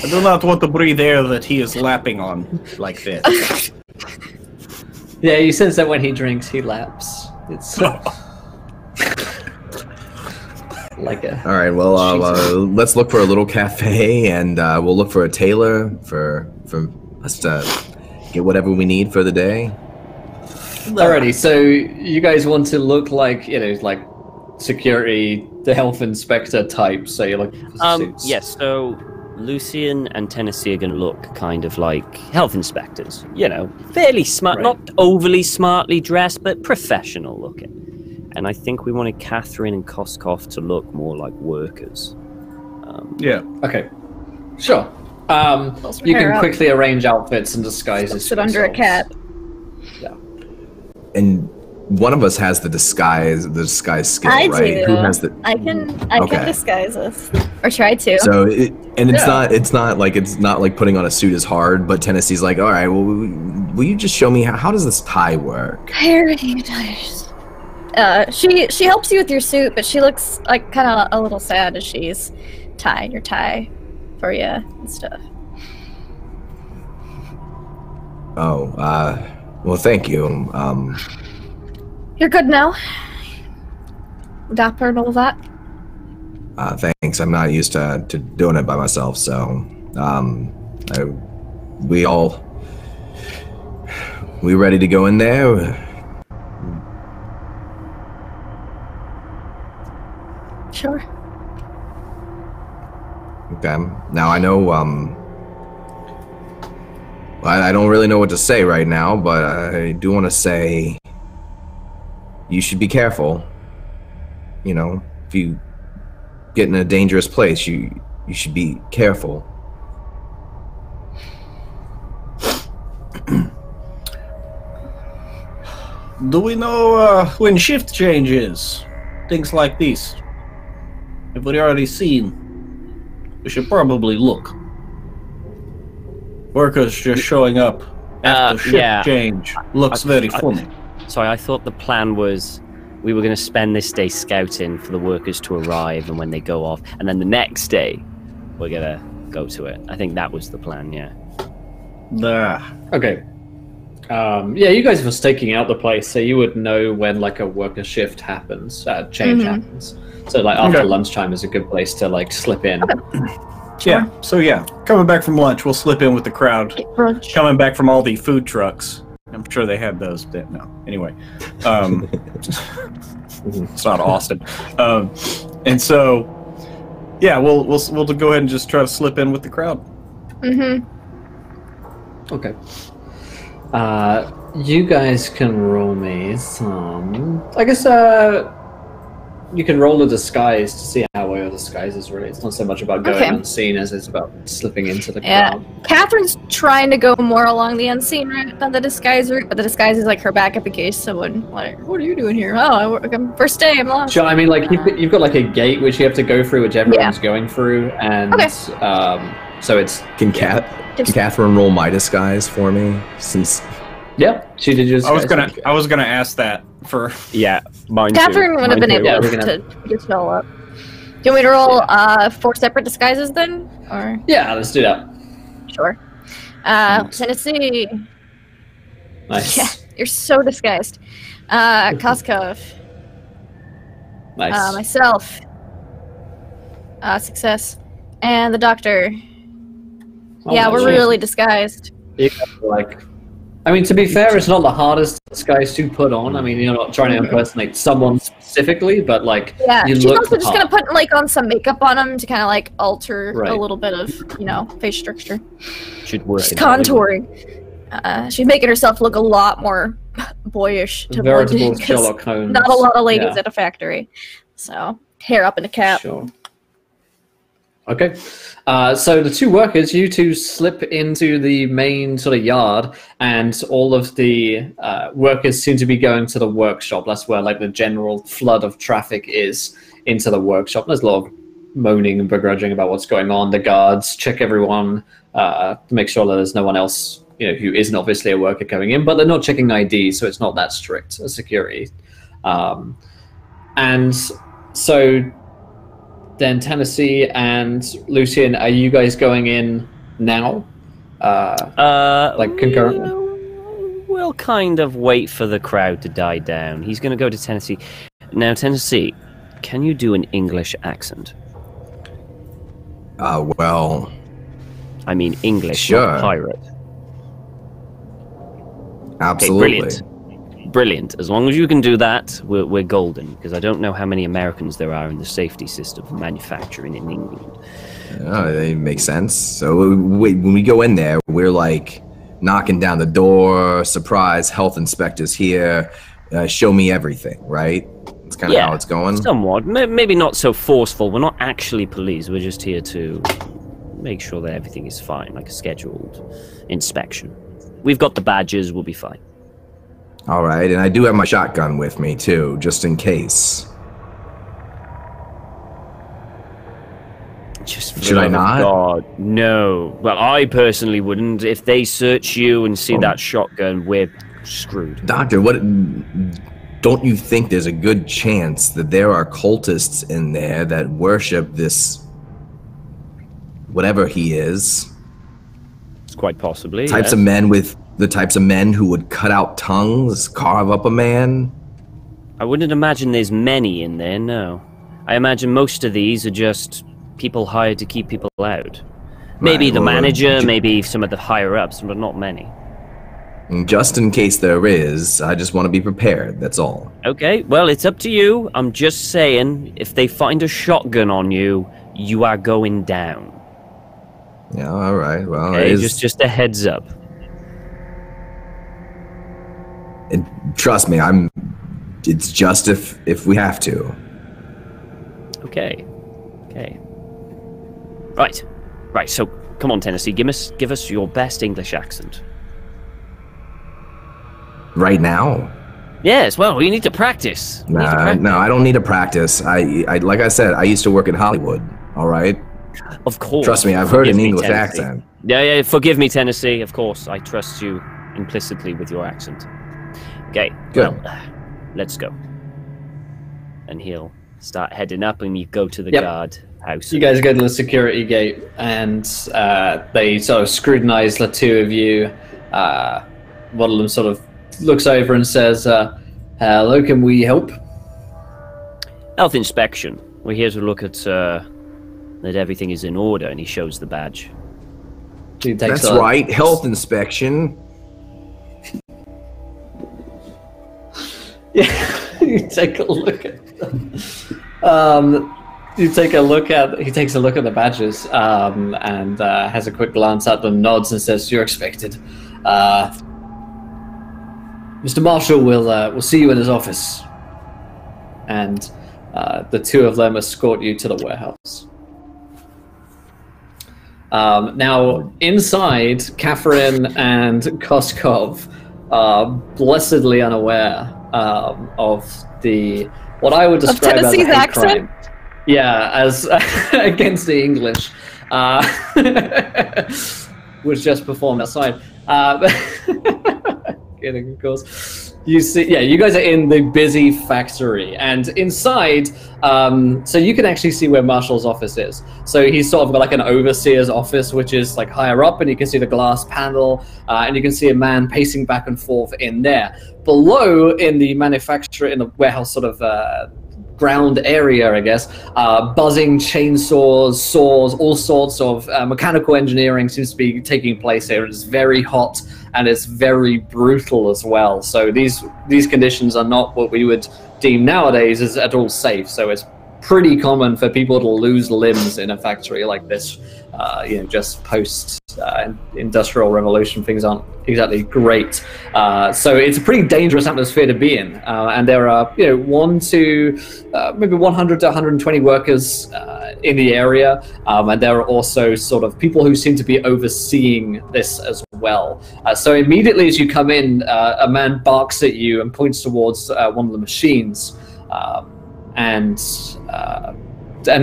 I do not want to breathe air that he is lapping on like this. Yeah, you sense that when he drinks, he laps. It's like a... All right, well, let's look for a little cafe, and we'll look for a tailor for us to get whatever we need for the day. Alrighty, so you guys want to look like, like security, the health inspector type, so you're looking for suits. Yes, so Lucian and Tennessee are going to look kind of like health inspectors. Fairly smart, not overly smartly dressed, but professional looking. And I think we wanted Catherine and Koskov to look more like workers. Yeah. Okay. Sure. You can quickly arrange outfits and disguises. Sit under a cap. Yeah. And one of us has the disguise skill, I right? do. Who has the? I can disguise us, or try to. So it's not like putting on a suit is hard. But Tennessee's like, all right, well, will you just show me how does this tie work? Very nice. She helps you with your suit, but she looks like kind of a little sad as she's tying your tie for you and stuff. Oh, well, thank you. You're good now. Dapper and all that. Thanks. I'm not used to doing it by myself, so we ready to go in there? Sure. Okay. Now I know. I don't really know what to say right now, but I do want to say you should be careful. If you get in a dangerous place, you should be careful. Do we know when shift changes? Things like these. If we already seen, we should probably look. Workers just showing up after shift change looks very funny. Sorry, I thought the plan was we were going to spend this day scouting for the workers to arrive, and when they go off, and then the next day we're going to go to it. I think that was the plan, yeah. Okay. Yeah, you guys were staking out the place, so you would know when like a worker shift happens, change happens. So like after lunchtime is a good place to like slip in. Sure. Yeah. So coming back from lunch, we'll slip in with the crowd. Brunch. Coming back from all the food trucks. I'm sure they had those. No. Anyway. It's not Austin. And so, yeah, we'll go ahead and just try to slip in with the crowd. Okay. You guys can roll me some... I guess, you can roll a disguise to see how well your disguise is really. It's not so much about going unseen as it's about slipping into the crowd. Catherine's trying to go more along the unseen route than the disguise route, but the disguise is like her backup in case someone, like, what are you doing here? Oh, I'm first day, I'm lost. Sure, I mean, like, you've got like a gate which you have to go through, which everyone's going through, and So it's Can Catherine roll my disguise for me? Since she did just. I was gonna ask that for. Yeah, mine Catherine would have been able Yeah, we to can just show up. Do you want me to roll 4 separate disguises then? Or Yeah, let's do that. sure. Tennessee. Nice. Yeah, you're so disguised. Koskov. Nice. Myself. Success. And the doctor. Oh, Yeah, nice. we're really disguised. You guys are like, I mean, to be fair, it's not the hardest disguise to put on. I mean, you're not trying to impersonate someone specifically, but like, Yeah, you she's look also just the gonna part. put like on some makeup on him to kind of like alter Right. a little bit of, face structure. should work. She's contouring. She's making herself look a lot more boyish to blend in, Veritable 'cause Sherlock Holmes. not a lot of ladies Yeah. at a factory. So hair up in a cap. Sure. Okay. So the two workers, you two slip into the main sort of yard, and all of the workers seem to be going to the workshop. That's where like the general flood of traffic is into the workshop. There's a lot of moaning and begrudging about what's going on. The guards check everyone to make sure that there's no one else, who isn't obviously a worker coming in, but they're not checking ID, so it's not that strict a security. And so then Tennessee and Lucian, are you guys going in now? Like concurrently? We'll kind of wait for the crowd to die down. He's going to go to Tennessee. Now, Tennessee, can you do an English accent? Well, I mean English, Sure. not pirate. absolutely. Okay, brilliant. As long as you can do that, we're golden. Because I don't know how many Americans there are in the safety system for manufacturing in England. It makes sense. So when we go in there, we're like knocking down the door, surprise, health inspectors here, show me everything, right? It's kind of how it's going. Somewhat. Maybe not so forceful. We're not actually police. We're just here to make sure that everything is fine, like a scheduled inspection. We've got the badges. We'll be fine. All right, and I do have my shotgun with me too, just in case. Just for Should the I love of not? God, no. Well, I personally wouldn't. If they search you and see that shotgun, we're screwed. Doctor, what? Don't you think there's a good chance that there are cultists in there that worship this, whatever he is? It's quite possibly. Types yes. of men with the types of men who would cut out tongues, carve up a man. I wouldn't imagine there's many in there, no. I imagine most of these are just people hired to keep people out. Maybe Right, the well, manager, maybe some of the higher-ups, but not many. And just in case there is, I just want to be prepared, that's all. Okay, well, it's up to you. I'm just saying, if they find a shotgun on you, you are going down. Yeah, all right, well, Okay, it is, just a heads up. trust me, it's just if we have to. Okay. Right, so come on, Tennessee, give us your best English accent. Right now? Yes, well, you need to practice. You need to practice. No, I don't need to practice. I like I said, I used to work in Hollywood, all right? Of course. Trust me, I've heard Forgive an me, English Tennessee. accent. Yeah, forgive me, Tennessee. Of course, I trust you implicitly with your accent. Okay, Good. well, let's go. And he'll start heading up, and you go to the Yep. guard house. You guys go to the security gate, and they sort of scrutinize the two of you. One of them sort of looks over and says, hello, can we help? Health inspection. We're here to look at that everything is in order, and he shows the badge. He takes That's right, health inspection. Yeah, you take a look at he takes a look at the badges and has a quick glance at them, nods and says, you're expected. Mr. Marshall will see you in his office. And the two of them escort you to the warehouse. Now, inside, Catherine and Koskov are blessedly unaware of what I would describe as a Tennessee's hate accent? crime. Yeah, as against the English, was just performed outside. Kidding, of course. You see, yeah, you guys are in the busy factory, and inside, so you can actually see where Marshall's office is. So he's sort of got like an overseer's office, which is like higher up, and you can see the glass panel, and you can see a man pacing back and forth in there. Below, in the manufacturer, in the warehouse sort of ground area, I guess, buzzing chainsaws, saws, all sorts of mechanical engineering seems to be taking place here. It's very hot and it's very brutal as well. So these conditions are not what we would deem nowadays as at all safe. So it's pretty common for people to lose limbs in a factory like this. Just post industrial revolution, things aren't exactly great. So it's a pretty dangerous atmosphere to be in. And there are, maybe 100 to 120 workers in the area. And there are also sort of people who seem to be overseeing this as well. So immediately as you come in, a man barks at you and points towards one of the machines. And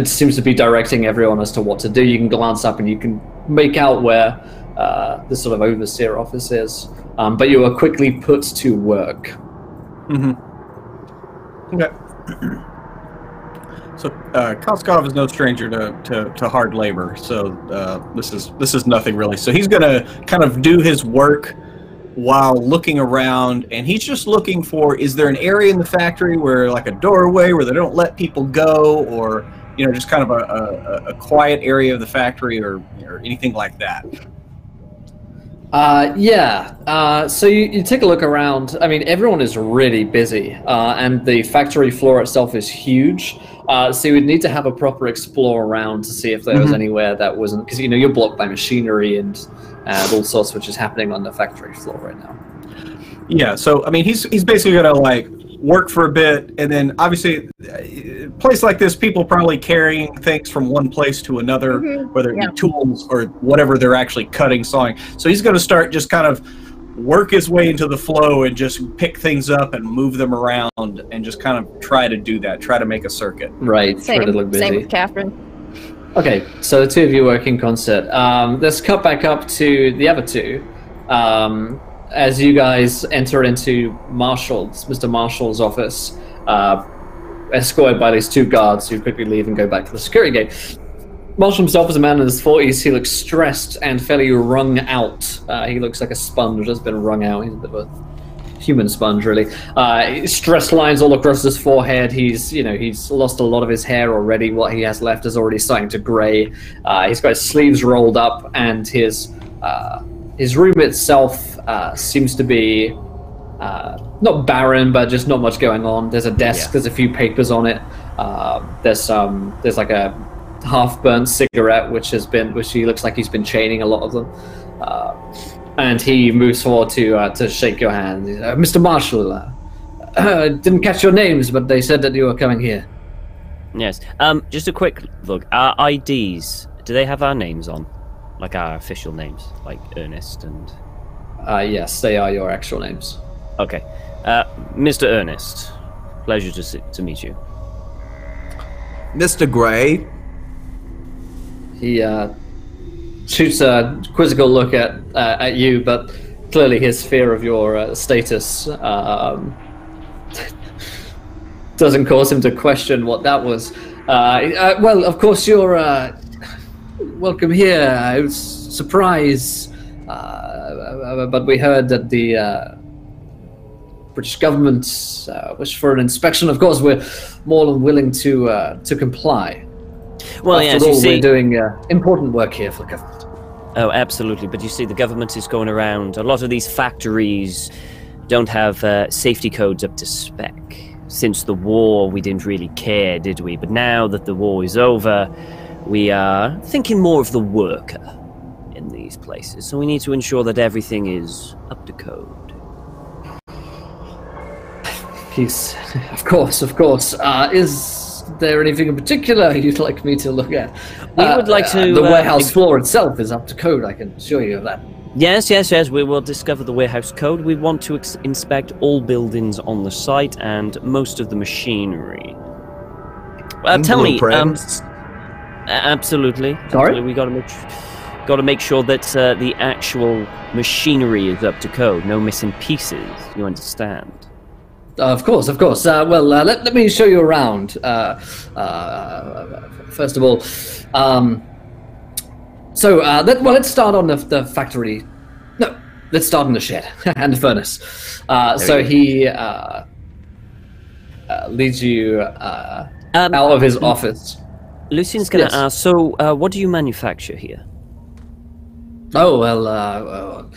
seems to be directing everyone as to what to do. You can glance up and you can make out where the sort of overseer office is, but you are quickly put to work. Mm-hmm. Okay. So Koskov is no stranger to hard labor, so this is nothing really. So he's gonna kind of do his work while looking around, and he's just looking for, is there an area in the factory where, like a doorway where they don't let people go, or just kind of a quiet area of the factory, or anything like that? So you take a look around. I mean, everyone is really busy, and the factory floor itself is huge. So you would need to have a proper explore around to see if there was anywhere that wasn't, because you're blocked by machinery and all sorts, which is happening on the factory floor right now. Yeah, so I mean, he's basically gonna like work for a bit, and then obviously, a place like this, people probably carrying things from one place to another, whether it be tools or whatever they're actually cutting, sawing. So he's gonna start just kind of work his way into the flow and just pick things up and move them around and just kind of try to do that, try to make a circuit. Right. Same with Catherine. Okay, so the two of you work in concert. Let's cut back up to the other two. As you guys enter into Mr. Marshall's office, escorted by these two guards who quickly leave and go back to the security gate. Marshall himself is a man in his 40s. He looks stressed and fairly wrung out. He looks like a sponge that's been wrung out. He's a bit of a human sponge, really. Stress lines all across his forehead. He's lost a lot of his hair already. What he has left is already starting to gray. He's got his sleeves rolled up, and his room itself seems to be not barren, but just not much going on. There's a desk. There's a few papers on it. There's like a half-burnt cigarette, which he looks like he's been chaining a lot of them. And he moves forward to shake your hand. Mr. Marshall, didn't catch your names, but they said that you were coming here. Yes. Just a quick look. Our IDs, do they have our names on? Like our official names, like Ernest and... Yes, they are your actual names. Okay. Mr. Ernest, pleasure to meet you. Mr. Gray. He shoots a quizzical look at you, but clearly his fear of your status doesn't cause him to question what that was. Well, of course, you're welcome here. I was surprised, but we heard that the British government wished for an inspection. Of course, we're more than willing to comply. Well, After all, we're doing important work here for government. Oh, absolutely. But you see, the government is going around. A lot of these factories don't have safety codes up to spec. Since the war, we didn't really care, did we? But now that the war is over, we are thinking more of the worker in these places. So we need to ensure that everything is up to code. Peace. Of course. Is there anything in particular you'd like me to look at? We would like to... the warehouse floor itself is up to code, I can assure you of that. Yes, we will discover the warehouse code. We want to inspect all buildings on the site and most of the machinery. Tell me. Blueprints. Absolutely. Sorry? Absolutely. We got to make sure that the actual machinery is up to code. No missing pieces. You understand? Of course. Well, let me show you around. First of all, let's start on the factory. No, let's start in the shed and the furnace. He leads you out of his office. Lucian's going to Yes. ask, so what do you manufacture here? Oh, well,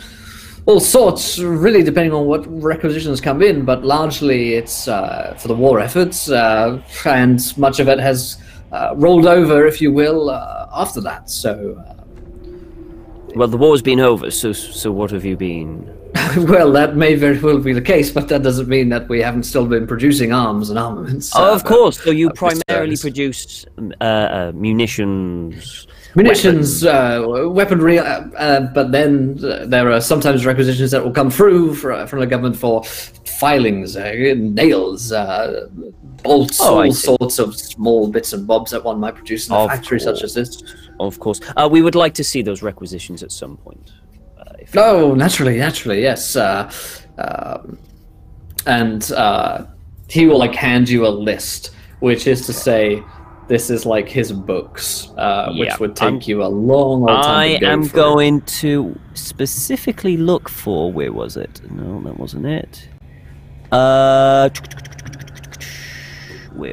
all sorts, really, depending on what requisitions come in, but largely it's for the war efforts, and much of it has rolled over, if you will, after that, so... Well, the war's been over, so what have you been... Well, that may very well be the case, but that doesn't mean that we haven't still been producing arms and armaments. of course, so you primarily service. produced munitions... Munitions, weaponry, but then there are sometimes requisitions that will come through from the government for filings, nails, bolts, Oh, I all see. sorts of small bits and bobs that one might produce in a Of factory such course. as this. Of course. We would like to see those requisitions at some point. Oh, naturally, yes. He will hand you a list, which is to say, this is like his books, which would take you a long time I to go am through. going to specifically look for... Where was it? No, that wasn't it. Where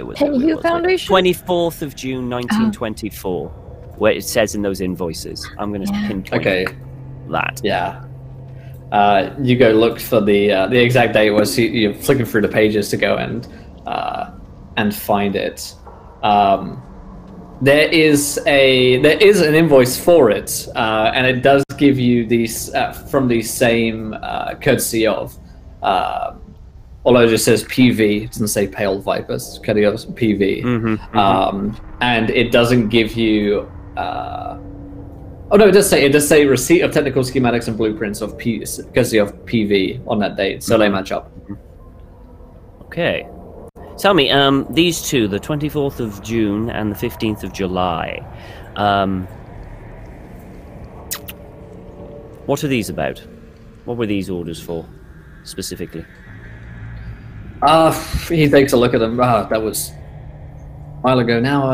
was it? Penny Where Hugh was it? Foundation? 24th of June, 1924, where it says in those invoices. I'm going to pinpoint Okay. that. Yeah. You go look for the exact date was you're flicking through the pages to go and find it. There is an invoice for it, and it does give you these from the same courtesy of. Although it just says PV, it doesn't say Pale Vipers, courtesy of PV, and it doesn't give you. Oh no, it does say receipt of technical schematics and blueprints of courtesy of PV on that date, so they match up. Okay. Tell me, these two, the 24th of June and the 15th of July, what are these about? What were these orders for, specifically? He takes a look at them. That was a while ago now.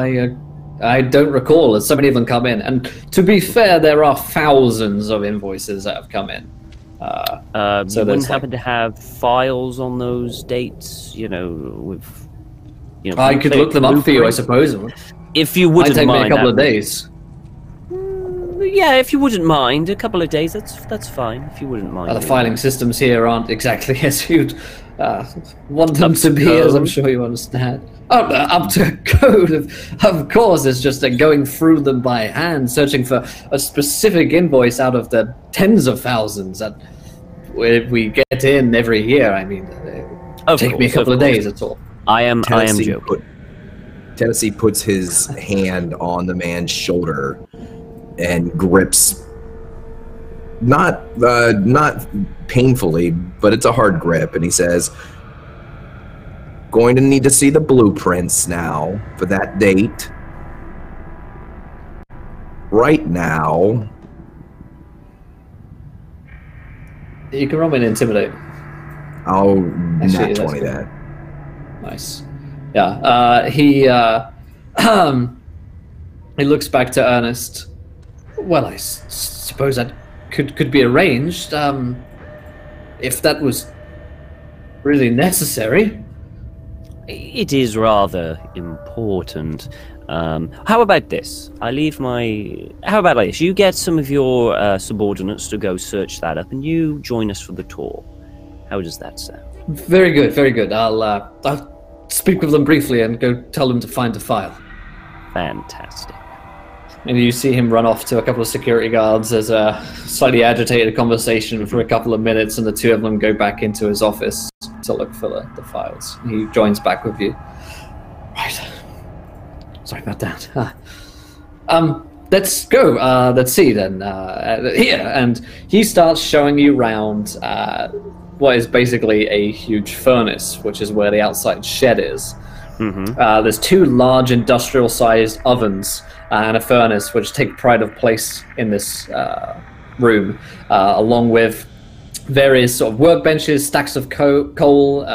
I don't recall. As so many of them come in, and to be fair, there are thousands of invoices that have come in. So So you there's wouldn't happen to have files on those dates, with... I could look them up for you, I suppose. If you Might wouldn't take me mind. a couple of that- days. Yeah, if you wouldn't mind, a couple of days, that's fine, if you wouldn't mind. The filing systems here aren't exactly as you'd want them to be, as I'm sure you understand. Up to code, of course. It's just going through them by hand, searching for a specific invoice out of the tens of thousands that we get in every year. I mean, take me a couple of days, that's all. I am joking. Tennessee puts his hand on the man's shoulder and grips, not painfully, but it's a hard grip, and he says, going to need to see the blueprints now for that date. Right now. You can roll me an intimidate. I'll Actually, not that's 20 good. that. Nice. Yeah. He looks back to Ernest. Well, I suppose that could be arranged, if that was really necessary. It is rather important. How about this? How about like this? You get some of your subordinates to go search that up, and you join us for the tour. How does that sound? Very good, very good. I'll speak with them briefly and go tell them to find the file. Fantastic. And you see him run off to a couple of security guards as a slightly agitated conversation for a couple of minutes, and the two of them go back into his office to look for the files. He joins back with you. Right. Sorry about that. Let's go. Let's see then. Here, and he starts showing you around what is basically a huge furnace, which is where the outside shed is. There's 2 large industrial-sized ovens and a furnace, which take pride of place in this room, along with various sort of workbenches, stacks of coal,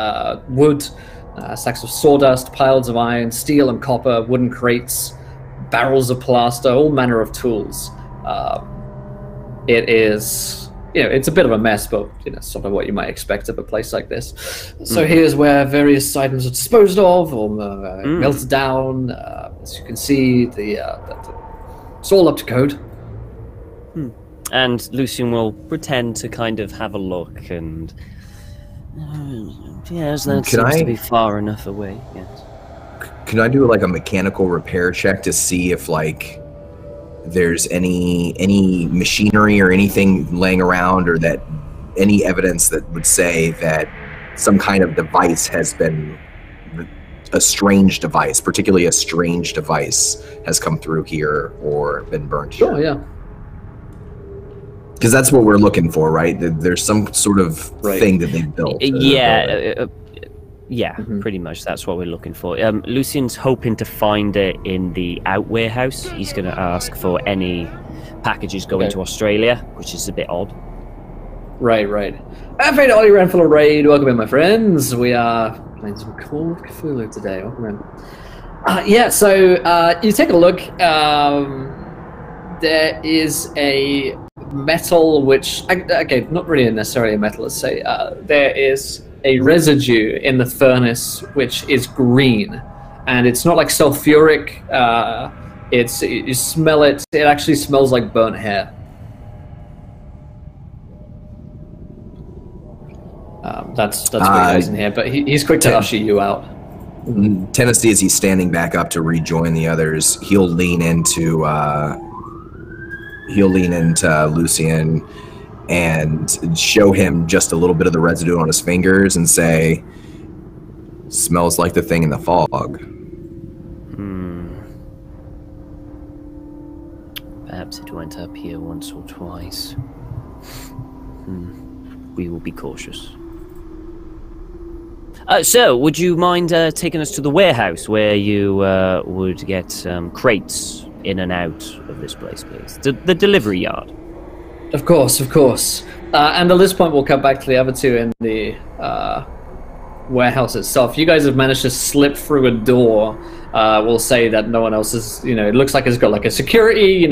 wood, stacks of sawdust, piles of iron, steel and copper, wooden crates, barrels of plaster, all manner of tools. It is, it's a bit of a mess, but sort of what you might expect of a place like this. So here's where various items are disposed of or melted down. As you can see, it's all up to code. And Lucian will pretend to kind of have a look, and yes, that seems to be far enough away. Yes. Can I do like a mechanical repair check to see if like there's any machinery or anything laying around, or that any evidence that would say that some kind of device has been a strange device, particularly a strange device, has come through here or been burned here? Sure, yeah. Because that's what we're looking for, right? There's some sort of thing that they built. Pretty much. That's what we're looking for. Lucian's hoping to find it in the out warehouse. He's going to ask for any packages going to Australia, which is a bit odd. Right. I'm afraid Ollie ran for a raid. Welcome in, my friends. We are playing some cool Cthulhu today. Welcome in. So you take a look. There is a metal, which, okay, not really necessarily a metal, let's say. There is a residue in the furnace which is green, and it's not like sulfuric. You smell it. It actually smells like burnt hair. That's what he has in here, but he's quick to usher you out. Tennessee, as he's standing back up to rejoin the others, he'll lean into Lucian and show him just a little bit of the residue on his fingers and say, "Smells like the thing in the fog." Perhaps it went up here once or twice. We will be cautious. So, would you mind taking us to the warehouse where you would get crates in and out of this place, please? The delivery yard. Of course. And at this point, we'll cut back to the other 2 in the warehouse itself. You guys have managed to slip through a door. We'll say that no one else is, it looks like it's got like a security,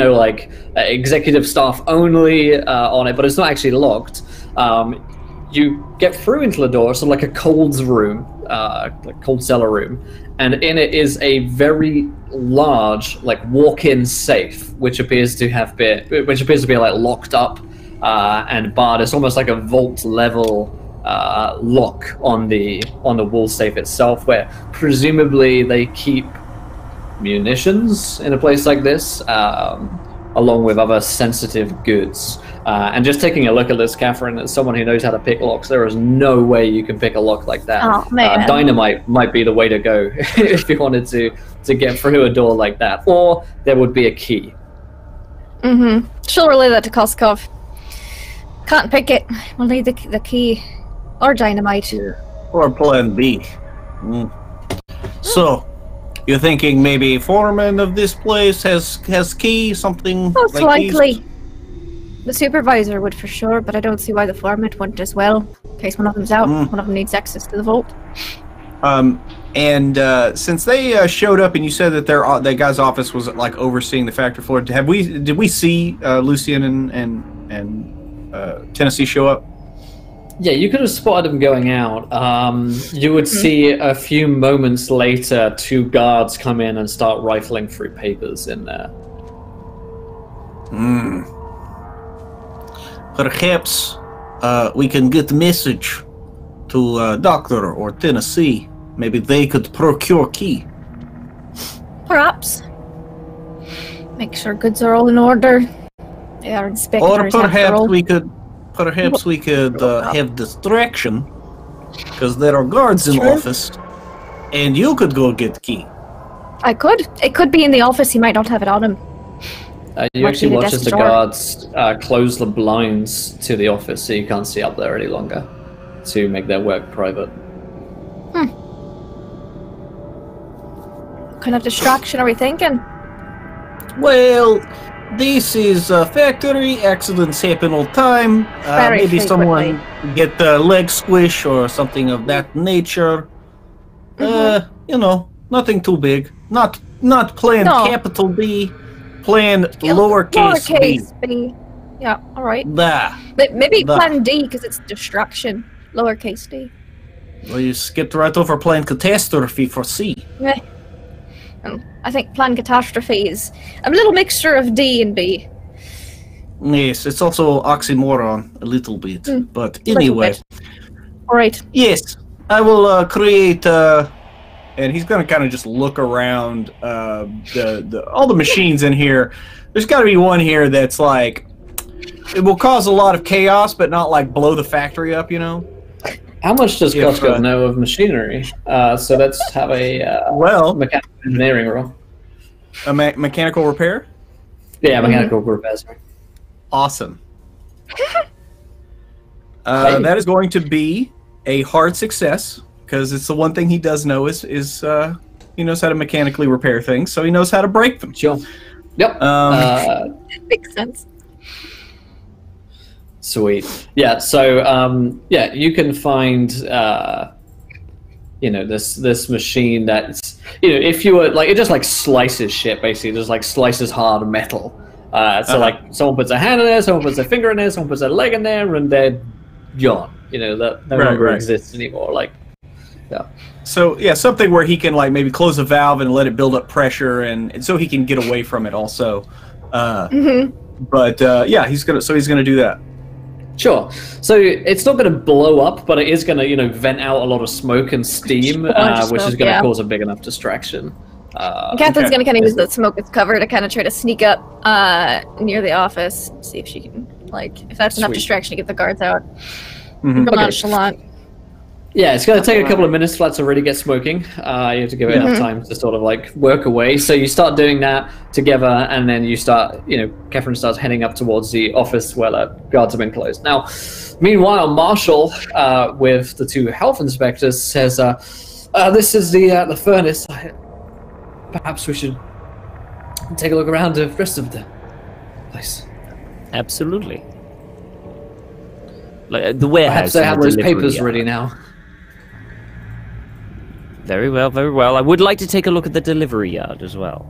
executive staff only on it, but it's not actually locked. You get through into the door, so like a cold room, like cold cellar room, and in it is a very large, like walk-in safe, which appears to be like locked up and barred. It's almost like a vault-level lock on the wall safe itself, where presumably they keep munitions in a place like this, along with other sensitive goods. And just taking a look at this, Catherine, as someone who knows how to pick locks, there is no way you can pick a lock like that. Oh, man. Dynamite might be the way to go if you wanted to get through a door like that. Or there would be a key. She'll relay that to Koskov. Can't pick it. We'll need the key. Or dynamite. Or plan B. So, you're thinking maybe foreman of this place has key, something Most like likely. these? The supervisor would for sure, but I don't see why the foreman wouldn't as well. In case one of them's out, one of them needs access to the vault. And since they showed up, and you said that that guy's office was like overseeing the factory floor, did we see Lucian and Tennessee show up? Yeah, you could have spotted him going out. You would see a few moments later 2 guards come in and start rifling through papers in there. Perhaps we can get a message to Doctor or Tennessee. Maybe they could procure key. Perhaps. Make sure goods are all in order. They are inspectors. Or perhaps we could have distraction, because there are guards in the office, and you could go get key. I could. It could be in the office. He might not have it on him. You actually watch as the guards close the blinds to the office, so you can't see up there any longer, to make their work private. kind of distraction are we thinking? Well, this is a factory. Accidents happen all the time. Very Maybe frequently. someone get the leg squish or something of that nature. You know, nothing too big. Not plan No. capital B, plan lowercase b. Lowercase b. Yeah, all right. There. Maybe The- plan D because it's destruction. Lowercase d. Well, you skipped right over plan catastrophe for C. Eh. I think plan catastrophe is a little mixture of D and B. Yes, it's also oxymoron a little bit. But Little anyway, bit. All right. yes, I will create. And he's gonna kind of just look around all the machines in here. There's got to be one here that's like it will cause a lot of chaos, but not like blow the factory up. You know. How much does Yeah, Costco right. know of machinery? So let's have a Well, mechanical engineering roll. a mechanical repair. Yeah, mechanical repairs. Awesome. That is going to be a hard success because it's the one thing he does know is he knows how to mechanically repair things, so he knows how to break them. Sure. Yep. Makes sense. Sweet. Yeah. So, yeah, you can find, this machine that's, if you were like, it just like slices shit, basically, just like slices hard metal. So like, someone puts a hand in there, someone puts a finger in there, someone puts a leg in there, and they're gone. That no longer exists anymore. Like, yeah. So yeah, something where he can like maybe close a valve and let it build up pressure, and so he can get away from it also. But yeah, he's gonna do that. Sure. So it's not going to blow up, but it is going to, vent out a lot of smoke and steam, which is going to cause a big enough distraction. Catherine's gonna kind of use the smoke as cover to kind of try to sneak up near the office, see if she can, if that's enough Sweet. distraction to get the guards out. Mhm. Real nonchalant. Yeah, it's going to take a couple of minutes for that to really get smoking. You have to give it enough time to sort of work away. So you start doing that together, and then you start, Catherine starts heading up towards the office where the guards have been closed. Now, meanwhile, Marshall, with the two health inspectors, says, "This is the furnace. Perhaps we should take a look around the rest of the place." Absolutely. Like the warehouse. Perhaps they and have the those delivery papers yard. ready now. Very well, very well. I would like to take a look at the delivery yard as well.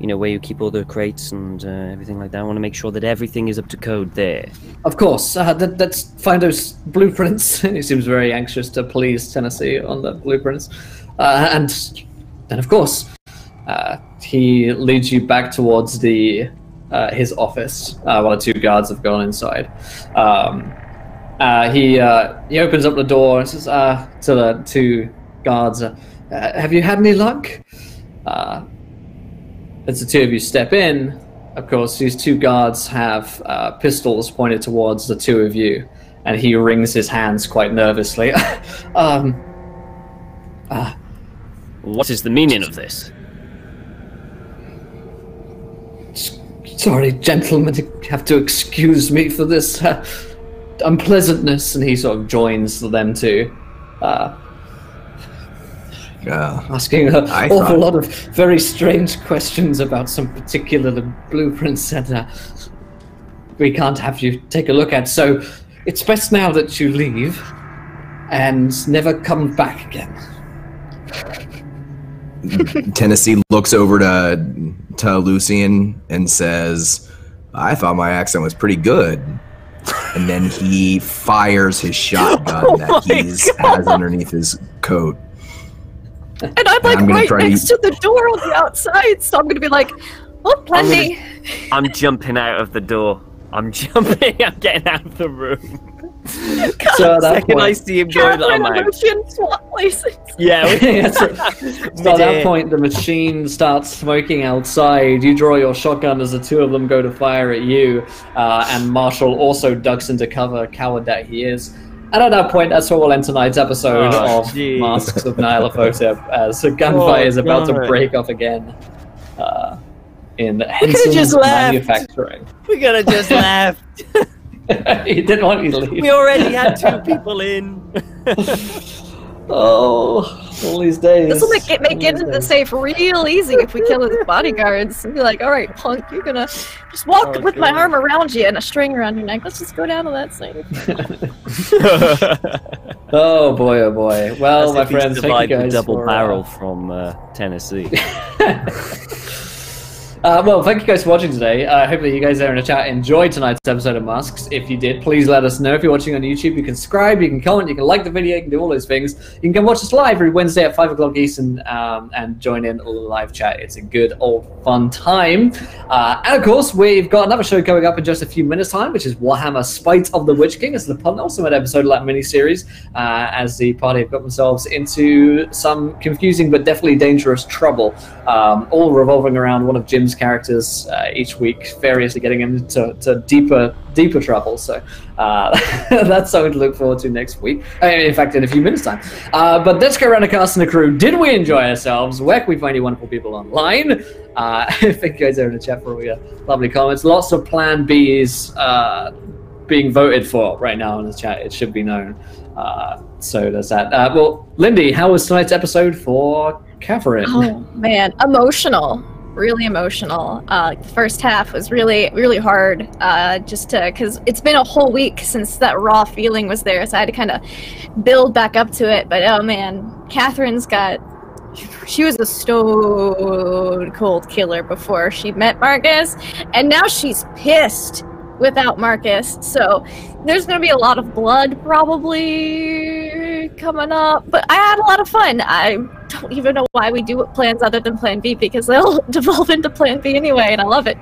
Where you keep all the crates and everything like that. I want to make sure that everything is up to code there. Of course. Let's find those blueprints. He seems very anxious to please Tennessee on the blueprints. And then, of course, he leads you back towards his office while the two guards have gone inside. He opens up the door and says to the two guards, "Have you had any luck?" As the two of you step in, of course, these two guards have pistols pointed towards the two of you, and he wrings his hands quite nervously. What is the meaning of this? Sorry, gentlemen, you have to excuse me for this unpleasantness. And he sort of joins them two, asking an awful lot of very strange questions about some particular blueprints that we can't have you take a look at. So it's best now that you leave and never come back again. Tennessee looks over to Lucian and says, "I thought my accent was pretty good." And then he fires his shotgun that he has underneath his coat. And I'm I'm gonna right try to- next to the door on the outside, so I'm gonna be like, "Oh, plenty." I'm jumping out of the door. I'm jumping. I'm getting out of the room. So at that Second I point, see him going, I'm out. Emotion swap places. Yeah. So at that point, the machine starts smoking outside. You draw your shotgun as the two of them go to fire at you, and Marshall also ducks into cover, coward that he is. And at that point, that's where we'll end tonight's episode of geez. Masks of Nyarlathotep, as the gunfire is about to God. break off again in could've Henson's just left. Manufacturing. We could have just left. He didn't want you to leave. We already had two people in. Oh, all these days. This will make getting into the safe real easy if we kill his bodyguards. And be like, all right, punk, you're gonna just walk with my arm around you and a string around your neck. Let's just go down to that safe. Oh boy, oh boy. Well, my friends, thank you guys double for, barrel from Tennessee. Well, thank you guys for watching today. I hope that you guys there in the chat enjoyed tonight's episode of Masks. If you did, please let us know. If you're watching on YouTube, you can subscribe, you can comment, you can like the video, you can do all those things. You can come watch us live every Wednesday at 5 o'clock Eastern and join in a live chat. It's a good old fun time. And of course, we've got another show coming up in just a few minutes' time, which is Warhammer Spite of the Witch King. It's the penultimate episode of that mini-series as the party have got themselves into some confusing but definitely dangerous trouble, all revolving around one of Jim's characters each week, variously getting into deeper trouble. So that's something to look forward to next week. In fact, in a few minutes' time. But let's go around the cast and the crew. Did we enjoy ourselves? Where can we find you wonderful people online? Thank you guys there in the chat for all your lovely comments. Lots of Plan Bs being voted for right now in the chat. It should be known. So there's that. Well, Lindy, how was tonight's episode for Catherine? Oh man, emotional. Really emotional. The first half was really, really hard, because it's been a whole week since that raw feeling was there, so I had to kind of build back up to it. But oh man, she was a stone cold killer before she met Marcus, and now she's pissed without Marcus. So there's going to be a lot of blood probably coming up, but I had a lot of fun. I don't even know why we do plans other than Plan B, because they'll devolve into Plan B anyway, and I love it.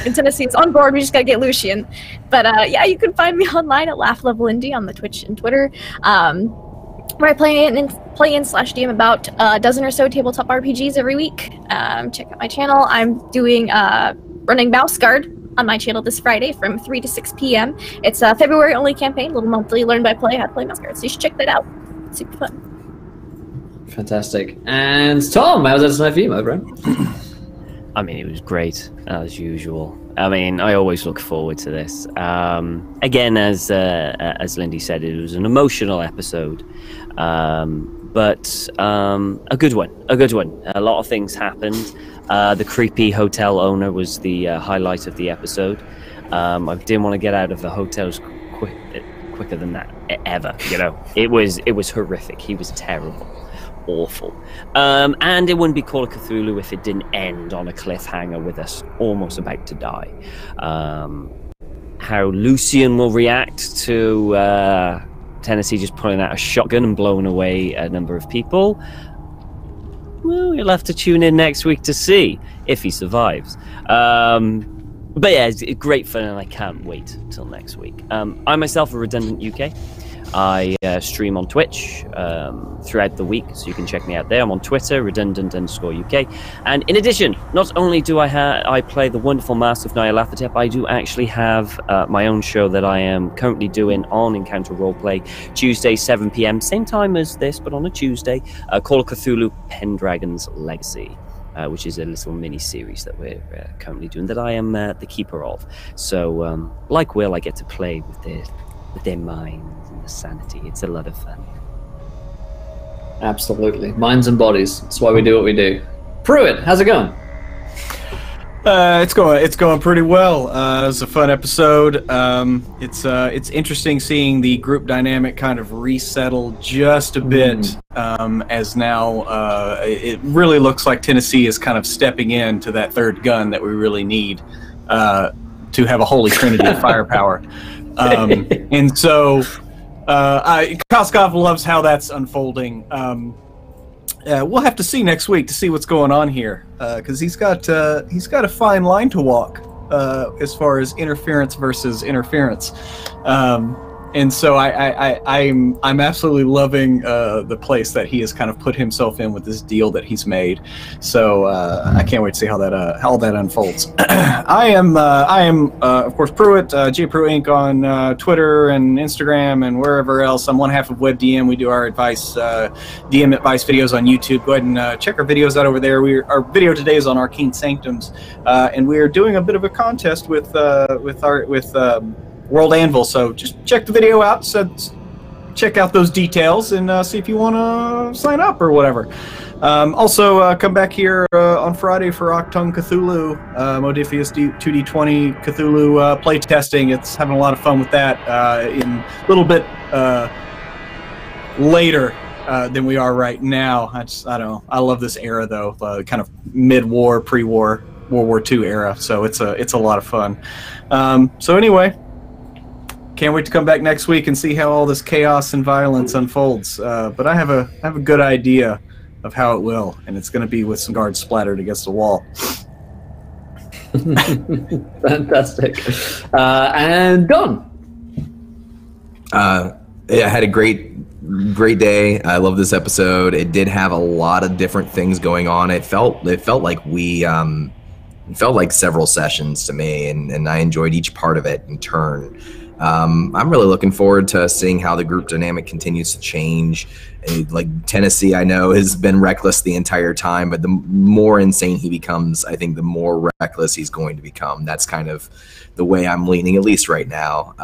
And Tennessee's on board. We just got to get Lucian. But yeah, you can find me online at Laugh Level Indie on the Twitch and Twitter, where I play in/DM about a dozen or so tabletop RPGs every week. Check out my channel. I'm doing running Mousegard on my channel this Friday from 3 to 6 p.m. It's a February-only campaign, little monthly learn by play, how to play Mousegard. So you should check that out. It's super fun. Fantastic. And Tom, how was that tonight for you, my friend? I mean, it was great, as usual. I mean, I always look forward to this. Again, as Lindy said, it was an emotional episode, but a good one. A lot of things happened. The creepy hotel owner was the highlight of the episode. I didn't want to get out of the hotels quicker than that ever. You know, it was horrific. He was terrible. Awful. And it wouldn't be Call of Cthulhu if it didn't end on a cliffhanger with us almost about to die. How Lucian will react to Tennessee just pulling out a shotgun and blowing away a number of people, well, you'll have to tune in next week to see if he survives. But yeah, it's great fun, and I can't wait till next week. I myself are Redundant UK. I stream on Twitch throughout the week, so you can check me out there. I'm on Twitter, redundant_UK. And in addition, not only do I play the wonderful Mask of Nyarlathotep, I do actually have my own show that I am currently doing on Encounter Roleplay, Tuesday, 7 p.m, same time as this, but on a Tuesday, Call of Cthulhu Pendragon's Legacy. Which is a little mini-series that we're currently doing, that I am the keeper of. So, like Will, I get to play with their minds and the sanity. It's a lot of fun. Absolutely. Minds and bodies. That's why we do what we do. Pruitt, how's it going? It's going pretty well. It was a fun episode. It's interesting seeing the group dynamic kind of resettle just a bit, as now it really looks like Tennessee is kind of stepping into that third gun that we really need to have a holy trinity of firepower. And so Koskov loves how that's unfolding. We'll have to see next week to see what's going on here, because he's got a fine line to walk as far as interference versus interference. And so I'm absolutely loving the place that he has kind of put himself in with this deal that he's made. So I can't wait to see how that unfolds. I am of course Pruitt, JPru Inc. on Twitter and Instagram and wherever else. I'm one half of WebDM. We do our advice DM advice videos on YouTube. Go ahead and check our videos out over there. Our video today is on Arcane Sanctums, and we are doing a bit of a contest with World Anvil, so just check the video out. So check out those details and see if you want to sign up or whatever. Also, come back here on Friday for Octung Cthulhu, Modiphius 2D20 Cthulhu play testing. It's having a lot of fun with that in a little bit later than we are right now. I don't know. I love this era though, kind of mid-war, pre-war, World War II era. So it's a lot of fun. So anyway, can't wait to come back next week and see how all this chaos and violence unfolds. But I have a good idea of how it will, and it's going to be with some guards splattered against the wall. Fantastic. And Don. Yeah, I had a great day. I love this episode. It did have a lot of different things going on. It felt like it felt like several sessions to me, and I enjoyed each part of it in turn. I'm really looking forward to seeing how the group dynamic continues to change. Like Tennessee, I know, has been reckless the entire time, but the more insane he becomes, I think the more reckless he's going to become. That's kind of the way I'm leaning, at least right now.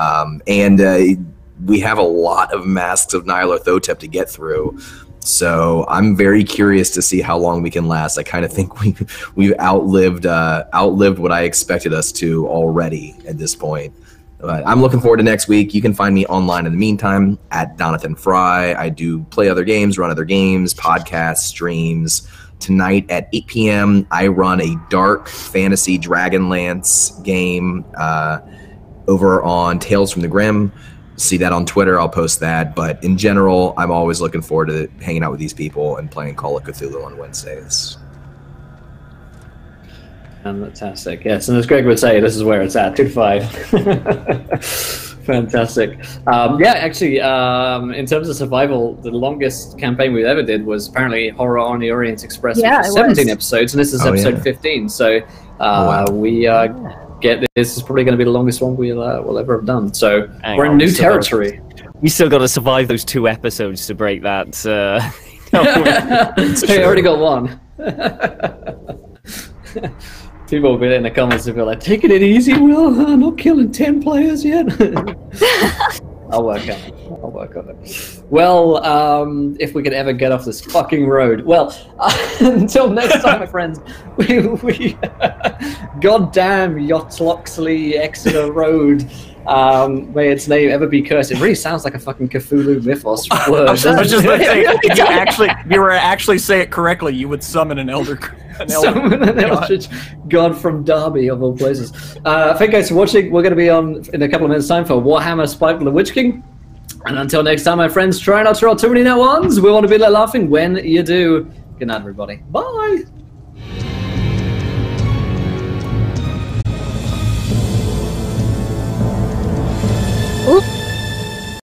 And we have a lot of masks of Nyarlathotep to get through. So I'm very curious to see how long we can last. I kind of think we've outlived what I expected us to already at this point. But I'm looking forward to next week. You can find me online in the meantime at Donathan Fry. I do play other games, run other games, podcasts, streams. Tonight at 8 p.m., I run a dark fantasy Dragonlance game over on Tales from the Grim. See that on Twitter. I'll post that. But in general, I'm always looking forward to hanging out with these people and playing Call of Cthulhu on Wednesdays. Fantastic. Yes, and as Greg would say, this is where it's at, 2 to 5. Fantastic. Yeah, actually, in terms of survival, the longest campaign we ever did was apparently Horror on the Orient Express, which was 17 episodes, and this is episode 15. So we get this is probably going to be the longest one we'll ever have done. So we're in new territory. We still got to survive those 2 episodes to break that. Hey, I already got one. People will be in the comments and be like, taking it easy, Will. I'm not killing 10 players yet. I'll work on it. Well, if we could ever get off this fucking road. Well, until next time, my friends, we goddamn Yotloxley Exeter Road. May its name ever be cursed. It really sounds like a fucking Cthulhu mythos word. I was just going to say, if you were to actually say it correctly, you would summon an elder. Summon an eldritch god from Derby, of all places. Thank you guys for watching. We're going to be on in a couple of minutes' time for Warhammer Spike the Witch King. And until next time, my friends, try not to roll too many net ones. We want to be there laughing when you do. Good night, everybody. Bye. Oop.